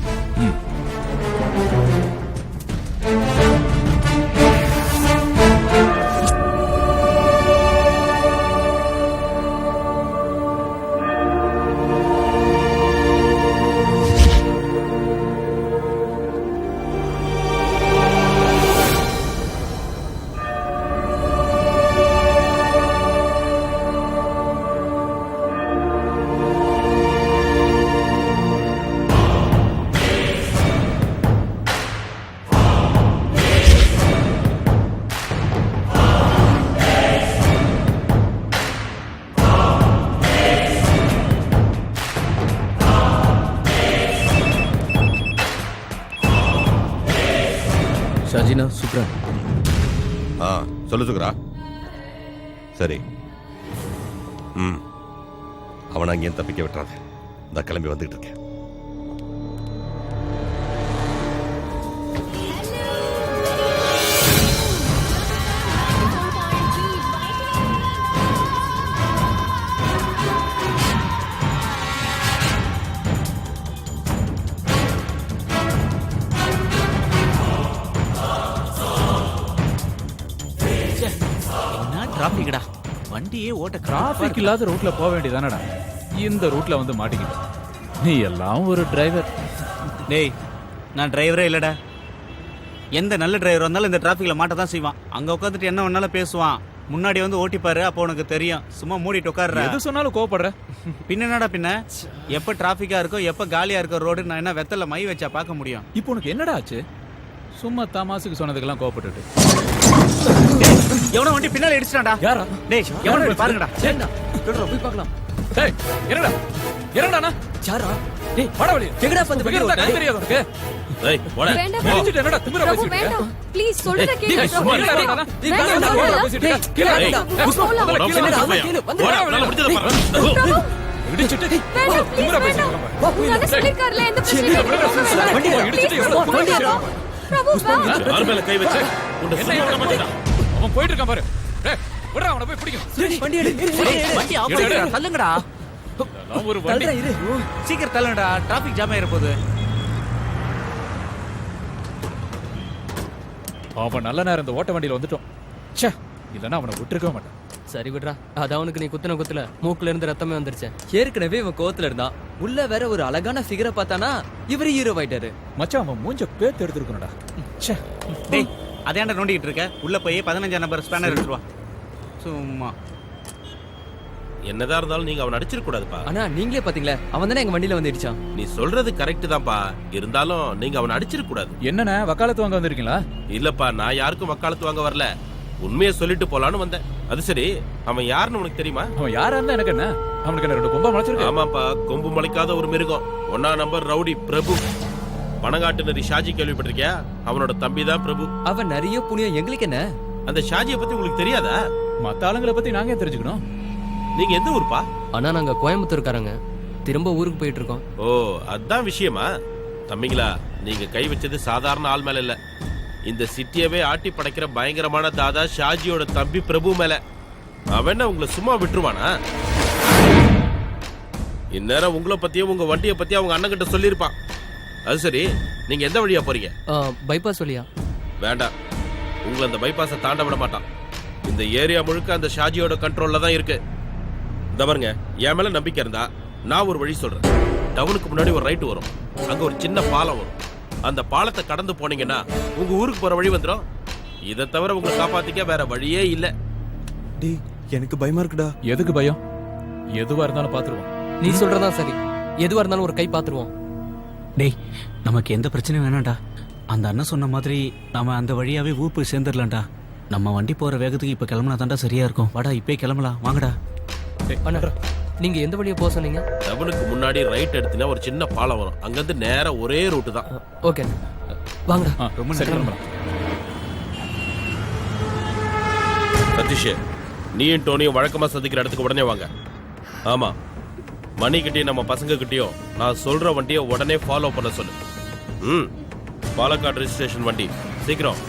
Shajina, Subra. சொல்லு சுக்ரா. சரி, அவனை அங்கேயும் தப்பிக்க விட்டுறாது. நான் கிளம்பி வந்துகிட்டு இருக்கேன். டிராபிக்டா, வண்டியே ஓட்ட டிராபிக் இல்லாத ரூட்ல போக வேண்டியதானடா. இந்த ரூட்ல வந்து மாட்டிக்கிட்ட. நீ எல்லாம் ஒரு டிரைவர். டேய், நான் டிரைவரே இல்லடா. எந்த நல்ல டிரைவர் வந்தாலும் இந்த டிராபிக்ல மாட்ட தான் செய்வான். அங்க உட்காந்துட்டு என்ன வேணாலும் பேசுவான். முன்னாடி வந்து ஓட்டிப்பாரு, அப்போ உனக்கு தெரியும். சும்மா மூடிட்டு உட்கார்ற. எது சொன்னாலும் கோவப்படுற. பின்ன என்னடா பின்ன? எப்ப டிராபிக்கா இருக்கோ, எப்ப காலியா இருக்கோ ரோடு, நான் என்ன வெத்தல மை வச்சா பார்க்க முடியும்? இப்போ உனக்கு என்னடா ஆச்சு? சும்மா தமாசுக்கு சொன்னதுக்கெல்லாம் கோவப்பட்டுட்டு. எவனோ வண்டி பின்னால இடிச்சிட்டான்டா. யாரா? டேய், எவனோ போய் பாருங்கடா. சரிடா, போய் பார்க்கலாம். டேய், என்னடா? என்னடா? யாரா? டேய், வாடா வெளிய. எங்கடா வந்து எங்கடா கை தெரியாது உனக்கு? டேய், போடா. வேண்டாம். இடிச்சிட்டு என்னடா திமிரா பிரபு, பேசிட்டு இருக்க? வேண்டாம். ப்ளீஸ் சொல்றத கேளு. டேய், சும்மா பிரபு, இருடா. வேண்டாம். டேய், வேண்டாம், வேண்டாம், வேண்டாம். பேசிட்டு இருக்க. கீழ வேண்டாம். டேய், பிரபு, புஷ்பா, போலாம். முதல்ல கீழ வேண்டாம். வா. கீழ வந்து போடா, வேண்டாம். நல்லா முடிச்சத பாரு. பிரபு, இடிச்சிட்டு வேண்டாம். ப்ளீஸ், திமிரா வேண்டாம். பேசிட்டு இருக்க. உங்க அண்ணன் சொல்லிருக்காருல, எந்த பிரச்சனையும் இல்லை. வண்டி Please, இடிச்சிட்டு பிரபு, வேண்டாம். யார் மேல கை வச்ச? உன்னை சும்மா விட மாட்டேன்டா. அவன் போயிட்டு இருக்கான் பாரு. டேய், விடுடா, அவனை போய் பிடிக்கணும். வண்டி எடு. வண்டி ஆஃப் பண்ணிடுடா, தள்ளுங்கடா. அதெல்லாம் ஒரு வண்டி. சீக்கிரம் தள்ளுங்கடா, டிராபிக் ஜாம் ஆயிர போகுது. அவன் நல்ல நேரம் இந்த ஓட்ட வண்டியில வந்துட்டோம். ச்சே, இல்லனா அவனை விட்டுருக்க மாட்டான். சரி விடுறா, அது அவனுக்கு நீ குத்துன குத்துல மூக்குல இருந்து ரத்தமே வந்துருச்சு. ஏற்கனவே இவன் கோவத்துல இருந்தான். உள்ள வேற ஒரு அழகான ஃபிகரை பார்த்தானா இவரு ஹீரோ ஆயிட்டாரு. மச்சான், அவன் மூஞ்ச பேத்து எடுத்துருக்கணும்டா. ச்சே. டேய், அதேண்டா நோண்டிட்டு இருக்க. உள்ள போய் 15 நம்பர் ஸ்பேனர் எடுத்துட்டு வா. சும்மா என்னதான் இருந்தாலும் நீங்க அவன் அடிச்சிருக்க கூடாதுப்பா. ஆனா நீங்களே பாத்தீங்களா, அவன் தானே எங்க வண்டியில வந்து இடிச்சான். நீ சொல்றது கரெக்ட் தான்ப்பா. இருந்தாலும் நீங்க அவன் அடிச்சிருக்க கூடாது. என்னண்ணே, வக்காலத்து வாங்க வந்திருக்கீங்களா? இல்லப்பா, நான் யாருக்கும் வக்காலத்து வாங்க வரல. உண்மையை சொல்லிட்டு போலான்னு வந்தேன். அது சரி, அவன் யாருன்னு உனக்கு தெரியுமா? அவன் யாரா இருந்தா எனக்கு என்ன? அவனுக்கு என்ன 2 கொம்பா முளைச்சிருக்கு? ஆமாப்பா, கொம்பு முளைக்காத ஒரு மிருகம். 1ஆம் நம்பர் ரவுடி பிரபு. பணங்காட்டு நரி ஷாஜி கேள்விப்பட்டிருக்கியா? அவனோட தம்பி தான் பிரபு. அவன் நிறைய புண்ணியம், எங்களுக்கு என்ன? அந்த ஷாஜியை பத்தி உங்களுக்கு தெரியாதா? மத்த ஆளுங்களை பத்தி நாங்க ஏன் தெரிஞ்சுக்கணும்? நீங்க எந்த ஊருப்பா? அண்ணா நாங்க கோயம்புத்தூர்காரங்க, திரும்ப ஊருக்கு போயிட்டு இருக்கோம். ஓ, அதான் விஷயமா? தம்பிங்களா, நீங்க கை வச்சது சாதாரண ஆள் மேல இல்ல. இந்த சிட்டியவே ஆட்டி படைக்கிற பயங்கரமான தாதா ஷாஜியோட தம்பி பிரபு மேல. அவன் உங்களை சும்மா விட்டுருவானா? இந்நேரம் உங்களை பத்தியும் உங்க வண்டியை பத்தியும் அவங்க அண்ணன் கிட்ட சொல்லியிருப்பான். அது சரி, நீங்க எந்த வழியா போறீங்க? பைபாஸ் வழியா? வேண்டாம், உங்களை அந்த பைபாஸை தாண்ட விட மாட்டான். இந்த ஏரியா முழுக்க அந்த ஷாஜியோட கண்ட்ரோல்ல தான் இருக்கு. இந்த பாருங்க, என் மேல நம்பிக்கை இருந்தா நான் ஒரு வழி சொல்றேன். டவுனுக்கு முன்னாடி ஒரு ரைட் வரும், அங்க ஒரு சின்ன பாலம் வரும். அந்த பாலத்தை கடந்து போனீங்கன்னா உங்க ஊருக்கு போற வழி வந்துடும். இதை தவிர உங்களை காப்பாத்திக்க வேற வழியே இல்ல. டேய், எனக்கு பயமா இருக்குடா. எதுக்கு பயம்? எதுவா இருந்தாலும் பாத்துருவோம். நீ சொல்றதா சரி, எதுவா இருந்தாலும் ஒரு கை பாத்துருவோம். டேய், நமக்கு எந்த பிரச்சனையும் வேணாம்டா. அந்த அண்ணன் சொன்ன மாதிரி நாம அந்த வழியாவே ஊர் போய் சேர்ந்துடலாம்டா. நம்ம வண்டி போற வேகத்துக்கு இப்ப கிளம்புனா தான்டா சரியா இருக்கும். வாடா, இப்பே கிளம்பலாம், வாங்கடா. நீங்க எந்த வழியா போக சொன்னீங்க? டவுனுக்கு முன்னாடி ரைட் எடுத்தீங்கன்னா ஒரு சின்ன பாலம் வரும், அங்கிருந்து நேரா ஒரே ரூட் தான். ஓகே, வாங்கடா. ரொம்ப சரி. சதீஷ், நீயும் டோனியும் வழக்கமா சந்திக்கிற இடத்துக்கு உடனே வாங்க. ஆமா, மணி கிட்டயும் நம்ம பசங்க கிட்டயும் நான் சொல்ற வண்டியை உடனே ஃபாலோ பண்ண சொல்லு. பாலக்காடு ரெஜிஸ்ட்ரேஷன் வண்டி, சீக்கிரம்.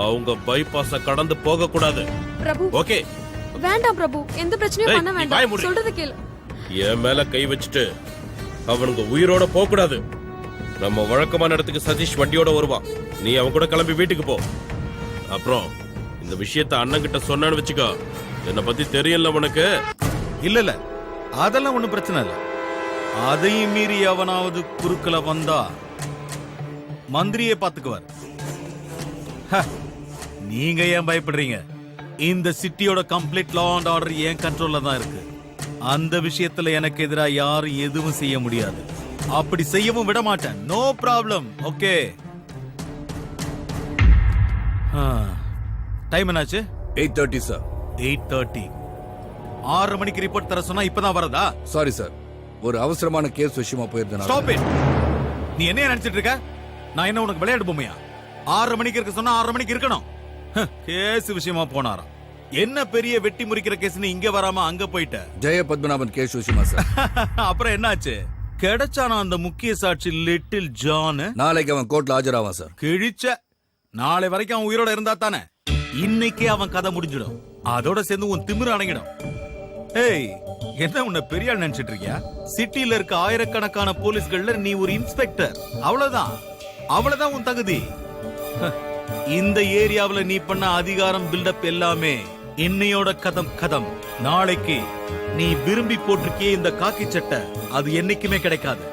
அவங்க பைபாஸ கடந்து போக கூடாது. பிரபு, ஓகே? வேண்டாம் பிரபு, எந்த பிரச்சனையும் பண்ண நீ வாய வேண்டாம். மூடு. சொல்றது கேளு. என் மேல கை வச்சுட்டு அவனுங்க உயிரோட போக கூடாது. நம்ம வழக்கமான இடத்துக்கு சதீஷ் வண்டியோட வருவான். நீ அவன் கூட கிளம்பி வீட்டுக்கு போ. அப்புறம் இந்த விஷயத்த அண்ணன் கிட்ட சொன்னான்னு வச்சுக்கோ, என்னை பத்தி தெரியல உனக்கு. இல்ல, அதெல்லாம் ஒண்ணும் பிரச்சனை இல்ல. அதையும் மீறி எவனாவது குறுக்கல வந்தா மந்திரியே பாத்துக்குவார். நீங்க ஏன் பயப்படுறீங்க? இந்த சிட்டியோட கம்ப்ளீட் லா அண்ட் ஆர்டர் என் கண்ட்ரோல்ல தான் இருக்கு. அந்த விஷயத்துல எனக்கு எதிராக யாரும் எதுவும் செய்ய முடியாது. அப்படி செய்யவும் விட மாட்டேன். No problem. ஓகே, டைம் என்னாச்சு? 8:30 சார். 8:30. 6 மணிக்கு ரிப்போர்ட் தர சொன்னா இப்பதான் வரதா? சாரி சார், ஒரு அவசரமான கேஸ் விஷயமா போயிருந்தேன். Stop it. நீ என்ன நினைச்சிட்டு இருக்க? நான் என்ன உனக்கு விளையாட்டு பொம்மையா? 6 மணிக்கு இருக்க சொன்னா 6 மணிக்கு இருக்கணும். கேஸ் விஷயமா போனாராம். என்ன பெரிய வெட்டி முறிக்கிற கேஸ்னு இங்க வராம அங்க போயிட்ட? ஜெய பத்மநாபன் கேஸ் விஷயமா சார். அப்புறம் என்னாச்சு? கிடைச்சானா அந்த முக்கிய சாட்சி லிட்டில் ஜான்? நாளைக்கு அவன் கோர்ட்ல ஆஜராவான் சார். கிழிச்ச. நாளை வரைக்கும் அவன் உயிரோட இருந்தா தானே இன்னைக்கே அவன் கதை முடிஞ்சிடும். அதோட சேர்ந்து உன் திமிரு அணங்கிடும். ஏய், என்ன உன்னை பெரிய ஆள் நினைச்சிட்டு இருக்கியா? சிட்டில இருக்க ஆயிரக்கணக்கான போலீஸ்கள்ல நீ ஒரு இன்ஸ்பெக்டர். அவ்வளவுதான் உன் தகுதி. இந்த ஏரியாவுல நீ பண்ண அதிகாரம் பில்டப் எல்லாமே இன்னையோட கதம். நாளைக்கு நீ விரும்பி போட்டிருக்கிய இந்த காக்கி சட்டை அது என்னைக்குமே கிடைக்காது.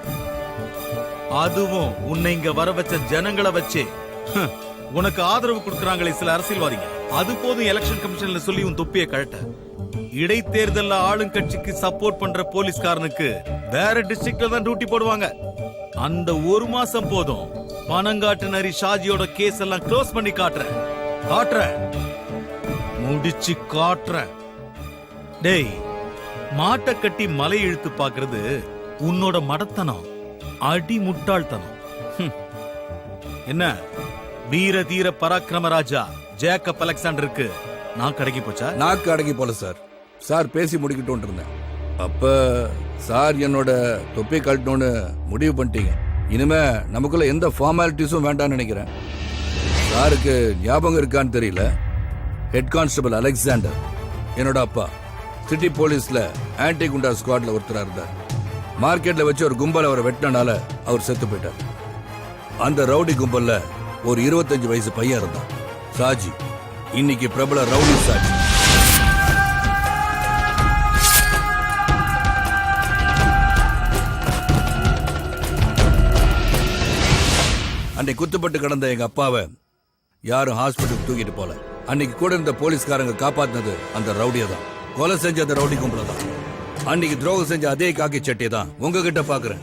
அதுவும் உன்னை இங்க வர வச்ச ஜனங்களை வச்சு உனக்கு ஆதரவு கொடுக்கறாங்களே சில அரசியல்வாதிங்க, அது போதும் எலெக்ஷன் கமிஷன்ல சொல்லி உன் தொப்பியை கழட்ட. இடைத்தேர்தல்ல ஆளுங்கட்சிக்கு சப்போர்ட் பண்ற போலீஸ்காரனுக்கு வேற டிஸ்ட்ரிக்ட்ல தான் டியூட்டி போடுவாங்க. அந்த 1 மாசம் போதும். பணங்காட்டு நரி ஷாஜியோட கேஸ் எல்லாம் க்ளோஸ் பண்ணி காட்டுறேன். முடிச்சு காட்டுறேன். டேய், மாட்டை கட்டி மலை இழுத்து பாக்குறது உன்னோட மடத்தனம், அடி முட்டாள்தனம். என்ன வீர தீர பராக்கிரம ராஜா ஜேக்கப் அலெக்சாண்டருக்கு நான் கடைக்கு போச்சா? நாக்கு அடங்கி போல சார். சார் பேசி முடிக்கிட்டு இருந்தேன். அப்ப சார் என்னோட தொப்பி கழட்டணும்னு முடிவு பண்ணிட்டீங்க. இனிமே நமக்குள்ள எந்த ஃபார்மாலிட்டிஸும் வேண்டாம்னு நினைக்கிறேன். சாருக்கு ஞாபகம் இருக்கான்னு தெரியல, ஹெட் கான்ஸ்டபிள் அலெக்சாண்டர் என்னோட அப்பா. சிட்டி போலீஸ்ல ஆன்டி குண்டா ஸ்குவாட்ல ஒருத்தரா இருந்தார். மார்க்கெட்ல வச்சு ஒரு கும்பல் அவரை வெட்டினால அவர் செத்து போயிட்டார். அந்த ரவுடி கும்பல்ல ஒரு 25 வயசு பையன் இருந்தான், சாஜி. இன்னைக்கு பிரபல ரவுடி சாஜி. அன்னைக்கு குத்துப்பட்டு கிடந்த எங்க அப்பாவை யாரும் ஹாஸ்பிட்டலுக்கு தூக்கிட்டு போல. அன்னைக்கு கூட இருந்த போலீஸ்காரங்க காப்பாத்தினது அந்த ரவுடியை தான். கொலை செஞ்ச அந்த ரவுடி கும்பல தான். அன்னைக்கு துரோகம் செஞ்ச அதே காக்கி சட்டையை தான் உங்ககிட்ட பாக்குறேன்.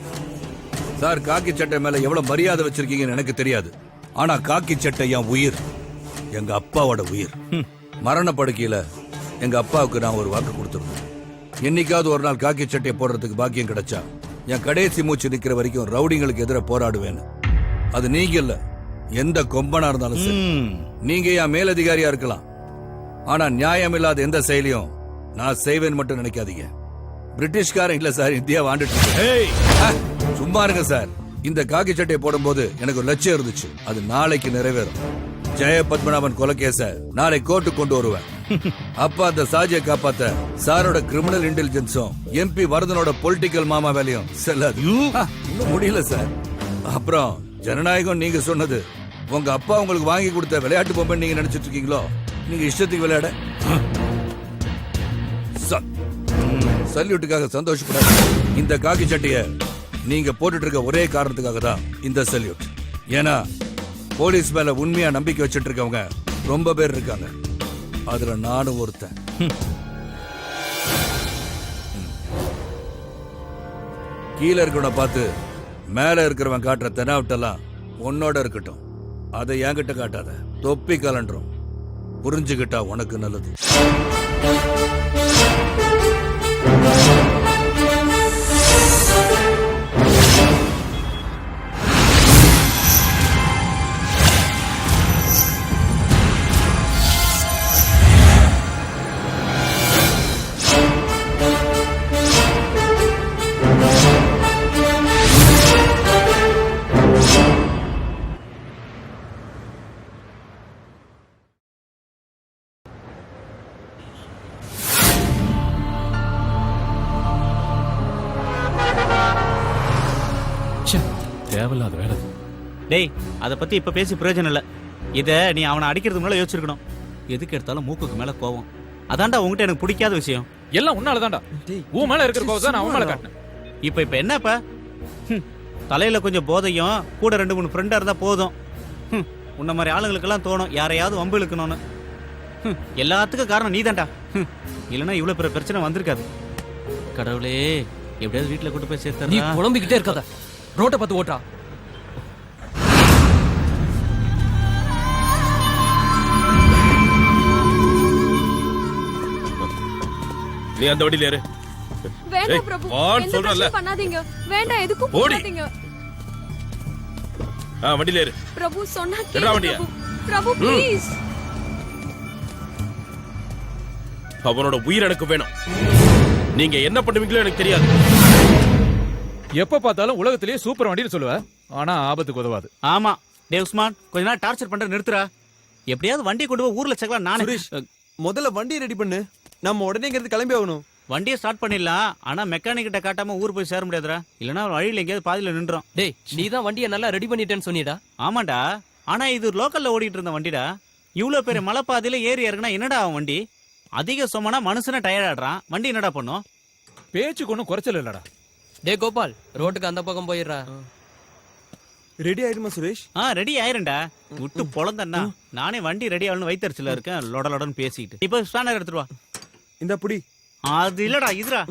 சார், காக்கி சட்டை மேல எவ்வளவு மரியாதை வச்சிருக்கீங்கன்னு எனக்கு தெரியாது. ஆனா காக்கி சட்டை என் உயிர், எங்க அப்பாவோட உயிர். மரண படுக்கையில எங்க அப்பாவுக்கு நான் ஒரு வாக்கு கொடுத்திருந்தேன். என்னைக்காவது ஒரு நாள் காக்கி சட்டையை போடுறதுக்கு பாக்கியம் கிடைச்சா என் கடைசி மூச்சு நிக்கிற வரைக்கும் ரவுடிங்களுக்கு எதிராக போராடுவேன்னு. அது நீங்க இல்ல, எந்த கொம்பனா இருந்தாலும் சரி. நீங்க என் மேலதிகாரியா இருக்கலாம், ஆனா நியாயம் இல்லாத எந்த செயலையும் நான் செய்வேன்னு மட்டும் நினைக்காதீங்க. பிரிட்டிஷ்காரன் இல்ல சார், இந்தியா ஆண்டுட்டு இருக்கு. சும்மா இருங்க சார். இந்த காக்கி சட்டையை போடும்போது எனக்கு ஒரு லட்சியம் இருந்துச்சு, அது நாளைக்கு நிறைவேறும். ஜெய பத்மநாபன் கொலைகேச நாளை கோர்ட்டு கொண்டு வருவேன். அப்ப அந்த சாஜியை காப்பாத்த சாரோட கிரிமினல் இன்டெலிஜென்ஸும் எம்பி வரதனோட பொலிட்டிக்கல் மாமா வேலையும் செல்லாது. இன்னும் முடியல சார். அப்புறம் ஜனநாயகம் நீங்க சொன்னது உங்க அப்பா உங்களுக்கு வாங்கி கொடுத்த விளையாட்டு பொம்மை நீங்க நினைச்சிட்டு இருக்கீங்களோ? நீங்க இஷ்டத்துக்கு விளையாட சல்யூட்டுக்காக சந்தோஷப்படாது. இந்த காக்கி சட்டைய நீங்க போட்டுட்டு இருக்க ஒரே காரணத்துக்காக தான் இந்த சல்யூட். ஏன்னா போலீஸ் மேல உண்மையா நம்பிக்கை வச்சிட்டு இருக்கவங்க ரொம்ப பேர் இருக்காங்க, அதுல நானும் ஒருத்தன். கீழே இருக்கிறவன பார்த்து மேல இருக்கிறவன் காட்டுற தெனாவட்டெல்லாம் உன்னோட இருக்கட்டும், அதை என்கிட்ட காட்டாத. தொப்பி கலண்டுரும், புரிஞ்சுக்கிட்டா உனக்கு நல்லது. தேவையில்லாத வேலை. டேய், அத பத்தி இப்ப பேசி பிரயோஜனம் இல்ல. இத நீ அவனை அடிக்கிறதுக்கு மேல யோசிச்சிருக்கணும். எதுக்கு எடுத்தாலும் மூக்குக்கு மேல கோவம். அதான்டா உங்ககிட்ட எனக்கு பிடிக்காத விஷயம். எல்லாம் உன்னாலதான்டா. உன் மேல இருக்கிற கோவம் தான் நான் உன் மேல காட்டினேன். இப்ப என்னப்பா? தலையில கொஞ்சம் போதையும் கூட 2-3 ஃப்ரெண்டா இருந்தா போதும். உன்ன மாதிரி ஆளுங்களுக்கெல்லாம் தோணும் யாரையாவது வம்பு இழுக்கணும்னு. எல்லாத்துக்கும் காரணம் நீதான்டா. இல்லைன்னா இவ்வளவு பெரிய பிரச்சனை வந்திருக்காது. கடவுளே, எப்படியாவது வீட்டுல கூட்டு போய் சேர்த்து. நீ புலம்பிக்கிட்டே இருக்காத, ரோட்டை பார்த்து ஓட்டா. நீ அந்த வண்டியில ஏறு. வேண்டாம் பிரபு, எந்த பிரச்சனையும் பண்ணாதீங்க. வேண்டாம், எதுக்கும் போகாதீங்க. வண்டியில ஏறு. பிரபு சொன்னா கேளு பிரபு. பிரபு ப்ளீஸ். அவனோட உயிர் எனக்கு வேணும். நீங்க என்ன பண்ணுவீங்களோ எனக்கு தெரியாது. எப்ப பார்த்தாலும் உலகத்திலேயே சூப்பர் வண்டின்னு சொல்லுவ, ஆனா ஆபத்துக்கு உதவாது. ஆமா டேய் உஸ்மான், கொஞ்ச நாள் டார்ச்சர் பண்ற நிறுத்துறா. எப்படியாவது வண்டி கொண்டு போய் ஊர்ல சேர்க்கலாம். நானே முதல்ல வண்டியை ரெடி பண்ணு, நம்ம உடனே இங்க இருந்து கிளம்பி ஆகணும். வண்டியை ஸ்டார்ட் பண்ணிடலாம், ஆனா மெக்கானிக் கிட்ட காட்டாம ஊர் போய் சேர முடியாதுடா. இல்லனா வழியில எங்கேயாவது பாதியில நின்றோம். டேய், நீ தான் வண்டியை நல்லா ரெடி பண்ணிட்டேன்னு சொன்னிடா. ஆமாண்டா, ஆனா இது லோக்கல்ல ஓடிட்டு இருந்த வண்டிடா. இவ்வளவு பெரிய மலைப்பாதையில ஏறி இறங்கினா என்னடா அவன் வண்டி? அதிக சுமனா மனுஷனை டயர்ட் ஆடுறான். வண்டி என்னடா பண்ணும்? பேச்சுக்கு ஒன்னும் குறைச்சல் இல்லடா. டே கோபால், ரோட்டுக்கு அந்த பக்கம் போயிடுறா. ரெடி ஆயிடுமா சுரேஷ்? ரெடி ஆயிருண்டா. விட்டு பொழந்தண்ணா. நானே வண்டி ரெடி ஆகணும்னு வைத்தறிச்சல இருக்கேன். லொடலொடன்னு பேசிட்டு இப்ப ஸ்பேனர் எடுத்துட்டு வா. இந்த புடி. அது இல்லடா, இதுடா.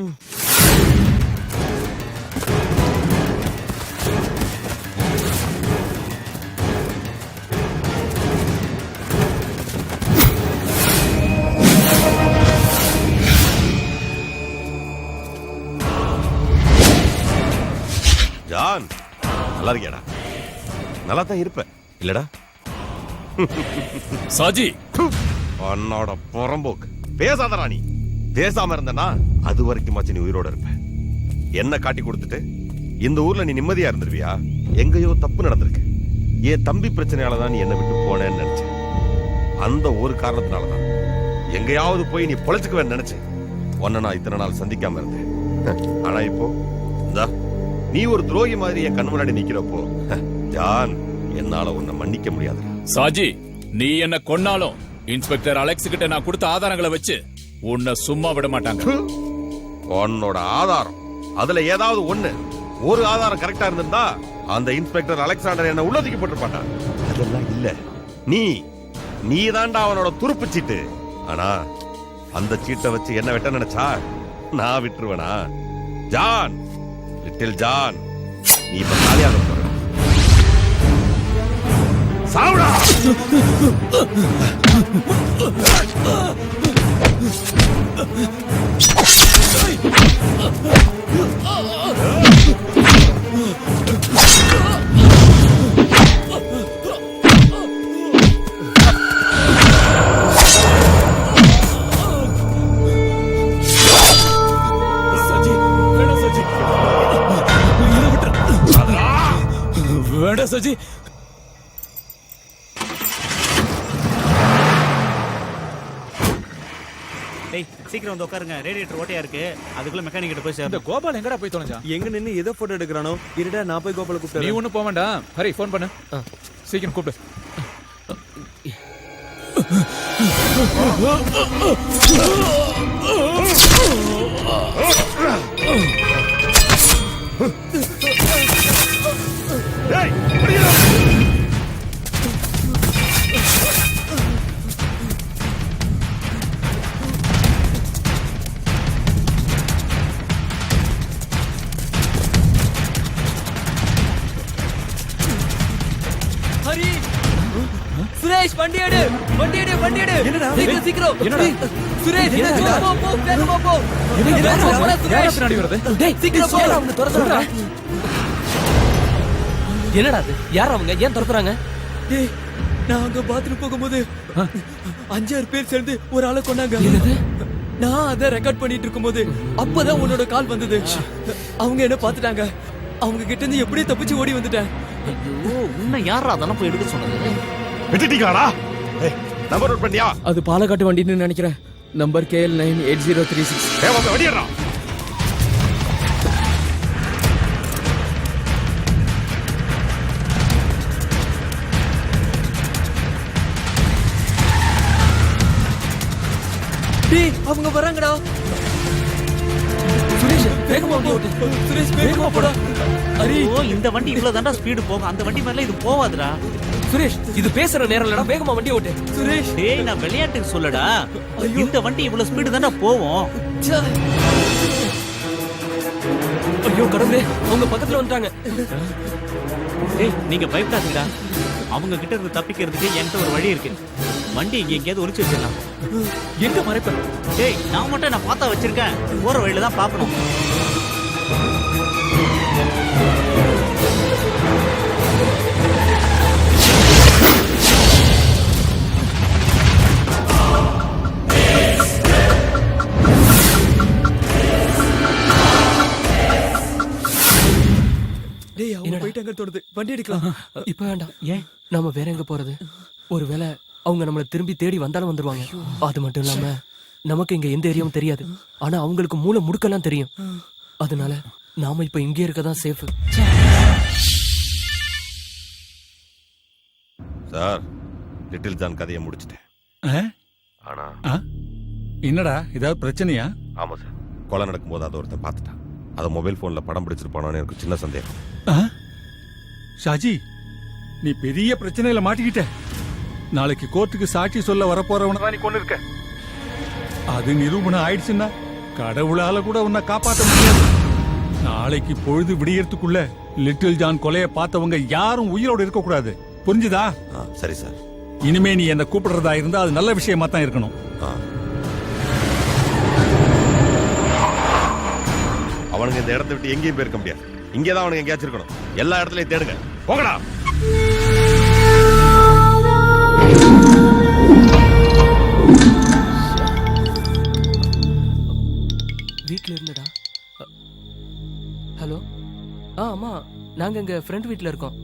ஜான், நல்லா இருக்கியாடா? நல்லா தான் இருப்ப இல்லடா? சாஜி, உன்னோட புறம்போக்கு பேசாதடா. நீ பேசாம இருந்தனா அது வரைக்கும் நீ உயிரோட இருப்ப. என்ன காட்டி கொடுத்துட்டு இந்த ஊர்ல நீ நிம்மதியா இருந்துருவியா? எங்கேயோ தப்பு நடந்திருக்கு. என் தம்பி பிரச்சனையாலதான் நீ என்ன விட்டு போனேன்னு நினைச்சேன். அந்த ஒரு காரணத்தினாலதான் எங்கேயாவது போய் நீ பொழைச்சுக்குவேன்னு நினைச்சேன். உன்னை நான் இத்தனை நாள் சந்திக்காம இருந்தேன். ஆனா இப்போ இந்தா நீ ஒரு துரோகி மாதிரி என் கண் முன்னாடி நிக்கிறப்போ ஜான், என்னால உன்னை மன்னிக்க முடியாது. சாஜி, நீ என்ன கொன்னாலும் இன்ஸ்பெக்டர் அலெக்ஸ் கிட்ட நான் கொடுத்த ஆதாரங்களை வச்சு உன்னை சும்மா விட மாட்டாங்க. உன்னோட ஆதாரம் அதுல ஏதாவது ஒரு ஆதாரம் கரெக்டா இருந்திருந்தா அந்த இன்ஸ்பெக்டர் அலெக்சாண்டர் என்ன உள்ளதுக்கு போட்டுப்பாட்டான். அதெல்லாம் இல்ல. நீ தாண்டா அவனோட துருப்பு சீட்டு. ஆனா அந்த சீட்டை வச்சு என்ன வெட்ட நினைச்சா நான் விட்டுருவேனா? ஜான், லிட்டில் ஜான், நீ இப்ப காலியாக போற. சாவுடா! வேண்டாம் சஜி. டேய் சீக்கிரம் வந்து உட்காருங்க, ரேடியேட்டர் ஓட்டையா இருக்கு. அதுக்குள்ள மெக்கானிக் கிட்ட போய் இந்த சேரணும். கோபால் எங்கடா போய் தொலைஞ்சான்? எங்க நின்னு எதை போட்டோ எடுக்கிறானோ இருடா, நான் போய் கோபால நீ கூப்பிட்டு ஒண்ணும் போக வேண்டாம். ஹரி ஃபோன் பண்ணு. சீக்கிரம் கூப்பிடு. ஹரி, சுரேஷ் வண்டி எடு, வண்டி எடு, வண்டி எடு. சீக்கிரம் சீக்கிரம். சுரேஷ் போ போ, வேகமா போ. பின்னாடி வருது. டேய் சீக்கிரம் போ. அவங்க துரத்துறாங்க. என்னடா அது? யார் அவங்க? ஏன் துரத்துறாங்க? டேய், நான் அங்க பாத்ரூம் போகும்போது 5-6 பேர் சேர்ந்து ஒரு ஆளை கொண்டாங்க. நான் அதை ரெக்கார்ட் பண்ணிட்டு இருக்கும்போது அப்பதான் உன்னோட கால் வந்தது. அவங்க என்ன பாத்துட்டாங்க. அவங்க கிட்ட இருந்து எப்படியே தப்பிச்சு ஓடி வந்துட்டேன். ஐயோ, உன்னை யாரா அதெல்லாம் போய் எடுக்க சொன்னது? விட்டுட்டீங்களாடா? நம்பர் நோட் பண்ணியா? அது பாலக்காட்டு வண்டின்னு நினைக்கிறேன். Number KL 98036. வந்து வண்டியறா. டேய், அவங்க வராங்கடா. சுரேஷ் வேகமா வண்டி ஓட்டு. சுரேஷ் வேகமா போடா. ஹரி, ஓ, இந்த வண்டி இவ்வளவு தாண்டா ஸ்பீடு போகும். அந்த வண்டி மேல இது போவாதுடா. சுரேஷ் இது பேசுற நேரம் இல்லடா, வேகமா வண்டி ஓட்டு. சுரேஷ், டேய், நான் விளையாட்டுக்கு சொல்லடா. இந்த வண்டி இவ்வளவு ஸ்பீடு தாண்டா போவோம். ஐயோ கடவுளே, அவங்க பக்கத்துல வந்துட்டாங்க. டேய், நீங்க பயப்படாதீங்கடா. அவங்க கிட்ட இருந்து தப்பிக்கிறதுக்கு என்கிட்ட ஒரு வழி இருக்கு. வண்டி இங்க எங்கேயாவது ஒளிச்சு வச்சிடலாம். எங்க மறைப்ப? டேய், நான் மட்டும் நான் பார்த்தா வச்சிருக்கேன். போற வழியில தான் பாக்கணும். டேய், அவங்க போயிட்டாங்க தோணுது. வண்டி எடுக்கலாம். இப்ப வேண்டாம். ஏன்? நாம வேற எங்க போறது? ஒருவேளை அவங்க நம்மள திரும்பி தேடி வந்தாலும் வந்துருவாங்க. அது மட்டும் இல்லாம நமக்கு இங்க எந்த ஏரியாவும் தெரியாது. ஆனா அவங்களுக்கு மூளை முடுக்கெல்லாம் தெரியும். அதனால நாம இப்ப இங்கே இருக்கதான் சேஃப். சார், லிட்டில் ஜான் கதையை முடிச்சிட்டேன். ஆனா என்னடா ஏதாவது பிரச்சனையா? ஆமா சார், கொலை நடக்கும்போது அதை ஒருத்தன் பார்த்துட்டான். அதை மொபைல் போன்ல படம் பிடிச்சிருப்பானோன்னு எனக்கு சின்ன சந்தேகம். ஷாஜி, நீ பெரிய பிரச்சனையில மாட்டிக்கிட்ட. நாளைக்கு கோர்ட்டுக்கு சாட்சி சொல்ல வரப்போறவன தான் நீ கொண்டு இருக்க. அது நிரூபணம் ஆயிடுச்சுன்னா கடவுளால கூட உன்னை காப்பாற்ற முடியாது. நாளைக்கு பொழுது விடியறதுக்குள்ள லிட்டில் ஜான் கொலையை பார்த்தவங்க யாரும் உயிரோடு இருக்க கூடாது. புரிஞ்சுதா? சரி சார். இனிமே நீ என்ன கூப்பிடுறதா இருந்தா அது நல்ல விஷயமா தான் இருக்கணும். அவனுங்க இந்த இடத்தை விட்டு எங்கேயும் போயிருக்க முடியாது. இங்கேதான் அவனுங்க எங்கேயாச்சும் இருக்கணும். எல்லா இடத்துலயும் தேடுங்க. போங்கடா. வீட்ல இருந்தடா. ஹலோ. ஆமா, நாங்க எங்க ஃப்ரெண்ட் வீட்ல இருக்கோம்.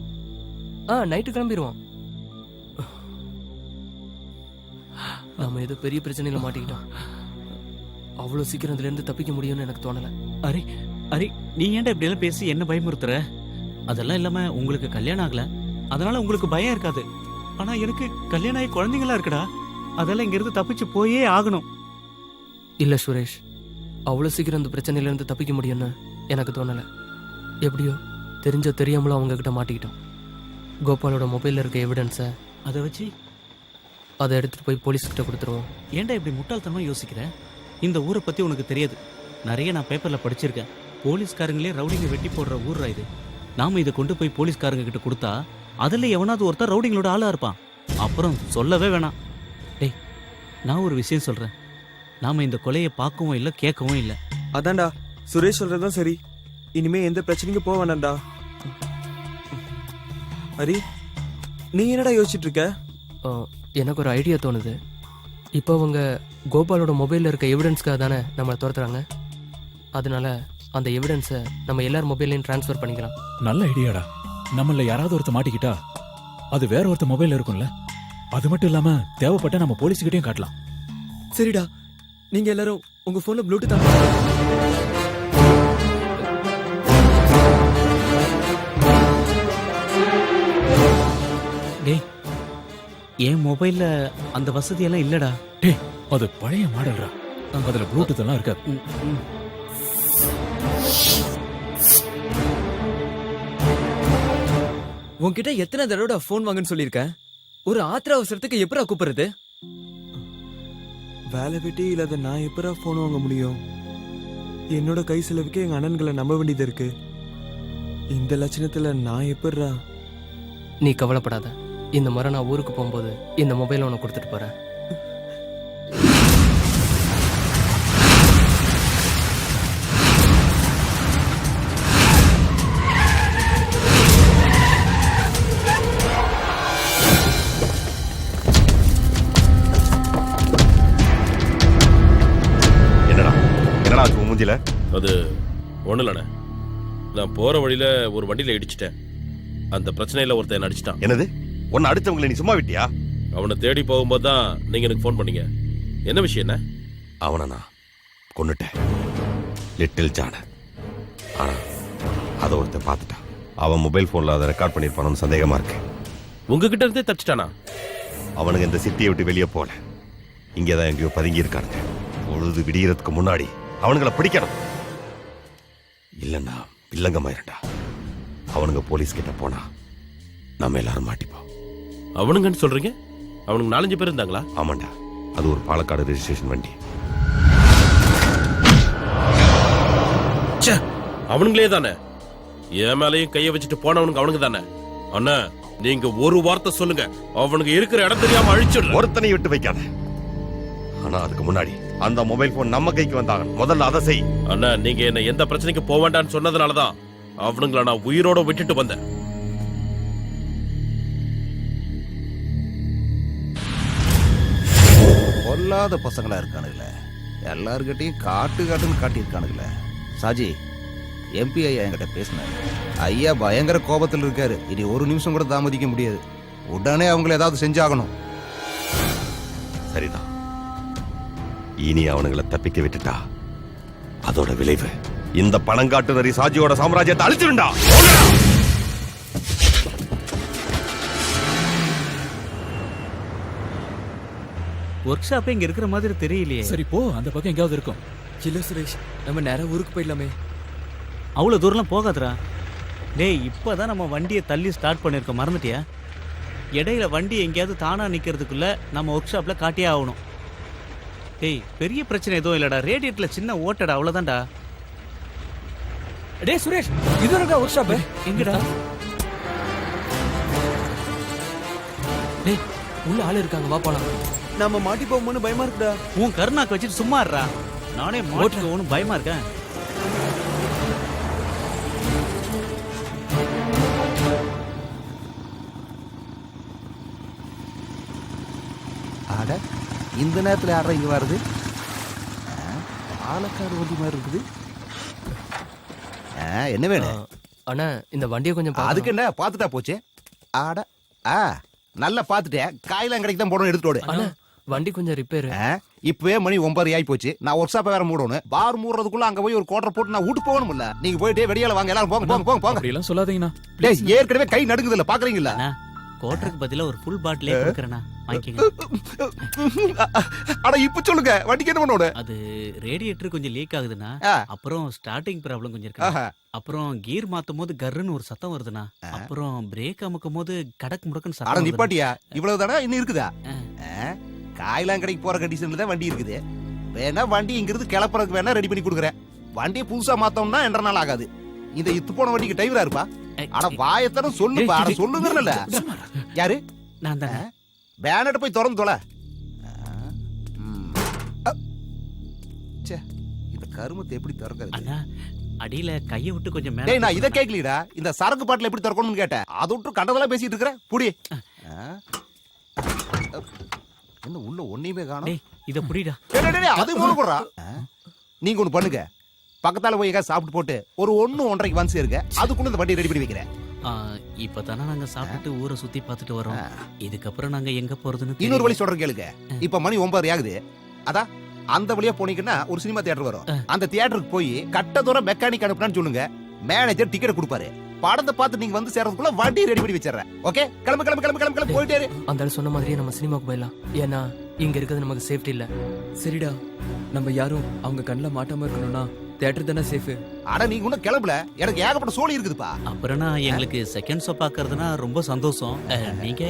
நைட்டு கிளம்பிடுவோம். நாம ஏதோ பெரிய பிரச்சனையில மாட்டிக்கிட்டோம். அவ்வளவு சீக்கிரம் இதுல இருந்து தப்பிக்க முடியும்னு எனக்கு தோணல. அரி அரி, நீ ஏன்டா இப்படி எல்லாம் பேசி என்ன பயமுறுத்துற? அதெல்லாம் இல்லாம உங்களுக்கு கல்யாணம் ஆகல, அதனால உங்களுக்கு பயம் இருக்காது. ஆனா எனக்கு கல்யாணம் ஆகி குழந்தைங்களா இருக்குடா. அதெல்லாம் இங்க இருந்து தப்பிச்சு போயே ஆகணும். இல்ல சுரேஷ், அவ்வளவு சீக்கிரம் இந்த பிரச்சனையில இருந்து தப்பிக்க முடியும்னு எனக்கு தோணல. எப்படியோ தெரிஞ்சோ தெரியாமலோ அவங்க கிட்ட மாட்டிக்கிட்டோம். கோபாலோட மொபைல்ல இருக்க எவிடன்ஸை அதை வச்சு அதை எடுத்துட்டு போய் போலீஸ் கிட்ட கொடுத்துருவோம். ஏன்டா இப்படி முட்டாள்தனமா யோசிக்கிற? இந்த ஊரை பத்தி உனக்கு தெரியாது. நிறைய நான் பேப்பர்ல படிச்சிருக்கேன். போலீஸ்காரங்களே ரவுடிங்க வெட்டி போடுற ஊர்ரா இது. நாம இதை கொண்டு போய் போலீஸ்காரங்க கிட்ட கொடுத்தா அதுல எவனாவது ஒருத்தர் ரவுடிங்களோட ஆளா இருப்பான். அப்புறம் சொல்லவே வேணாம். டேய், நான் ஒரு விஷயம் சொல்றேன். நாம இந்த கொலையை பார்க்கவும் இல்லை, கேட்கவும் இல்லை. அதான்டா சுரேஷ் சொல்றதுதான் சரி. இனிமே எந்த பிரச்சனைக்கும் போக வேண்டாம்டா. ஹரி, நீ என்னடா யோசிச்சுட்டு இருக்க? எனக்கு ஒரு ஐடியா தோணுது. இப்போ அவங்க கோபாலோட மொபைலில் இருக்க எவிடன்ஸ்க்காக தானே நம்மளை துரத்துறாங்க. அதனால அந்த எவிடன்ஸை நம்ம எல்லார் மொபைல்லையும் ட்ரான்ஸ்ஃபர் பண்ணிக்கலாம். நல்ல ஐடியாடா. நம்மள யாராவது ஒருத்தர் மாட்டிக்கிட்டா அது வேற ஒருத்தர் மொபைல்ல இருக்கும்ல. அது மட்டும் இல்லாம தேவைப்பட்ட நம்ம போலீஸ்கிட்டையும் காட்டலாம். சரிடா, நீங்க எல்லாரும் உங்க போன்ல ப்ளூடூத் ஆன் டேய், என் மொபைல்ல அந்த வசதி எல்லாம் இல்லடா. டேய், அது பழைய மாடல்ரா. அதுல ப்ளூடூத் எல்லாம் இருக்காது. உன்கிட்ட எத்தனை தடவை ஃபோன் வாங்கன்னு சொல்லியிருக்கேன். ஒரு ஆத்திர அவசரத்துக்கு எப்படா கூப்பிடுறது? வேலை வெட்டி இல்லாத நான் எப்படா போன் வாங்க முடியும்? என்னோட கை செலவுக்கு எங்க அண்ணன்களை நம்ப வேண்டியது இருக்கு. இந்த லட்சணத்துல நான் எப்படா? நீ கவலைப்படாத. இந்த முறை நான் ஊருக்கு போகும்போது இந்த மொபைலை உனக்கு கொடுத்துட்டு போறேன். அது ஒண்ணு இல்லண்ணே, நான் போற வழியில ஒரு வண்டியில இடிச்சிட்டேன். அந்த பிரச்சனையில ஒருத்தன் அடிச்சிட்டான். என்னது? உன்னை அடிச்சவங்களை நீ சும்மா விட்டியா? அவனை தேடி போகும்போது தான் நீங்க எனக்கு ஃபோன் பண்ணீங்க. என்ன விஷயம்? என்ன? அவனை நான் கொன்னுட்டேன், லிட்டில் ஜான. ஆனா அதை ஒருத்தன் பார்த்துட்டான். அவன் மொபைல் போன்ல அதை ரெக்கார்ட் பண்ணிருப்பானு சந்தேகமா இருக்கு. உங்ககிட்ட இருந்தே தப்பிச்சிட்டானா? அவனுக்கு இந்த சிட்டியை விட்டு வெளியே போல, இங்கேதான் எங்கேயோ பதுங்கி இருக்கானுங்க. பொழுது விடியறதுக்கு முன்னாடி அவனுங்களை பிடிக்கணும். இல்லன்னா வில்லங்கமாயிருண்டா. அவனுங்க போலீஸ் கிட்ட போனா நம்ம எல்லாரும் மாட்டிப்போம். அவனுங்கன்னு சொல்றீங்க? அவனுக்கு 4-5 பேர் இருந்தாங்களா? ஆமாண்டா, அது ஒரு பாலக்காடு ரெஜிஸ்ட்ரேஷன் வண்டி. அவனுங்களே தானே? என் மேலையும் கைய வச்சுட்டு போனவனுங்க அவனுங்க தானே? அண்ணா, நீங்க ஒரு வார்த்தை சொல்லுங்க, அவனுக்கு இருக்கிற இடம் தெரியாம அழிச்சிடு. ஒருத்தனை விட்டு வைக்காத. ஆனா அதுக்கு முன்னாடி அந்த மொபைல் போன் நம்ம கைக்கு வந்தாங்க. முதல்ல அதை செய். அண்ணா, நீங்க என்ன எந்த பிரச்சனைக்கு போக வேண்டாம்னு சொன்னதுனாலதான் அவனுங்களை நான் உயிரோட விட்டுட்டு வந்தேன். பொல்லாத பசங்களா இருக்கானுங்களே, எல்லார்கிட்டையும் காட்டுன்னு காட்டியிருக்கானுங்களே. சாஜி, எம்பி ஐயா என்கிட்ட பேசினாரு. ஐயா பயங்கர கோபத்தில் இருக்காரு. இனி ஒரு நிமிஷம் கூட தாமதிக்க முடியாது. உடனே அவங்களை ஏதாவது செஞ்சாகணும். சரிதான். இனி அவனுங்களை தப்பிக்க விட்டுட்டா அதோட விளைவு இந்த பணங்காட்டு நரி சாஜியோட சாம்ராஜ்யத்தை அழிச்சிருண்டா. ஒர்க் ஷாப் இங்க இருக்கிற மாதிரி தெரியலையே. சரி போ, அந்த பக்கம் எங்கயாவது இருக்கும். இல்ல சுரேஷ், நம்ம நேரம் ஊருக்கு போயிடலாமே. அவ்வளவு தூரம்லாம் போகாதடா. டேய், இப்பதான் நம்ம வண்டியை தள்ளி ஸ்டார்ட் பண்ணிருக்கோம், மறந்துட்டியா? இடையில வண்டி எங்கேயாவது தானா நிக்கிறதுக்குள்ள நம்ம ஒர்க் ஷாப்ல காட்டியே ஆகணும். டேய், பெரிய பிரச்சனை எதுவும் இல்லடா, ரேடியேட்டர்ல சின்ன ஓட்டடா, அவ்வளவுதான்டா. டேய் சுரேஷ், இது இருக்கா ஒர்க் ஷாப்? எங்கடா? டேய், உள்ள ஆளு இருக்காங்க, வா போலாம். நாம மாட்டி போகும்போது பயமா இருக்குடா. உன் கருணாக்கு வச்சுட்டு சும்மா இருடா. நானே மாட்டுக்கு பயமா இருக்கேன். ஆட, இந்த நேரத்தில் யாரா இங்க வருது? பாலக்காடு வண்டி மாதிரி இருக்குது. என்ன வேணும்? அண்ணா, இந்த வண்டியை கொஞ்சம் அதுக்கு என்ன, பாத்துட்டா போச்சு. ஆட, நல்லா பாத்துட்டேன். காயெல்லாம் கடைக்கு தான் போடணும், எடுத்துட்டு அண்ணா, வண்டி கொஞ்சம் ரிப்பேர். இப்பவே மணி 9 ஆகி போச்சு. நான் ஒர்க் ஷாப்பை வேற மூடணும். பார் மூடுறதுக்குள்ள அங்க போய் ஒரு கோட்டரை போட்டு நான் வீட்டு போகணும். இல்ல நீங்க போயிட்டே வெளியால வாங்க, எல்லாரும் போங்க போங்க போங்க போங்க. அப்படி எல்லாம் சொல்லாதீங்கண்ணா. டேய், ஏற்கனவே கை நடுங்குது இல்ல, பாக்குறீங்களா? கோட்டருக்கு பதிலா ஒரு ஃபுல் பாட்டிலே கொடுக்கறேனா, வாங்கிக்கங்க. அட இப்ப சொல்லுங்க, வண்டிக்கு என்ன பண்ணணும்? அது ரேடியேட்டர் கொஞ்சம் லீக் ஆகுதுன்னா, அப்புறம் ஸ்டார்டிங் ப்ராப்ளம் கொஞ்சம் இருக்கு. அப்புறம் கீர் மாத்தும் போது கர்ன்னு ஒரு சத்தம் வருதுண்ணா. அப்புறம் பிரேக் அமுக்கும் போது கடக்கு முடக்குன்னு அட சத்தம். நிப்பாட்டியா, இவ்வளவுதானா? இன்னும் இருக்குதா? காயெல்லாம் கடைக்கு போற கண்டிஷன்ல தான் வண்டி இருக்குது. வேணா வண்டி இங்கிருந்து கிளப்புறதுக்கு வேணா ரெடி பண்ணி கொடுக்குறேன். வண்டியை புதுசா மாத்தோம்னா 2 நாள் ஆகாது. இந்த இத்து போன வண்டிக்கு டிரைவரா இருப்பா. ஆனா வாயத்தரம் சொல்லுப்பா. அட சொல்லுங்கறல. யாரு? நான் தான். பேனட் போய் திறந்து தொலை. இந்த கருமத்தை எப்படி திறக்கிறது? அடியில கைய விட்டு கொஞ்சம் மேல. டேய் நான் இத கேக்கலடா. இந்த சரக்கு பாட்டில் எப்படி திறக்கணும்னு கேட்டேன். அது விட்டு கண்டதெல்லாம் பேசிட்டு இருக்கற. புடி. என்ன உள்ள ஒண்ணுமே காணோம். டேய் இத புடிடா. டேய் அது மூல போடுறா. நீங்க ஒன்னு பண்ணுங்க. பக்கத்தால போய் எங்க சாப்பிட்டு போட்டு ஒரு 1:30க்கு வந்து சேருங்க. அதுக்குள்ள இந்த வண்டி ரெடி பண்ணி வைக்கிறேன். இப்பதானே நாங்க சாப்பிட்டு ஊரை சுத்தி பார்த்துட்டு வரோம். இதுக்கப்புறம் நாங்க எங்க போறதுன்னு இன்னொரு வழி சொல்றேன் கேளுங்க. இப்ப மணி 9 ஆகுது. அதான் அந்த வழியா போனீங்கன்னா ஒரு சினிமா தியேட்டர் வரும். அந்த தியேட்டருக்கு போய் கட்ட தூரம் மெக்கானிக் அனுப்புறான்னு சொல்லுங்க. மேனேஜர் டிக்கெட் கொடுப்பாரு. படத்தை பார்த்து நீங்க வந்து சேர்றதுக்குள்ள வண்டி ரெடி பண்ணி வச்சிடுறேன். ஓகே கிளம்பு கிளம்பு கிளம்பு கிளம்பு கிளம்பு போயிட்டே. அந்த ஆள் சொன்ன மாதிரியே நம்ம சினிமாக்கு போயிடலாம். ஏன்னா இங்க இருக்கிறது நமக்கு சேஃப்டி இல்ல. சரிடா, நம்ம யாரும் அவங்க கண்ணில் மாட்டாம இருக்கணும்னா தியேட்டர் தானே சேஃப். அட நீங்க இன்னும் கிளம்பல. எனக்கு ஏகப்பட்ட சோலி இருக்குதுப்பா. அப்புறம்னா எங்களுக்கு செகண்ட் ஷோ பாக்குறதுனா ரொம்ப சந்தோஷம். நீங்க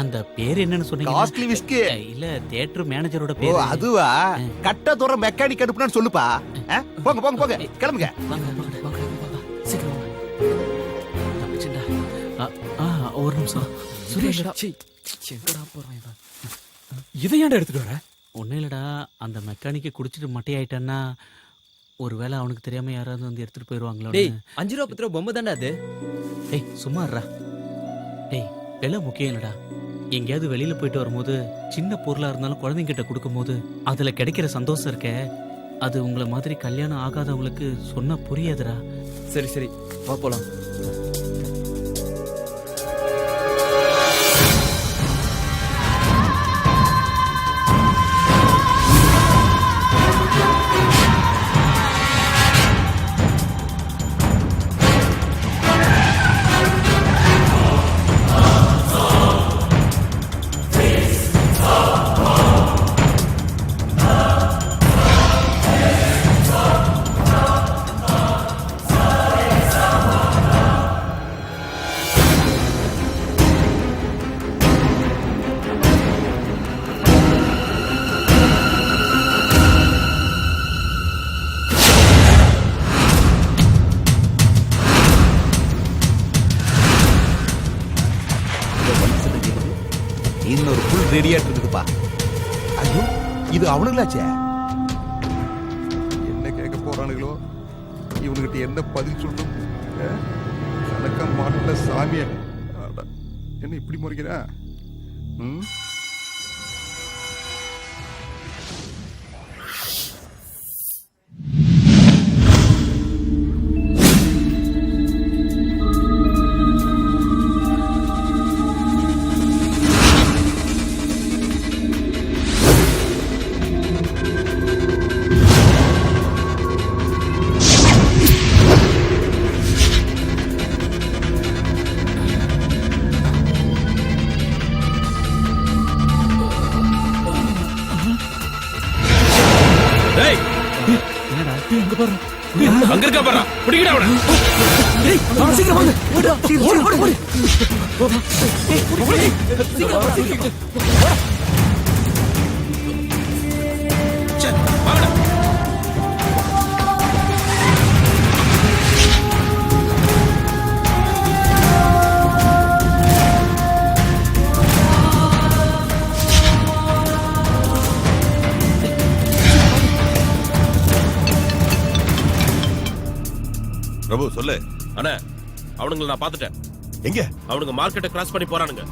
அந்த பேர் என்னன்னு சொன்னீங்க? Costly whisky. இல்ல தியேட்டர் மேனேஜரோட ஓ பேர். அதுவா? கட்ட தூரம் மெக்கானிக் அனுப்புறான்னு சொல்லுப்பா. போங்க போங்க போங்க கிளம்புங்க. சீக்கிரம் ஒரு நிமிஷம். சுரேஷ் எங்கடா போறான் இவன்? இதை ஏன்டா எடுத்துட்டு வர? ஒன்னும் இல்லடா, அந்த மெக்கானிக்கை குடிச்சிட்டு மட்டையாயிட்டான்னா ஒருவேளை அவனுக்கு தெரியாம யாராவது வந்து எடுத்துட்டு போயிருவாங்களோ. டேய் 5 ரூபா 10 ரூபா பொம்மை தானே அது. டேய் சும்மா இருடா. டேய் விலை முக்கியம் இல்லடா. எங்கேயாவது வெளியில போயிட்டு வரும்போது சின்ன பொருளா இருந்தாலும் குழந்தைங்கிட்ட கொடுக்கும் போது அதுல கிடைக்கிற சந்தோஷம் இருக்க, அது உங்களை மாதிரி கல்யாணம் ஆகாதவங்களுக்கு சொன்னா புரியாதுடா. சரி சரி வா போலாம். இன்னொரு ஃபுல் ரெடியா இருக்குதுப்பா. ஐயோ இது அவனுங்களாச்சே. என்ன கேட்க போறானுங்களோ? இவனுகிட்ட என்ன பதில் சொல்லணும்? கணக்க மாட்டல சாமிய. என்ன இப்படி முறைக்கிறா? அங்க இருக்கா பாரு, பிடிக்கடா அவன. டேய் சீக்கிரம் வாங்க. ஓடு ஓடு ஓடு. சீக்கிரம் சீக்கிரம். சே வாங்கடா. பிரபு சொல்லு. அண்ணா அவனுங்களை நான் பாத்துட்டேன். எங்க? அவனுங்க மார்க்கெட்டை கிராஸ் பண்ணி போறானுங்க.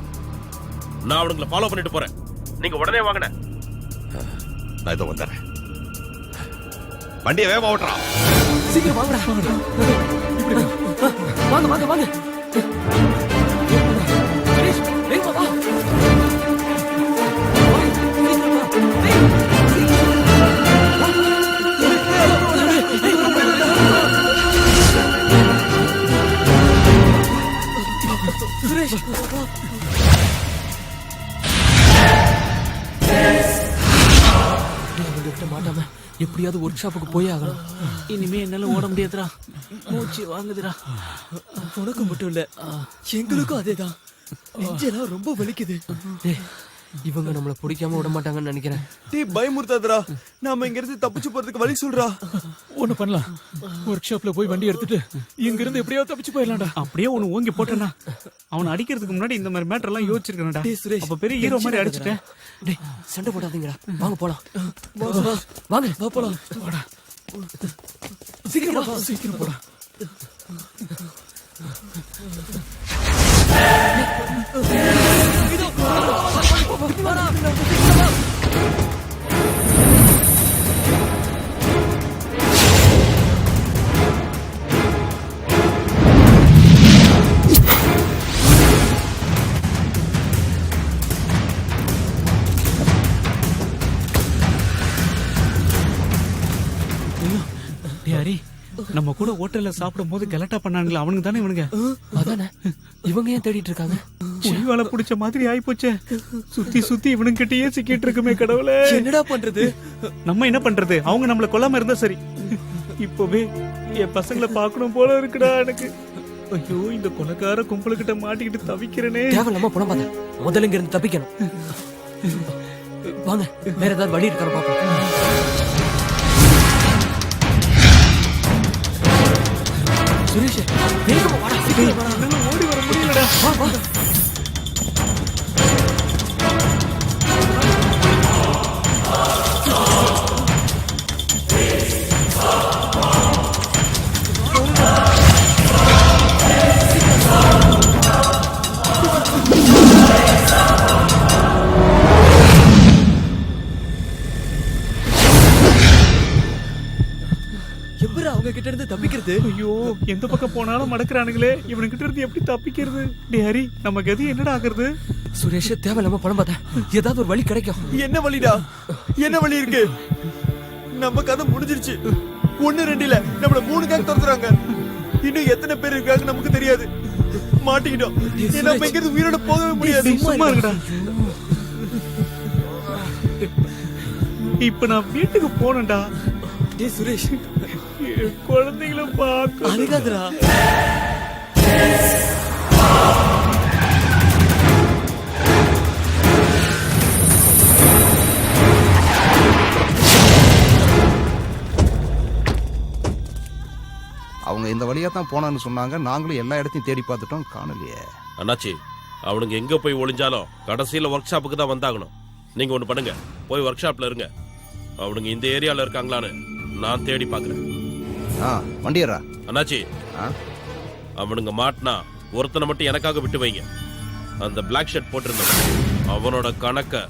நான் அவனுங்களை ஃபாலோ பண்ணிட்டு போறேன். நீங்க உடனே வாங்கண்ணே. நான் இதோ வந்துடுறேன். வண்டியை வேகமா ஓட்டுறா. சீக்கிரம் வாங்கடா. இப்படி வாங்க வாங்க வாங்க. சுரேஷ் வேகமா வா. சுரேஷ் மாட்டாம எப்படியாவது ஒர்க் ஷாப்புக்கு போய் ஆகணும். இனிமே என்னால ஓட முடியாதுடா. மூச்சு வாங்குதுடா. உனக்கு மட்டும் இல்ல, எங்களுக்கும் அதேதான். நெஞ்செல்லாம் ரொம்ப வலிக்குது. இவங்க நம்மள பிடிக்காம விட மாட்டாங்கன்னு நினைக்கிறேன். டேய் பயமுறுத்தாதடா. நாம இங்க இருந்து தப்பிச்சு போறதுக்கு வழி சொல்றா. ஒண்ணு பண்ணலாம். ஒர்க் ஷாப்ல போய் வண்டி எடுத்துட்டு இங்க இருந்து எப்படியாவது தப்பிச்சு போயிடலாம்டா. அப்படியே ஒன்னு ஓங்கி போட்டேன்னா அவன் அடிக்கிறதுக்கு முன்னாடி இந்த மாதிரி மேட்டர் எல்லாம் யோசிச்சிருக்கேன்டா. அப்ப பெரிய ஹீரோ மாதிரி அடிச்சிட்டேன். டேய் சண்டை போடாதீங்கடா, வாங்க போலாம். வாங்க வா போலாம். சீக்கிரம் போடா. ஹரி, நம்ம கூட ஹோட்டல்ல சாப்பிடும் போது கலட்டா பண்ணாங்களா அவனுக்கு தானே இவனுங்க? அதானே இவங்க ஏன் தேடிட்டு இருக்காங்க? புலிவாலை பிடிச்ச மாதிரி ஆயிப்போச்சே. சுத்தி சுத்தி இவனுங்க கிட்டயே சிக்கிட்டு இருக்குமே கடவுளே. என்னடா பண்றது? நம்ம என்ன பண்றது? அவங்க நம்மள கொல்லாம இருந்தா சரி. இப்பவே என் பசங்களை பார்க்கணும் போல இருக்குடா எனக்கு. ஐயோ, இந்த கொலைக்கார கும்பலுக்கிட்ட மாட்டிக்கிட்டு தவிக்கிறனே. தேவையில்லாம பணம் பாத. முதல்ல இங்க இருந்து தப்பிக்கணும். வாங்க, வேற ஏதாவது வழி இருக்கான்னு பாப்போம். சுரேஷ், வேகமா வாடா, சீக்கிரம் வாடா. என்னால ஓடி வர முடியலடா. வா வா. எப்பரா அவங்க கிட்ட இருந்து தப்பிக்கிறது? ஐயோ, எந்த பக்கம் போனாலும் மடக்குறானுங்களே. இவனுக்கிட்ட இருந்து எப்படி தப்பிக்கிறது? டேய் ஹரி, நம்ம கதி என்னடா ஆகுறது? சுரேஷ், தேவையில்லாம பணம் பாத. ஏதாவது ஒரு வழி கிடைக்கும். என்ன வழிடா? என்ன வழி இருக்கு? நம்ம கதை முடிஞ்சிருச்சு. 1-2 இல்ல, நம்மள 3 கேங் துரத்துறாங்க. இன்னும் எத்தனை பேர் இருக்காங்க நமக்கு தெரியாது. மாட்டிக்கிட்டோம். நம்ம இங்க இருந்து உயிரோட போகவே முடியாது. சும்மா இருக்கடா. இப்ப நான் வீட்டுக்கு போனேன்டா. டேய் சுரேஷ், குழந்தைகளை பார்க்க அழுகாதடா. அவங்க இந்த வழியா தான் போனான்னு சொன்னாங்க. நாங்களும் எல்லா இடத்தையும் தேடி பார்த்துட்டோம், காணலையே. அண்ணாச்சி, அவனுங்க எங்க போய் ஒளிஞ்சாலும் கடைசியில ஒர்க் ஷாப்புக்கு தான் வந்தாகணும். நீங்க ஒண்ணு பண்ணுங்க, போய் ஒர்க் ஷாப்ல இருங்க. அவனுங்க இந்த ஏரியால இருக்காங்களான்னு நான் தேடி பாக்குறேன். வண்டியரா அண்ணாச்சி, அவனுங்க மாட்டினா ஒருத்தனை மட்டும் எனக்காக விட்டு வைங்க. அந்த பிளாக் ஷர்ட் போட்டிருந்தவன், அவனோட கணக்க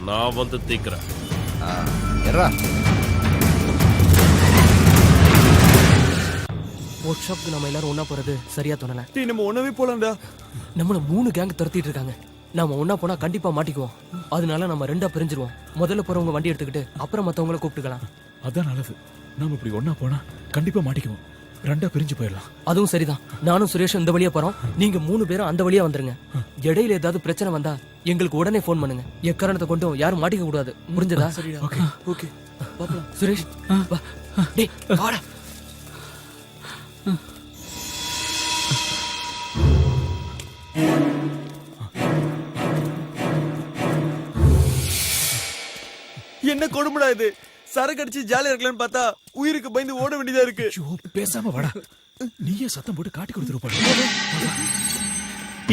நான் வந்து தீக்கிறேன். ஒர்க் ஷாப்க்கு நம்ம எல்லாரும் ஒண்ணா போறது சரியா தோணல. நம்ம ஒண்ணாவே போலாம்டா. நம்மள 3 கேங் துரத்திட்டு இருக்காங்க. நாம ஒண்ணா போனா கண்டிப்பா மாட்டிக்குவோம். அதனால நம்ம 2ஆ பிரிஞ்சிருவோம். முதல்ல போறவங்க வண்டி எடுத்துக்கிட்டு அப்புறம் மத்தவங்கள கூப்பிட்டுக்கலாம். அதான் நல்லது. நாம இப்படி ஒண்ணா போனா கண்டிப்பா மாட்டிக்குவோம். 2ஆ பிரிஞ்சு போயிடலாம். அதுவும் சரிதான். நானும் சுரேஷும் இந்த வழியா போறோம். நீங்க 3 பேரும் அந்த வழியா வந்துருங்க. இடையில ஏதாவது பிரச்சனை வந்தா எங்களுக்கு உடனே போன் பண்ணுங்க. எக்காரணத்தை கொண்டும் யாரும் மாட்டிக்க கூடாது. புரிஞ்சதா? Okay okay. பாப்பலாம். சுரேஷ், வா. டேய் வாடா. என்ன கொடுமைடா இது? சரக்கு அடிச்சு ஜாலியா இருக்கலாம்னு பார்த்தா உயிருக்கு பயந்து ஓட வேண்டியதா இருக்கு. பேசாம வாடா. நீயே சத்தம் போட்டு காட்டி கொடுத்துருப்பா.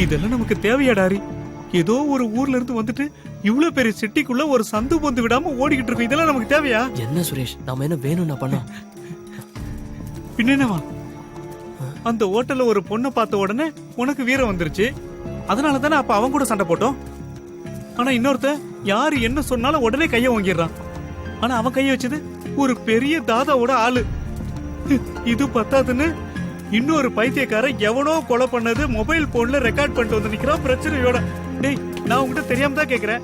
இதெல்லாம் நமக்கு தேவையாடாரி? ஏதோ ஒரு ஊர்ல இருந்து வந்துட்டு இவ்வளவு பெரிய சிட்டிக்குள்ள ஒரு சந்து பொந்து விடாம ஓடிக்கிட்டு இருக்கோம். இதெல்லாம் நமக்கு தேவையா? என்ன சுரேஷ், நாம என்ன வேணும்னா பண்ணோம்? பின்னவா, அந்த ஹோட்டல்ல ஒரு பொண்ணை பார்த்த உடனே உனக்கு வீரம் வந்துருச்சு. அதனால தானே அப்ப அவன் கூட சண்டை போட்டோம். ஆனா இன்னொருத்த யாரு என்ன சொன்னாலும் உடனே கைய வாங்கிடுறான். ஆனா அவன் கைய வச்சது ஒரு பெரிய தாதாவோட ஆளு. இது பத்தாதுன்னு இன்னொரு பைத்தியக்கார எவனோ கொலை பண்ணது மொபைல் போன்ல ரெக்கார்ட் பண்ணிட்டு வந்து நிக்கிறான் பிரச்சனையோட. டேய், நான் உங்ககிட்ட தெரியாம தான் கேக்குறேன்.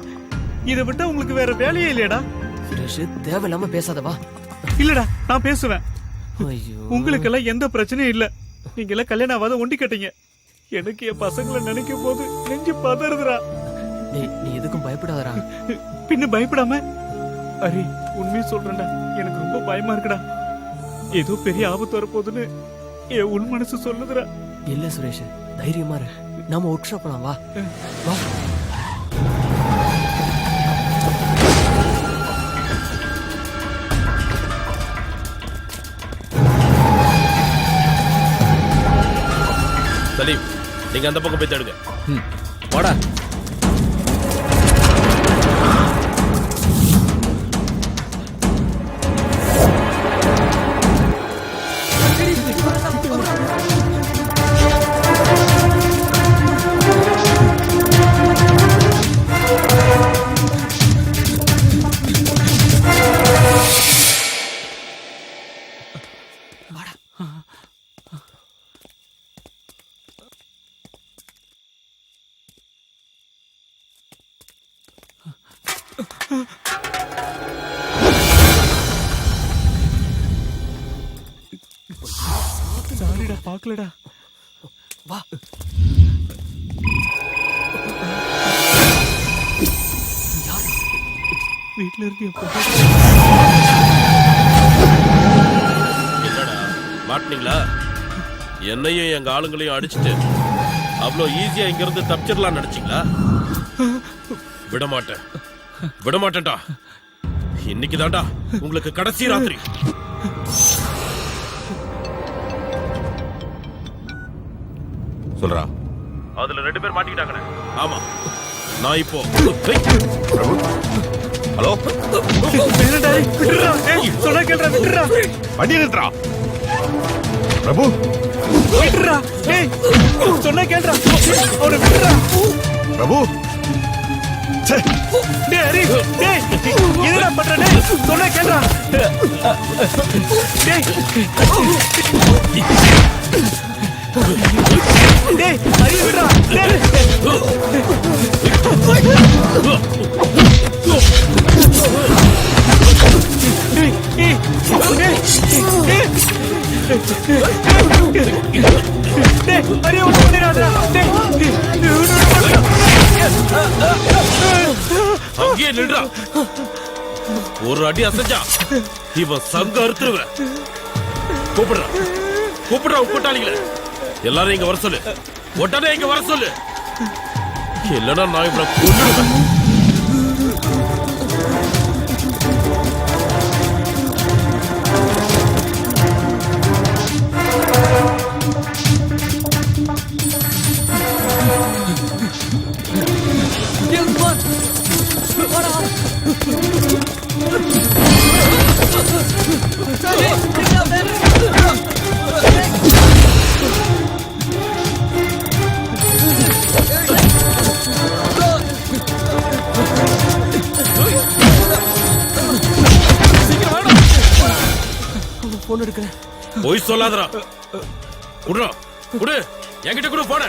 இதை விட்டா உங்களுக்கு வேற வேலையே இல்லையடா? சுரேஷ், தேவையில்லாம பேசாதவா. இல்லடா, நான் பேசுவேன். ஐயோ, உங்களுக்கெல்லாம் எந்த பிரச்சனையும் இல்ல. நீங்க எல்லாம் கல்யாணம் ஆகாத ஒண்டி கட்டீங்க. எனக்கு என் பசங்களை நினைக்கும் போது நெஞ்சு பதறுதுடா. நீ எதுக்கும் பயப்படாதடா. பின்ன பயப்படாம? அரே, உண்மையை சொல்றேன்டா, எனக்கு ரொம்ப பயமா இருக்குடா. ஏதோ பெரிய ஆபத்து வரப்போகுதுன்னு என் உள் மனசு சொல்லுதுடா. இல்ல சுரேஷ், தைரியமா இரு. நாம ஒர்க் ஷாப் போலாம். வா வா. சலீம், நீங்க அந்த பக்கம் போய் தேடுங்க. வாடா. சாரிடா பாக்கலடா. வா. வீட்டுல இருந்து என்னடா மாட்டினீங்களா? என்னையும் எங்க ஆளுங்களையும் அடிச்சுட்டு அவ்வளோ ஈஸியா இங்க இருந்து தப்பிச்சிடலாம் நினைச்சீங்களா? விடமாட்டேன், விடமாட்டேன்டா. இன்னைக்கு தான்டா உங்களுக்கு கடைசி ராத்திரி. சொல்றா. அதுல 2 பேர் மாட்டிக்கிட்டாங்கண்ணே. ஆமா, நான் இப்போ ஹலோ சொன்னா கேள்றா, விட்டுறா. வண்டி நிறுத்துறா பிரபு. விட்டுறா. டேய் சொன்னா கேள்றா, அவனை விட்டுறா. பிரபு டேய் ஹரி, டேய் என்னடா பண்ற? டேய் சொன்னா கேள்றா. டேய் டேய் ஹரி விடுறா. டேய் அங்கேயே நின்றா. ஒரு அடி அசைஞ்சா இவன் சங்க அறுத்துருவேன். கூப்பிடுறா, கூப்பிடுறா கூட்டாளிகளை. எல்லாரும் இங்க வர சொல்லு, உடனே இங்க வர சொல்லு. இல்லைன்னா நான் இவனை கொன்னுடுவேன். போன் எடுக்கிறேன். போய் சொல்லாதடா. குடுறா, குடு, என்கிட்ட குடு போன.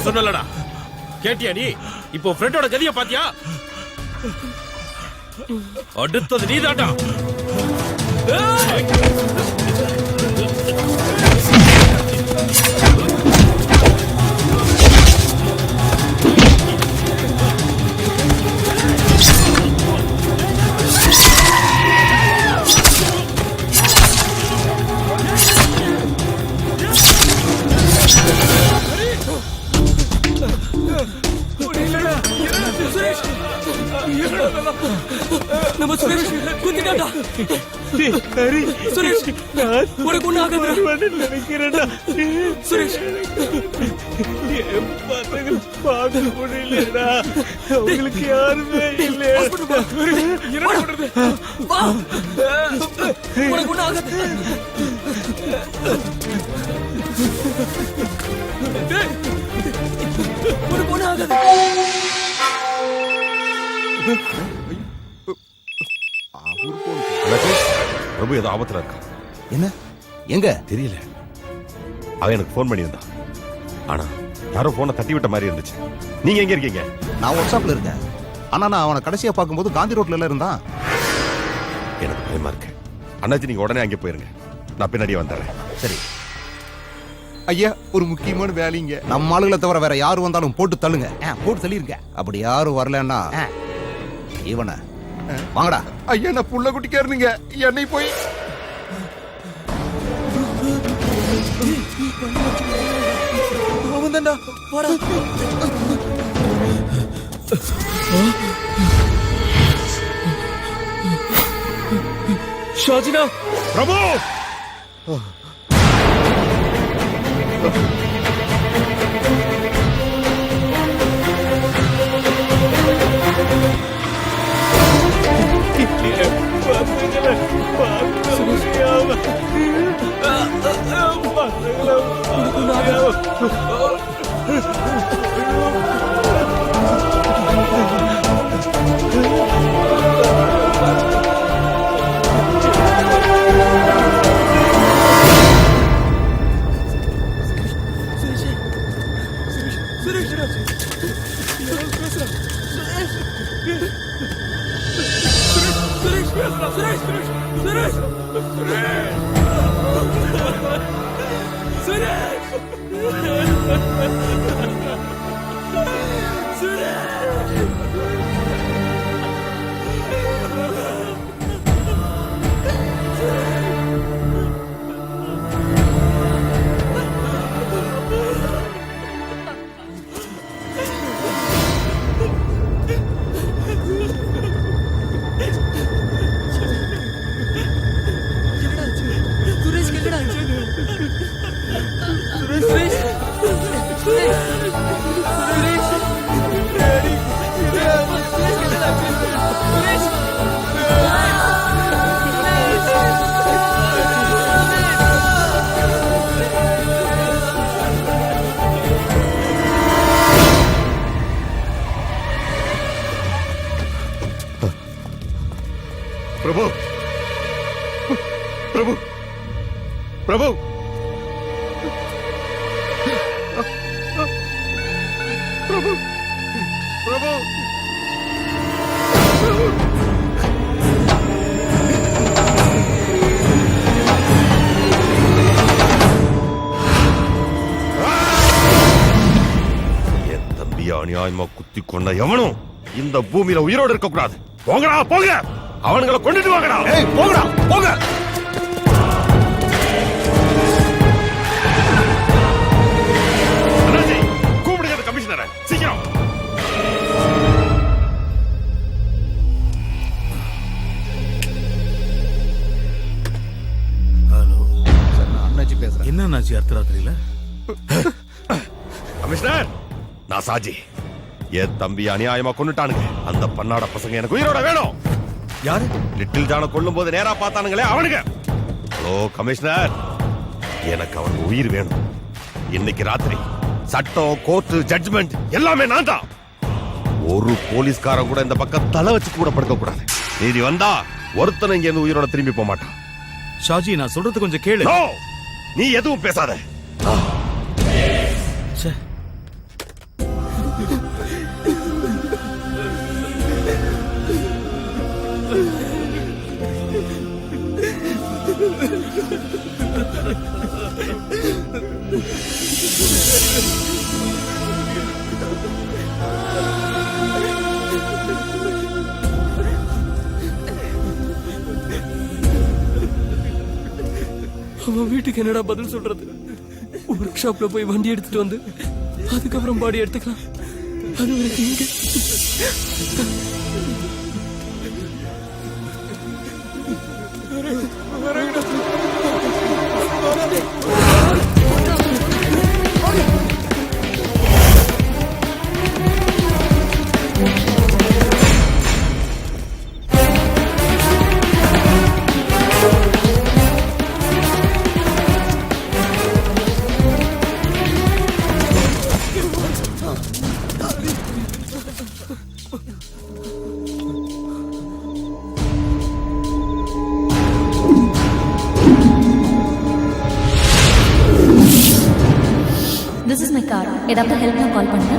சொன்னலடா, கேட்டியா நீ? இப்போ ஃப்ரெண்டோட கதிய பாத்தியா? அடுத்தது நீதாண்டா. நம்ம சுரேஷ் குத்திட்டாடா. ஹரி சுரேஷ் உனக்கு ஒண்ணு ஆகாதுடா. நினைக்கிறேன்டா சுரேஷ் பார்க்க முடியலடா. அவங்களுக்கு யாருமே இல்ல. என்ன பண்றது? வா, உனக்கு ஒண்ணு ஆகாது. உனக்கு ஒண்ணு ஆகாது. பிரபு ஏதோ ஆபத்துல இருக்கா. என்ன? எங்க? தெரியல. அவன் எனக்கு போன் பண்ணியிருந்தான். ஆனா யாரோ போனை தட்டி விட்ட மாதிரி இருந்துச்சு. நீங்க எங்க இருக்கீங்க? நான் வாட்ஸ்அப்ல இருக்கேன். ஆனா நான் அவனை கடைசியா பார்க்கும்போது காந்தி ரோட்ல இருந்தான். எனக்கு பயமா இருக்கு. அண்ணாச்சி நீங்க உடனே அங்கே போயிருங்க, நான் பின்னாடியே வந்துடுறேன். சரி ஐயா, ஒரு முக்கியமான வேலைங்க. நம்ம ஆளுகளை தவிர வேற யாரு வந்தாலும் போட்டு தள்ளுங்க. போட்டு தள்ளிருங்க. அப்படி யாரும் வரலன்னா இவனை வாங்கடா. ஐயா நான் புள்ள குட்டிக்காருங்க, என்னை போய் அவன் தான்டா. வாடா. ஷாஜினா. பிரபு பிரபு பிரபு பிரபு பிரபு பிரபு என் தம்பியை அநியாயமா குத்தி கொண்ட எவனும் இந்த பூமியில உயிரோடு இருக்க கூடாது. போங்கடா போங்க, அவனுங்களை கொண்டுட்டு வாங்கடா. போங்கடா போங்க. கூப்பிடுங்க கமிஷனரை சீக்கிரம். ஹலோ சார், நான் அண்ணாச்சி பேசுறேன். என்ன அண்ணாச்சி அர்த்தராத்திரியில? கமிஷனர், நான் சாஜி. என் தம்பி அநியாயமா கொண்டுட்டானுங்க. அந்த பன்னாட பசங்க எனக்கு உயிரோட வேணும். யாரு? லிட்டில் ஜான கொல்லும் போது நேரா பார்த்தானுங்களே அவனுங்க. ஹலோ கமிஷனர், எனக்கு அவன் உயிர் வேணும். இன்னைக்கு ராத்திரி சட்டம், கோர்ட்டு, ஜட்ஜ்மெண்ட் எல்லாமே நான் தான். ஒரு போலீஸ்காரன் கூட இந்த பக்கம் தலை வச்சு கூட படுக்க கூடாது. நீதி வந்தா ஒருத்தனை இங்க இருந்து உயிரோட திரும்பி போக மாட்டான். ஷாஜி, நான் சொல்றது கொஞ்சம் கேளு. No! நீ எதுவும் பேசாத. அவன் வீட்டுக்கு என்னடா பதில் சொல்றது? ஒர்க் ஷாப்ல போய் வண்டி எடுத்துட்டு வந்து அதுக்கப்புறம் பாடி எடுத்துக்கலாம். அது வரைக்கும் இங்க This is my car. ஏதாவது ஹெல்ப்னா கால் பண்ணுங்க.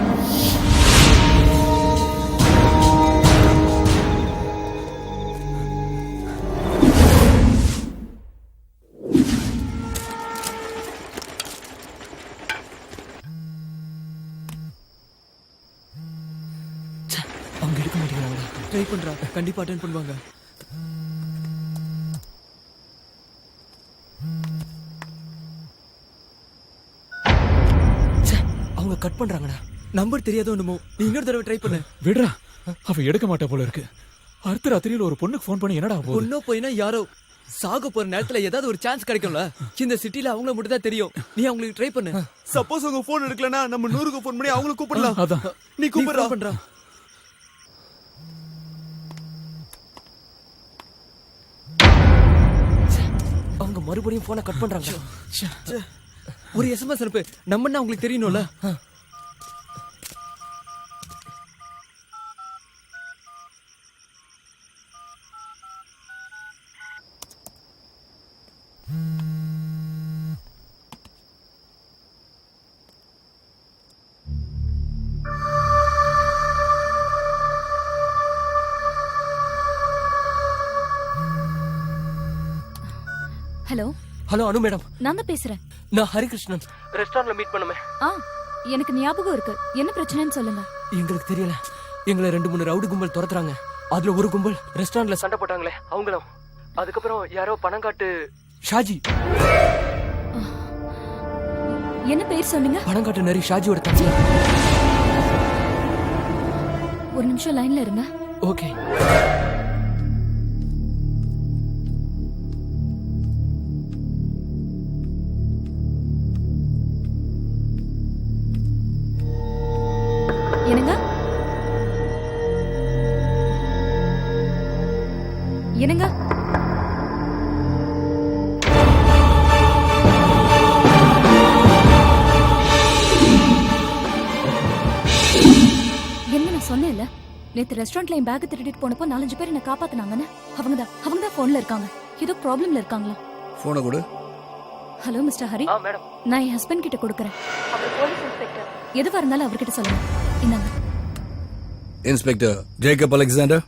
அவங்க எடுக்க மாட்டேங்கிறாங்க. ட்ரை பண்றா, கண்டிப்பா அட்டெண்ட் பண்ணுவாங்க. அவங்க கட் பண்றாங்கடா. நம்பர் தெரியாதோ என்னமோ. நீ இன்னொரு தடவை ட்ரை பண்ணு. விடுறா, அவ எடுக்க மாட்டா போல இருக்கு. அடுத்த ராத்திரியில ஒரு பொண்ணுக்கு ஃபோன் பண்ணி என்னடா போகுது? பொண்ணோ போயினா யாரோ சாக போற நேரத்துல ஏதாவது ஒரு சான்ஸ் கிடைக்கும்ல. இந்த சிட்டில அவங்கள மட்டும் தான் தெரியும். நீ அவங்களுக்கு ட்ரை பண்ணு. சப்போஸ் அவங்க போன் எடுக்கலனா நம்ம 100க்கு போன் பண்ணி அவங்கள கூப்பிடலாம். அதான் நீ கூப்பிடுறா. அவங்க மறுபடியும் போனை கட் பண்றாங்க. ஒரு எஸ்எம்எஸ் அனுப்பு. நம்ம உங்களுக்கு தெரியணும்ல. ஹலோ ஹலோ அனு மேடம், நான் தான் பேசுறேன். நான் ஹரிகிருஷ்ணன். ரெஸ்டாரண்ட்ல மீட் பண்ணுமே. எனக்கு ஞாபகம் இருக்கு. என்ன பிரச்சனைன்னு சொல்லுங்க. எங்களுக்கு தெரியல. எங்களை 2-3 ரவுடி கும்பல் துரத்துறாங்க. அதுல ஒரு கும்பல் ரெஸ்டாரண்ட்ல சண்டை போட்டாங்களே அவங்களும். அதுக்கப்புறம் யாரோ பணங்காட்டு ஷாஜி. என்ன பேர் சொன்னீங்க? பணங்காட்டு நரி ஷாஜியோட தம்பி. ஒரு நிமிஷம் லைன்ல இருங்க. ஓகே. என்னங்க? என்னங்க? என்ன நான் சொன்னேன்ல, நேத்து ரெஸ்டாரண்ட்ல என் பேக் திருடிட்டு போனப்போ 4-5 பேர் என்ன காப்பாத்துனாங்கன்னு. அவங்க தான் போன்ல இருக்காங்க. ஏதோ ப்ராப்ளம்ல இருக்காங்களா? போனை கொடு. Hello mister Hari. மேடம், நான் என் ஹஸ்பண்ட் கிட்ட கொடுக்கறேன். அவர் போலீஸ் இன்ஸ்பெக்டர். எதுவா இருந்தாலும் அவர்கிட்ட சொல்லுங்க. இந்தாங்க. Inspector Jacob Alexander.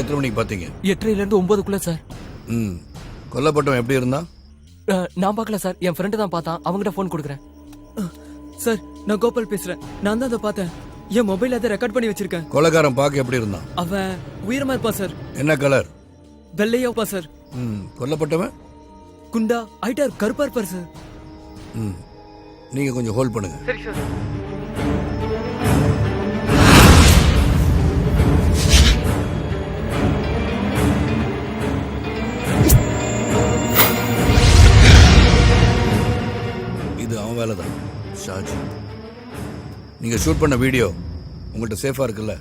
எத்தனை மணிக்கு பாத்தீங்க? 8:30 இருந்து 9 சார். கொல்லப்பட்டவன் எப்படி இருந்தா? நான் பார்க்கல சார். என் ஃப்ரெண்டு தான் பார்த்தான். அவங்ககிட்ட போன் கொடுக்குறேன். சார், நான் கோபால் பேசுறேன். நான் தான் அதை பார்த்தேன். என் மொபைல் அதை ரெக்கார்ட் பண்ணி வச்சிருக்கேன். கொலைகாரன் பார்க்க எப்படி இருந்தான்? அவன் உயரமா இருப்பான் சார். என்ன கலர்? வெள்ளையா இருப்பான் சார். கொல்லப்பட்டவன் குண்டா ஐட்டார் கருப்பா இருப்பார் சார். நீங்க கொஞ்சம் ஹோல்ட் பண்ணுங்க. சரி சார். இது அவன் வேலை தான் ஷாஜி. நீங்க ஷூட் பண்ண வீடியோ உங்கள்கிட்ட சேஃபா இருக்குல்ல?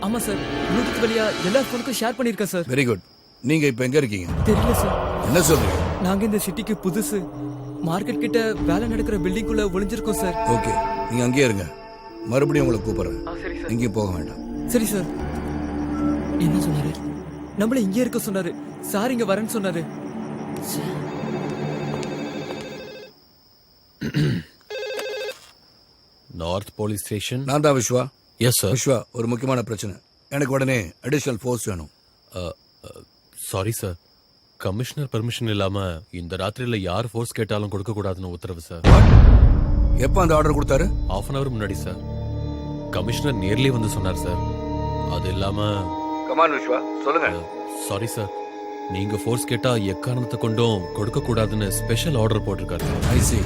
ஆமா சார். ப்ளூடூத் வழியா எல்லா போனுக்கும் ஷேர் பண்ணிருக்கேன் சார். Very good. நீங்க இப்ப எங்க இருக்கீங்க? தெரியல சார். என்ன சொல்றீங்க? நாங்க இந்த சிட்டிக்கு புதுசு. மார்க்கெட் கிட்ட வேலை நடக்கிற பில்டிங்குள்ள ஒளிஞ்சிருக்கோம் சார். ஓகே, நீங்க அங்கேயே இருங்க. மறுபடியும் உங்களை கூப்பிடுறேன். சரி சார். எங்கேயும் போக வேண்டாம். சரி சார். என்ன சொன்னாரு? நம்மள இங்கே இருக்க சொன்னாரு. சார் இங்க வரேன்னு சொன்னாரு. North police station. நான் தான் விஸ்வா. Yes sir. விஸ்வா, ஒரு முக்கியமான பிரச்சனை. எனக்கு உடனே அடிஷனல் ஃபோர்ஸ் வேணும். சாரி சார், கமிஷனர் பெர்மிஷன் இல்லாம இந்த ராத்திரியில யார் ஃபோர்ஸ் கேட்டாலும் கொடுக்க கூடாதுன்னு உத்தரவு சார். எப்ப அந்த ஆர்டர் கொடுத்தாரு? ½ hour முன்னாடி சார். கமிஷனர் நேர்லயே வந்து சொன்னார் சார். அது இல்லாம கமான் விஸ்வா, சொல்லுங்க. சாரி சார், நீங்க ஃபோர்ஸ் கேட்டா எக்காரணத்தை கொண்டும் கொடுக்க கூடாதுன்னு ஸ்பெஷல் ஆர்டர் போட்டிருக்காரு. ஐ சி.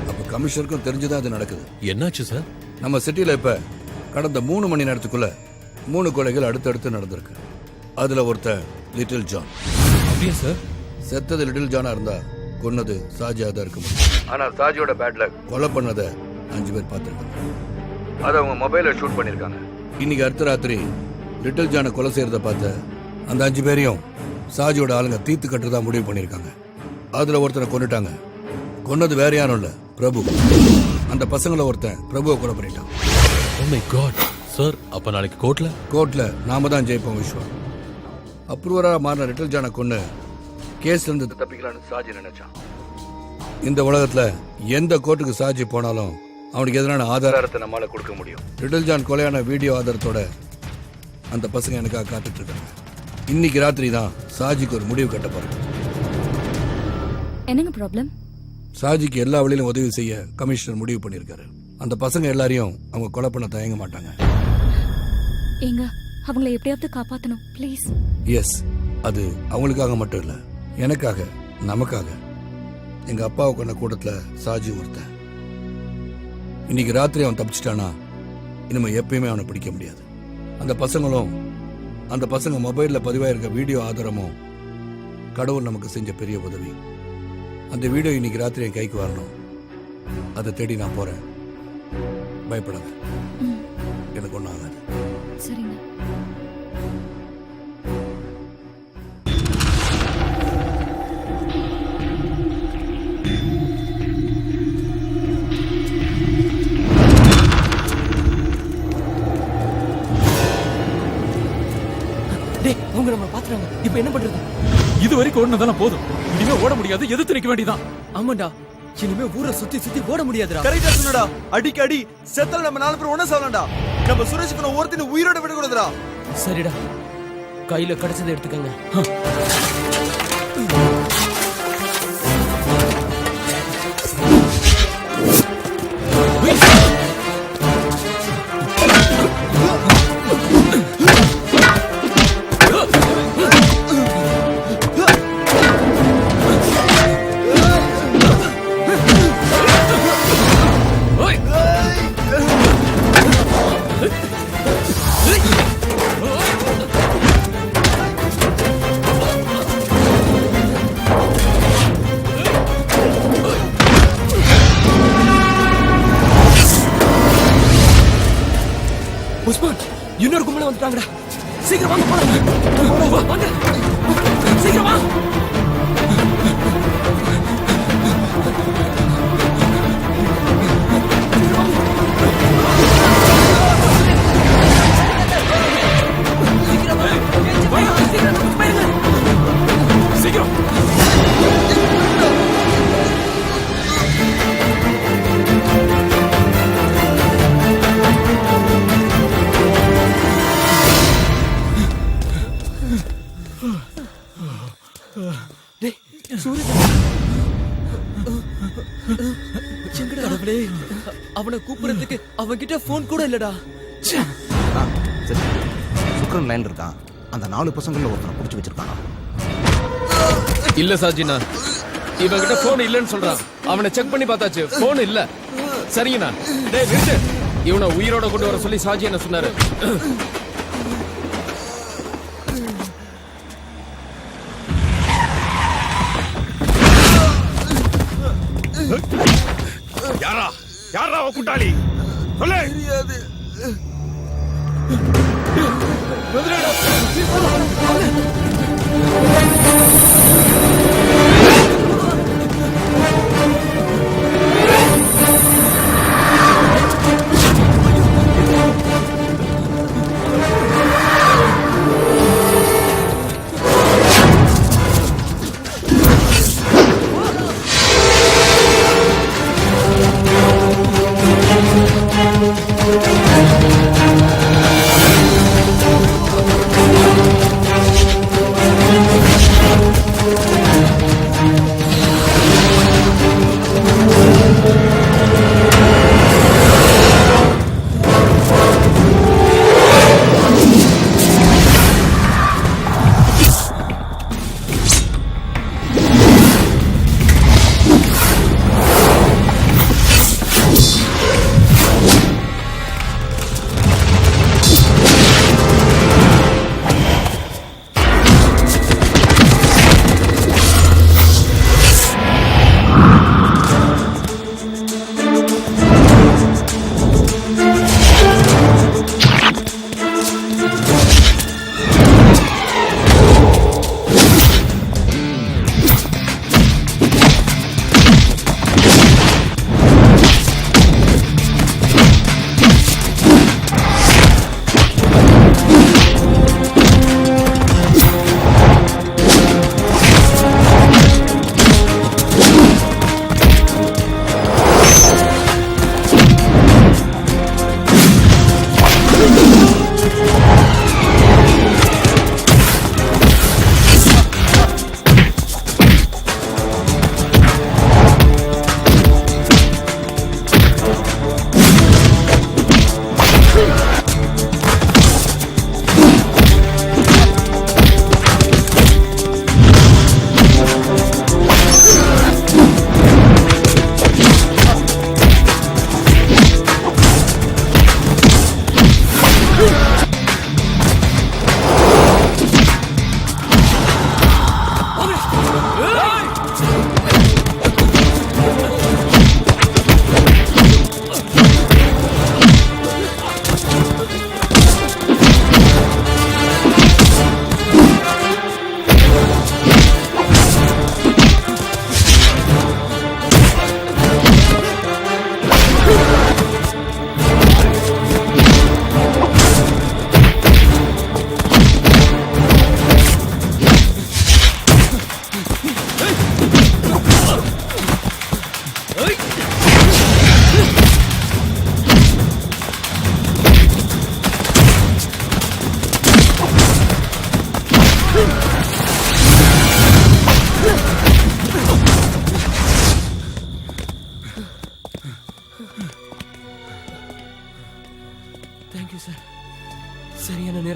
அப்ப கமிஷனருக்கும் தெரிஞ்சுதான் அது நடக்குது. என்னாச்சு சார்? நம்ம சிட்டில இப்ப கடந்த 3 மணி நேரத்துக்குள்ள 3 கொலைகள் அடுத்தடுத்து நடந்திருக்கு. அதுல ஒருத்தன் லிட்டில் ஜான். அப்படியே சார்? செத்தது லிட்டில் ஜானா இருந்தா கொன்னது சாஜியா தான் இருக்க முடியும். ஆனா சாஜியோட பேட்ல கொலை பண்ணத 5 பேர் பார்த்திருக்காங்க. அதை அவங்க மொபைல ஷூட் பண்ணிருக்காங்க. இன்னைக்கு அடுத்த ராத்திரி லிட்டில் ஜானை கொலை செய்யறத பார்த்த அந்த 5 பேரையும் சாஜியோட ஆளுங்க தீர்த்து கட்டுறதா முடிவு பண்ணிருக்காங்க. அதுல ஒருத்தனை கொண்டுட்டாங்க. கொன்னது வேற யாரும் இல்ல, பிரபு. அந்த பசங்கள ஒருத்தன் பிரபுவை கொலை பண்ணிட்டான். Oh my God. சார், அப்ப நாளைக்கு கோர்ட்ல நாம தான் ஜெயிப்போம் விஸ்வா. அப்ரூவரா மாறின லிட்டில் ஜானை கொன்னு கேஸ்ல இருந்து தப்பிக்கலாம்னு சாஜி நினைச்சான். இந்த உலகத்துல எந்த கோர்ட்டுக்கு சாஜி போனாலும் அவனுக்கு எதிரான ஆதாரத்தை நம்மளால கொடுக்க முடியும். லிட்டில் ஜான் கொலையான வீடியோ ஆதாரத்தோட அந்த பசங்க எனக்காக காத்துட்டு இருக்காங்க. இன்னைக்கு ராத்திரி தான் சாஜிக்கு ஒரு முடிவு கட்ட போறேன். என்னங்க ப்ராப்ளம்? சாஜிக்கு எல்லா வழியிலும் உதவி செய்ய கமிஷனர் முடிவு பண்ணியிருக்காரு. அந்த பசங்க எல்லாரையும் அவங்க கொலை பண்ண தயங்க மாட்டாங்க. ஏங்க அவங்கள எப்படியாவது காப்பாத்தணும் ப்ளீஸ். எஸ், அது அவங்களுக்காக மட்டும் இல்ல, எனக்காக, நமக்காக. எங்க அப்பாவை கொண்ட கூட்டத்துல சாஜி ஒருத்தன். இன்னைக்கு ராத்திரி அவன் தப்பிச்சிட்டானா இனிமே எப்பயுமே அவனை பிடிக்க முடியாது. அந்த பசங்க மொபைல்ல பதிவாயிருக்க வீடியோ ஆதாரமும் கடவுள் நமக்கு செஞ்ச பெரிய உதவி. அந்த வீடியோ இன்னைக்கு ராத்திரி என் கைக்கு வரணும். அதை தேடி நான் போறேன். பயப்படாத, எனக்கு ஒன்றும் ஆகாது. சரிங்க. டேய் அவங்க நம்ம பாத்துறாங்க. இப்போ என்ன பண்றது? இது வரைக்கும் ஓடுனதெல்லாம் போதும். இனிமே ஓட முடியாது. எதிர்த்து நிக்க வேண்டியதான். ஆமாண்டா, இனிமே ஊரை சுத்தி சுத்தி ஓட முடியாதுடா. கரெக்டா சொன்னடா. அடிக்கடி செத்தல நம்ம 4 பேர் ஒண்ணா சாவலாம்டா. நம்ம சுரேஷ்க்கு ஒருத்தனை உயிரோட விட கூடாதுடா. சரிடா, கையில கிடைச்சதை எடுத்துக்கங்க. உஸ்மான், இன்னொரு கும்பல வந்துட்டாங்கடா. சீக்கிரம் வாங்க போலாம். வாங்க சீக்கிரம் வா. சீக்கிரம் அவனை கூப்பிடுறதுக்கு அவன்கிட்ட போன் கூட இல்லடா. சுக்ரன் லைன்ல இருக்கான். அந்த 4 பசங்கள்ல ஒருத்தனை புடிச்சு வச்சிருக்கானா? இல்ல சாஜினா, இவன்கிட்ட போன் இல்லன்னு சொல்றான். அவனை செக் பண்ணி பார்த்தாச்சு, போன் இல்ல. சரிங்கண்ணா. டேய் நிறுத்து. இவனை உயிரோட கொண்டு வர சொல்லி சாஜி என்ன சொன்னாரு. யாரா கூட்டாளி? சொல்லு. தெரியாது.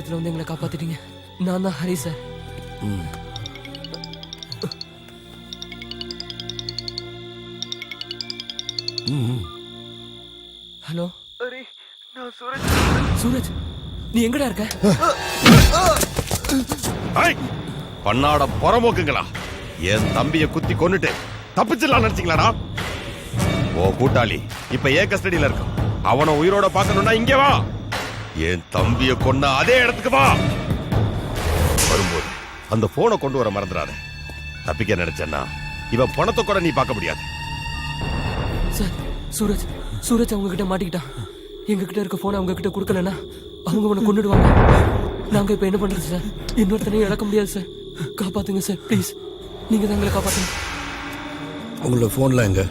நேரத்துல வந்து எங்களை காப்பாத்திட்டீங்க. நான் தான் ஹரி சார். ஹலோ நான் சூரஜ். சூரஜ், நீ எங்கடா இருக்க? பண்ணாட புறமோக்குங்களா, என் தம்பிய குத்தி கொன்னுட்டு தப்பிச்சிடலாம் நினைச்சீங்களாடா? ஓ கூட்டாளி இப்ப ஏன் கஸ்டடியில இருக்கான். அவனை உயிரோட பார்க்கணும்னா இங்க வா. என் தம்பிய கொன்ன அதே இடத்துக்கு வா. வரும்போது அந்த போனை கொண்டு வர மறந்துடாத. தப்பிக்க நினைச்சேன்னா இவன் பணத்தை கூட நீ பார்க்க முடியாது. சார், சூரஜ் சூரஜ் அவங்க கிட்ட மாட்டிக்கிட்டான். எங்க கிட்ட இருக்க போனை அவங்க கிட்ட கொடுக்கலன்னா அவங்க உன்னை கொன்னுடுவாங்க. நாங்க இப்ப என்ன பண்றது சார்? இன்னொருத்தனையும் இழக்க முடியாது சார். காப்பாத்துங்க சார், ப்ளீஸ். நீங்க தான் எங்களை காப்பாத்துங்க. உங்களோட போன்ல எங்க?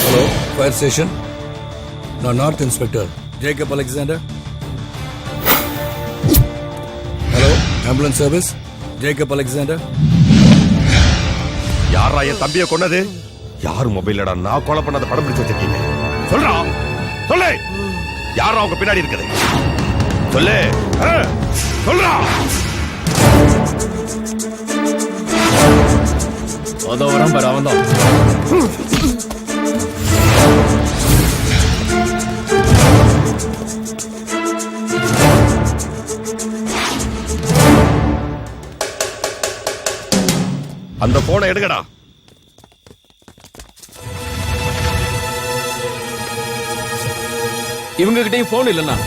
Hello, fire station. நான் north inspector Jacob Alexander. Hello, ambulance service Jacob Alexander. யாரா என் தம்பிய கொன்னது? யார் மொபைலடா நான் கொலை பண்ணாத படம் பிடிச்சு வச்சிருக்கீங்க? சொல்றா, சொல்லு. யாரா அவங்க பின்னாடி இருக்குது? சொல்லு, சொல்றா. அதோ வரான் பாரு, அவன் தான். அந்த போனை எடுங்கடா. இவங்க கிட்டயும் போன் இல்லைன்னா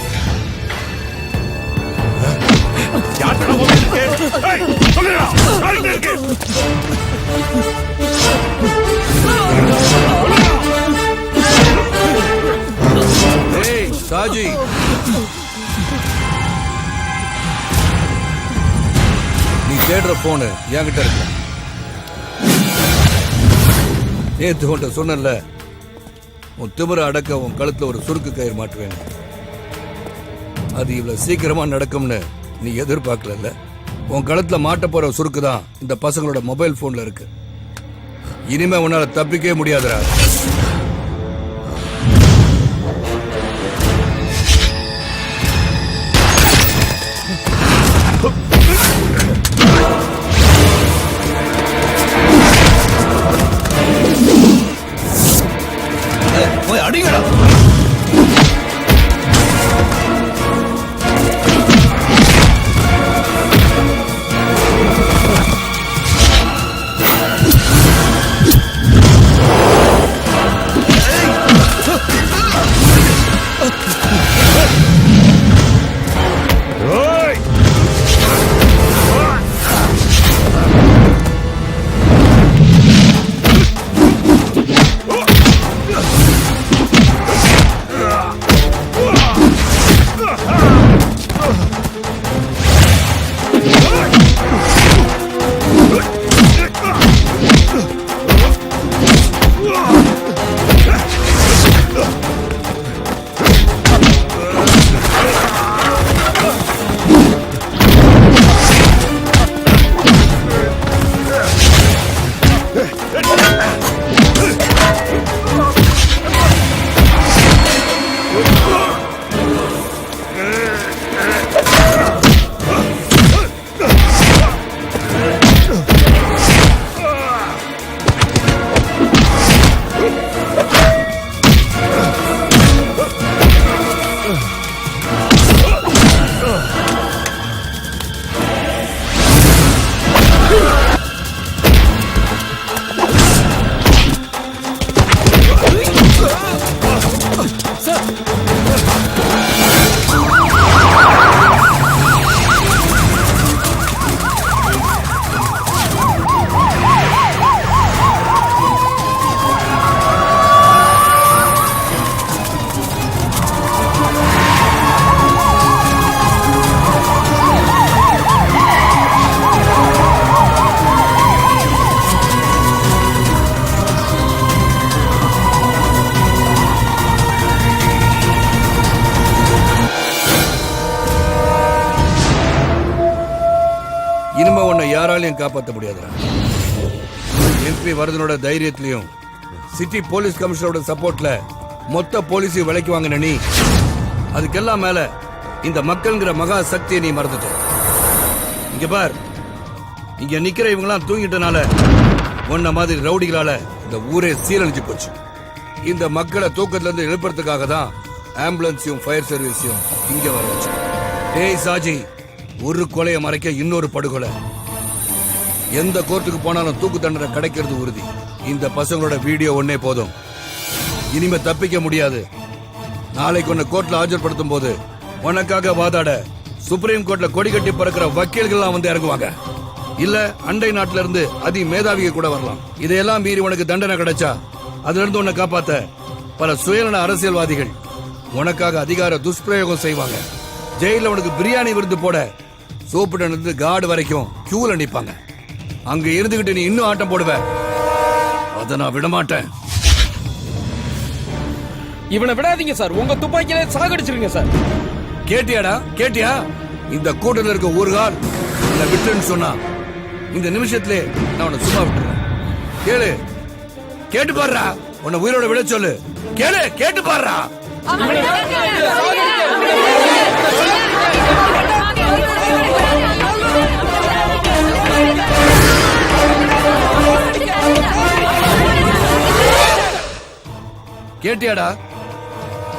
சாஜி, நீ தேடுற போனு என்கிட்ட இருக்கு. நேத்து உன்ட்ட சொன்னல, உன் திமிர அடக்க உன் கழுத்துல ஒரு சுருக்கு கயிறு மாட்டுவேன். அது இவ்வளவு சீக்கிரமா நடக்கும்னு நீ எதிர்பார்க்கல. உன் கழுத்துல மாட்ட போற சுருக்கு தான் இந்த பசங்களோட மொபைல் போன்ல இருக்கு. இனிமே உன்னால தப்பிக்கவே முடியாதுடா. போய் அடிங்கடா. யாராலையும் காப்பாற்ற முடியாதுடா. எம்பி வரதனோட தைரியத்திலையும் சிட்டி போலீஸ் கமிஷனரோட சப்போர்ட்ல மொத்த போலீஸையும் விலைக்கு வாங்கின நீ அதுக்கெல்லாம் மேல இந்த மக்கள்ங்கிற மகா சக்தியை நீ மறந்துட்ட. இங்க பார், இங்க நிக்கிற இவங்கெல்லாம் தூங்கிட்டனால ஒன்ன மாதிரி ரவுடிகளால இந்த ஊரே சீரழிஞ்சு போச்சு. இந்த மக்களை தூக்கத்துல இருந்து எழுப்புறதுக்காக தான் ஆம்புலன்ஸையும் ஃபயர் சர்வீஸையும் இங்க வர வச்சு. டேய் சாஜி, ஒரு கொலையை மறைக்க இன்னொரு படுகொலை. எந்த கோர்ட்டுக்கு போனாலும் தூக்கு தண்டனை கிடைக்கிறது உறுதி. இந்த பசங்களோட வீடியோ ஒன்னே போதும். இனிமே தப்பிக்க முடியாது. நாளைக்கு உன்னை கோர்ட்ல ஆஜர்படுத்தும் போது உனக்காக வாதாட சுப்ரீம் கோர்ட்ல கொடி கட்டி பறக்கிற வக்கீல்கள் வந்து இறங்குவாங்க. இல்ல அண்டை நாட்டுல இருந்து அதி மேதாவிக கூட வரலாம். இதையெல்லாம் மீறி உனக்கு தண்டனை கிடைச்சா அதுல இருந்து உன்னை காப்பாத்த பல சுயநல அரசியல்வாதிகள் உனக்காக அதிகார துஷ்பிரயோகம் செய்வாங்க. ஜெயில உனக்கு பிரியாணி விருந்து போட சோப்பிட்டு இருந்து கார்டு வரைக்கும் கியூல நிப்பாங்க. அங்க இருந்துகிட்டு நீ இன்னும் ஆட்டம் போடுவ. அத நான் விட மாட்டேன். இவனை விடாதீங்க சார், உங்க துப்பாக்கியில சாகடிச்சிருங்க சார். கேட்டியாடா, கேட்டியா? இந்த கூட்டத்தில் இருக்க ஒரு கால் என்ன விட்டுன்னு சொன்னா இந்த நிமிஷத்திலே நான் உன்னை சும்மா விட்டுறேன். கேளு, கேட்டு பாடுறா. உன்னை உயிரோட விட சொல்லு. கேளு, கேட்டு பாடுறா. கேட்டியாடா?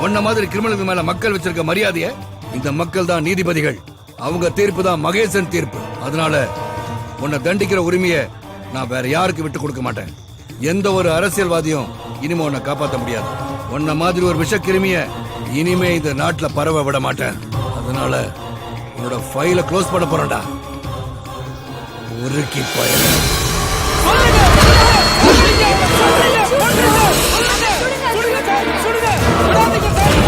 உன்ன மாதிரி கிரிமினலுக்கு மேல மக்கள் வச்சிருக்க மரியாதைய இந்த மக்கள் தான் நீதிபதிகள். அவங்க தீர்ப்பு தான் மகேசன் தீர்ப்பு. அதனால உன்னை தண்டிக்கிற உரிமையை நான் வேற யாருக்கு விட்டு கொடுக்க மாட்டேன். எந்த ஒரு அரசியல்வாதியும் இனிமே உன்னை காப்பாற்ற முடியாது. உன்ன மாதிரி ஒரு விஷ கிருமிய இனிமே இந்த நாட்டுல பரவ விட மாட்டேன். அதனால உன்னோட ஃபைல க்ளோஸ் பண்ண போறேன்டா. உருக்கி பயண சுடுங்க